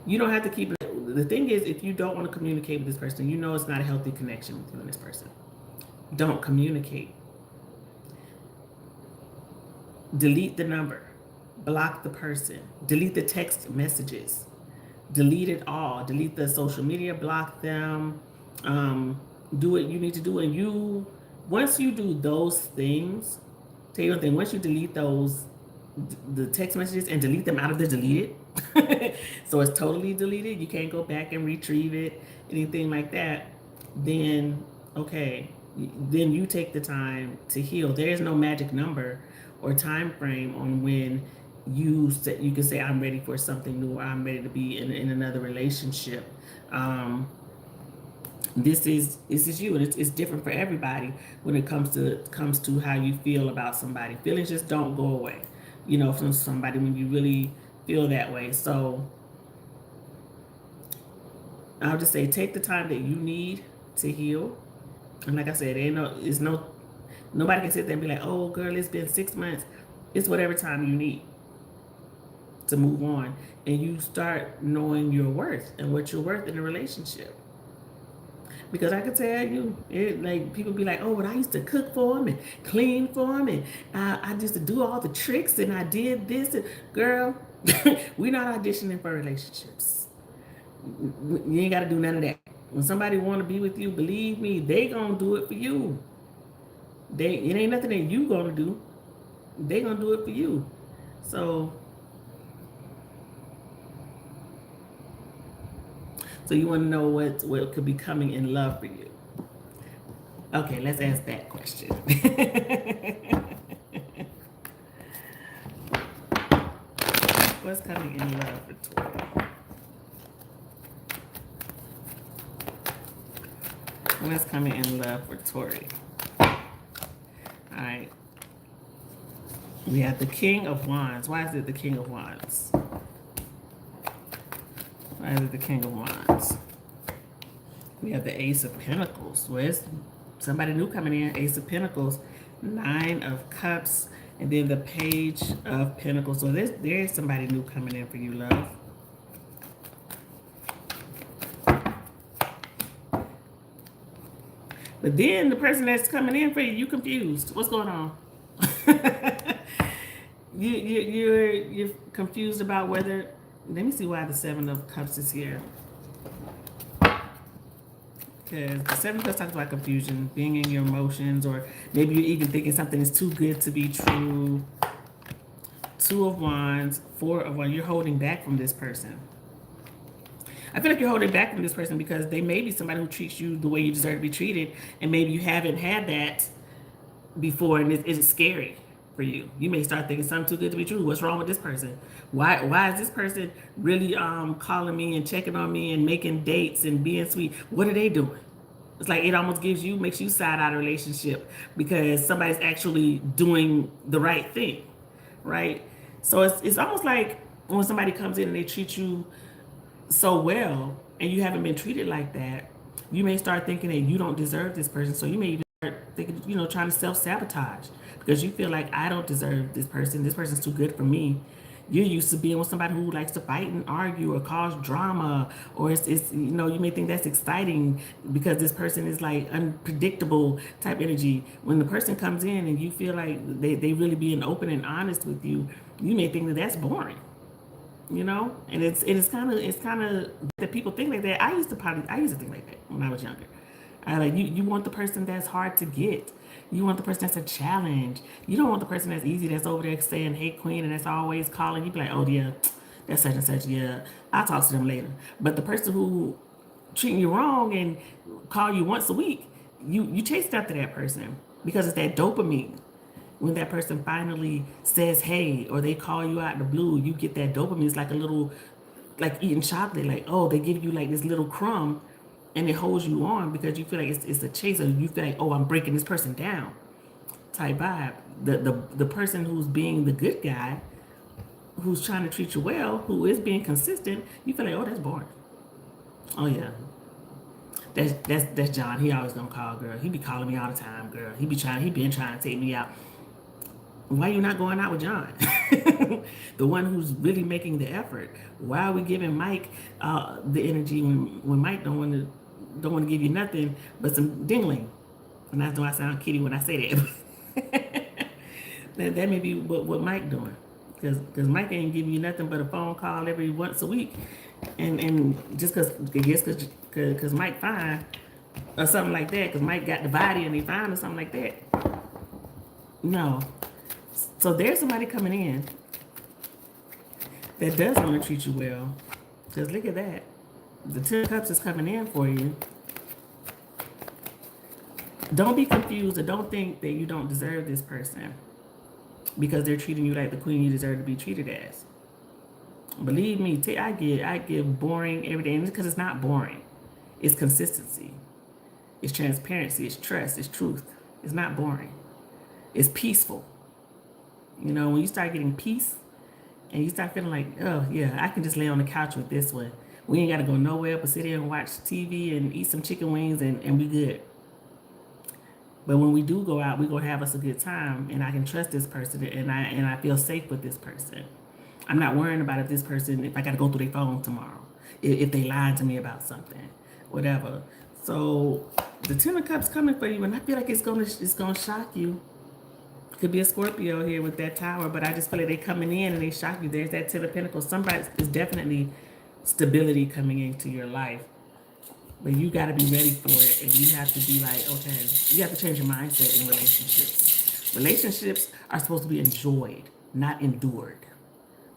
you don't have to keep it. The thing is, if you don't want to communicate with this person, you know it's not a healthy connection with you and this person. Don't communicate. Delete the number. Block the person. Delete the text messages. Delete it all. Delete the social media. Block them. Do what you need to do. And once you do those things, tell you one thing, once you delete the text messages and delete them out of the deleted, so it's totally deleted, you can't go back and retrieve it, anything like that, then okay, then you take the time to heal. There is no magic number or time frame on when you can say I'm ready for something new or I'm ready to be in another relationship. This is you, and it's different for everybody when it comes to how you feel about somebody. Feelings just don't go away, from somebody when you really feel that way. So I'll just say take the time that you need to heal. And like I said, nobody can sit there and be like, oh girl, it's been 6 months. It's whatever time you need to move on, and you start knowing your worth and what you're worth in a relationship. Because I can tell you, people be like, oh, but I used to cook for him and clean for him, and I used to do all the tricks, and I did this. And girl, we're not auditioning for relationships. You ain't got to do none of that. When somebody want to be with you, believe me, they gonna do it for you. It ain't nothing that you gonna do. They gonna do it for you. So you want to know what could be coming in love for you. Okay, let's ask that question. What's coming in love for Tori? What's coming in love for Tori? All right. We have the King of Wands. Why is it the King of Wands? Why is it the King of Wands? We have the Ace of Pentacles. Where's somebody new coming in? Ace of Pentacles, Nine of Cups, and then the Page of Pentacles. So there's somebody new coming in for you, love. But then the person that's coming in for you, you confused. What's going on? You're confused about whether. Let me see why the Seven of Cups is here. Because the Seven of Cups talks about confusion, being in your emotions, or maybe you're even thinking something is too good to be true. Two of Wands, Four of Wands. You're holding back from this person. I feel like you're holding back from this person because they may be somebody who treats you the way you deserve to be treated, and maybe you haven't had that before, and it's scary for you. You may start thinking something too good to be true. What's wrong with this person? Why is this person really calling me and checking on me and making dates and being sweet? What are they doing? It's like it almost makes you side out a relationship because somebody's actually doing the right thing, right? So it's almost like when somebody comes in and they treat you so well and you haven't been treated like that, you may start thinking that you don't deserve this person. So you may even start thinking, trying to self-sabotage because you feel like I don't deserve this person. This person's too good for me. You're used to being with somebody who likes to fight and argue or cause drama, or you may think that's exciting because this person is like unpredictable type energy. When the person comes in and you feel like they really being open and honest with you, you may think that that's boring. And it's kind of that people think like that. I used to think like that when I was younger. I like you want the person that's hard to get. You want the person that's a challenge. You don't want the person that's easy, that's over there saying hey queen and that's always calling. You be like, oh yeah, that's such and such. Yeah, I'll talk to them later. But the person who treating you wrong and call you once a week, you chase after that person because it's that dopamine. When that person finally says hey, or they call you out in the blue, you get that dopamine. It's like a little, like eating chocolate. Like, oh, they give you like this little crumb and it holds you on because you feel like it's a chase, or you feel like, oh, I'm breaking this person down type vibe. The person who's being the good guy, who's trying to treat you well, who is being consistent, you feel like, oh, that's boring. Oh yeah, that's John. He always gonna call, girl. He be calling me all the time, girl. He been trying to take me out. Why are you not going out with John? The one who's really making the effort. Why are we giving Mike the energy when Mike don't want to give you nothing but some dingling? And that's why I sound kiddie when I say that. that may be what Mike doing, because Mike ain't giving you nothing but a phone call every once a week, and just because Mike fine or something like that, because Mike got the body and he fine or something like that. No. So there's somebody coming in that does want to treat you well. Because look at that. The Ten of Cups is coming in for you. Don't be confused, or don't think that you don't deserve this person because they're treating you like the queen you deserve to be treated as. Believe me, I give boring every day, and it's because it's not boring. It's consistency. It's transparency. It's trust. It's truth. It's not boring. It's peaceful. When you start getting peace and you start feeling like, oh yeah, I can just lay on the couch with this one. We ain't got to go nowhere but sit here and watch TV and eat some chicken wings and we good. But when we do go out, we're going to have us a good time, and I can trust this person, and I feel safe with this person. I'm not worrying about if I got to go through their phone tomorrow, if they lied to me about something, whatever. So the Ten of Cups coming for you, and I feel like it's gonna shock you. Could be a Scorpio here with that tower, but I just feel like they coming in and they shock you. There's that Ten of Pentacles. Somebody is definitely stability coming into your life, but you got to be ready for it, and you have to be like, okay, you have to change your mindset in relationships. Relationships are supposed to be enjoyed, not endured.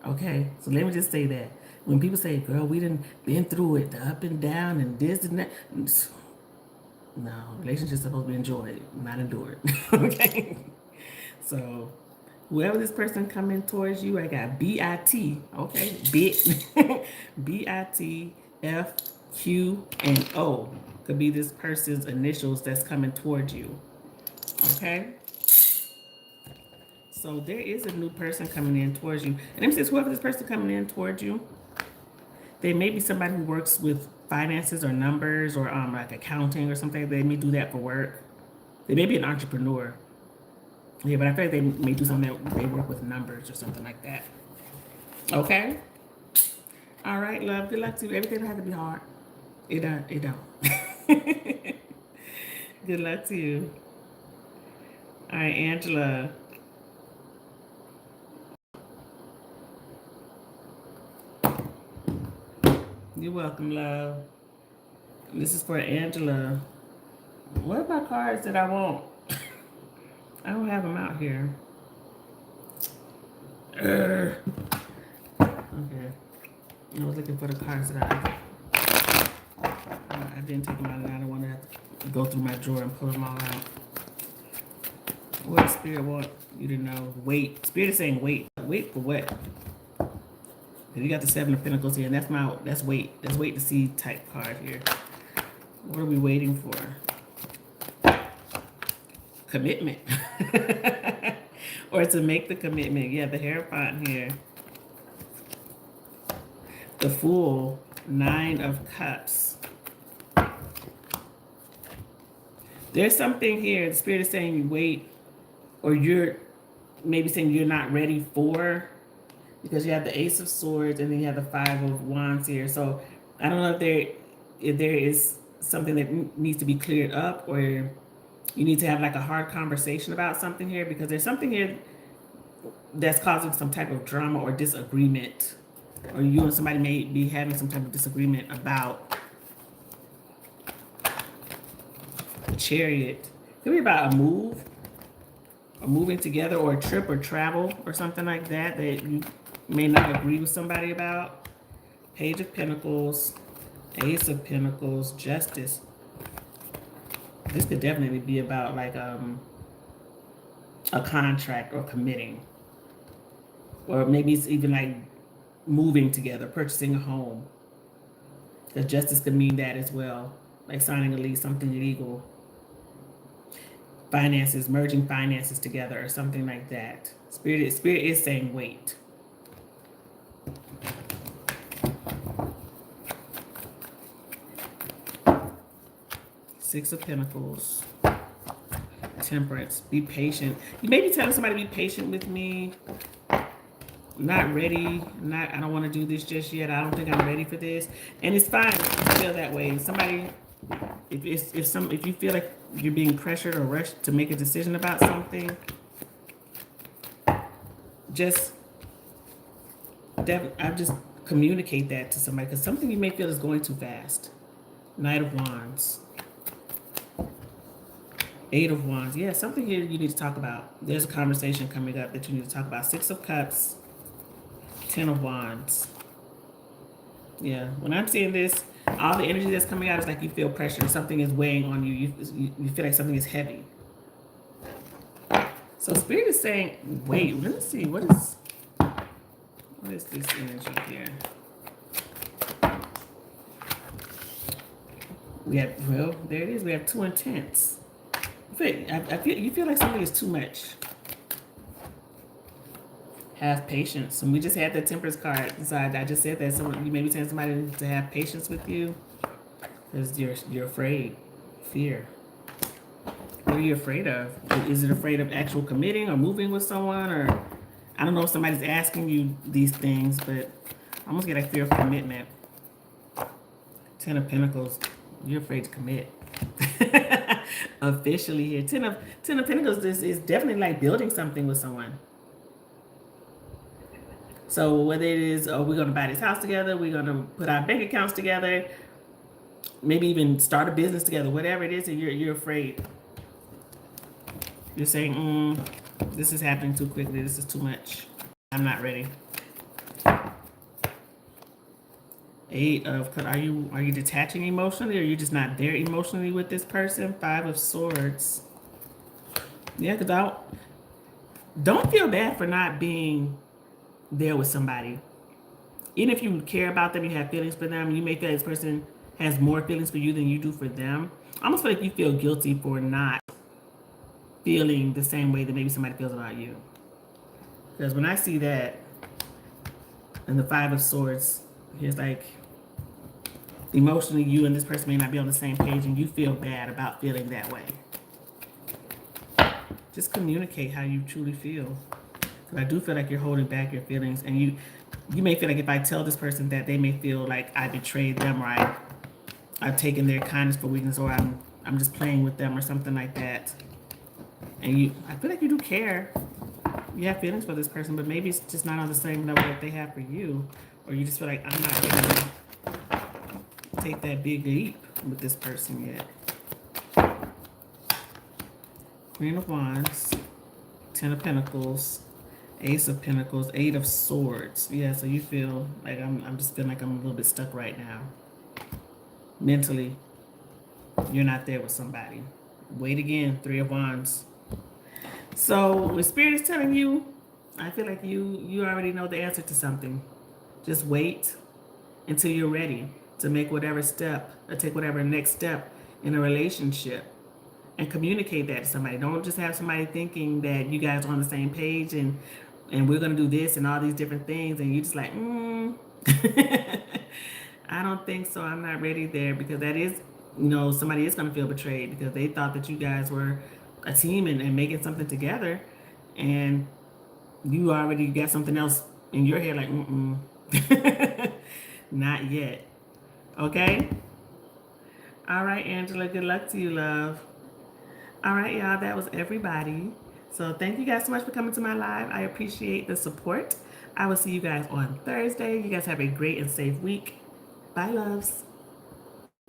Okay, so let me just say that. When people say, girl, we done been through it, the up and down and this and that. No, relationships are supposed to be enjoyed, not endured. Okay? So whoever this person coming towards you, I got B-I-T, okay? Bit, B-I-T-F-Q, and O. Could be this person's initials that's coming towards you, okay? So there is a new person coming in towards you. And it says whoever this person coming in towards you, they may be somebody who works with finances or numbers or like accounting or something. They may do that for work. They may be an entrepreneur. Yeah, but I feel like they may do something that they work with numbers or something like that. Okay? All right, love. Good luck to you. Everything don't have to be hard. It don't. Good luck to you. All right, Angela. You're welcome, love. This is for Angela. What are my cards that I want? I don't have them out here. Okay. I was looking for the cards that I didn't take them out. I don't want to have to go through my drawer and pull them all out. What does Spirit want you to know? Wait. Spirit is saying wait. Wait for what? You got the Seven of Pentacles here, and that's wait. That's wait to see type card here. What are we waiting for? Commitment. Or to make the commitment. Yeah, the Hierophant here. The Fool. Nine of Cups. There's something here. The Spirit is saying you wait, or you're maybe saying you're not ready for, because you have the Ace of Swords and then you have the Five of Wands here. So I don't know if there is something that needs to be cleared up, or you need to have like a hard conversation about something here, because there's something here that's causing some type of drama or disagreement, or you and somebody may be having some type of disagreement about the Chariot. It could be about a move, or moving together, or a trip or travel or something like that that you may not agree with somebody about. Page of Pentacles, Ace of Pentacles, Justice. This could definitely be about like a contract or committing. Or maybe it's even like moving together, purchasing a home. Because justice could mean that as well. Like signing a lease, something legal. Finances, merging finances together or something like that. Spirit is saying wait. Six of Pentacles. Temperance. Be patient. You may be telling somebody to be patient with me. Not ready. I don't want to do this just yet. I don't think I'm ready for this. And it's fine if you feel that way. Somebody, if you feel like you're being pressured or rushed to make a decision about something, I just communicate that to somebody, because something you may feel is going too fast. Knight of Wands. Eight of Wands. Yeah, something here you need to talk about. There's a conversation coming up that you need to talk about. Six of Cups. 10 of Wands. Yeah, when I'm seeing this, all the energy that's coming out is like you feel pressure. Something is weighing on you. You feel like something is heavy. So Spirit is saying, wait, let me see. What is this energy here? We have, well, there it is. We have two intents. You feel like something is too much. Have patience. And we just had the Temperance card. So I just said that you may be telling somebody to have patience with you because you're afraid. Fear. What are you afraid of? Is it afraid of actual committing or moving with someone? Or I don't know if somebody's asking you these things, but I almost get a fear of commitment. 10 of Pentacles. You're afraid to commit. Officially here. 10 of Pentacles is definitely like building something with someone. So whether it is, oh, we're going to buy this house together, we're going to put our bank accounts together, maybe even start a business together, whatever it is, and you're afraid. You're saying, this is happening too quickly. This is too much. I'm not ready. Eight of, are you detaching emotionally, or are you just not there emotionally with this person? Five of Swords. Yeah, because don't feel bad for not being there with somebody. Even if you care about them, you have feelings for them, you may feel this person has more feelings for you than you do for them. I almost feel like you feel guilty for not feeling the same way that maybe somebody feels about you. Because when I see that, and the Five of Swords, it's like emotionally you and this person may not be on the same page, and you feel bad about feeling that way. Just communicate how you truly feel. I do feel like you're holding back your feelings, and you may feel like if I tell this person that, they may feel like I betrayed them, or I've taken their kindness for weakness, or I'm I'm just playing with them or something like that. And I feel like you do care. You have feelings for this person, but maybe it's just not on the same level that they have for you. Or you just feel like, I'm not ready to take that big leap with this person yet. Queen of Wands, Ten of Pentacles, Ace of Pentacles, Eight of Swords. Yeah, so you feel like I'm just feeling like I'm a little bit stuck right now. Mentally, you're not there with somebody. Wait again, Three of Wands. So what Spirit is telling you, I feel like you already know the answer to something. Just wait until you're ready to make whatever step or take whatever next step in a relationship and communicate that to somebody. Don't just have somebody thinking that you guys are on the same page and we're gonna do this and all these different things, and you're just like, I don't think so. I'm not ready there, because that is, somebody is gonna feel betrayed because they thought that you guys were a team and making something together, and you already got something else in your head, like, not yet. Okay? All right, Angela, good luck to you, love. All right, y'all, that was everybody. So thank you guys so much for coming to my live. I appreciate the support. I will see you guys on Thursday. You guys have a great and safe week. Bye, loves.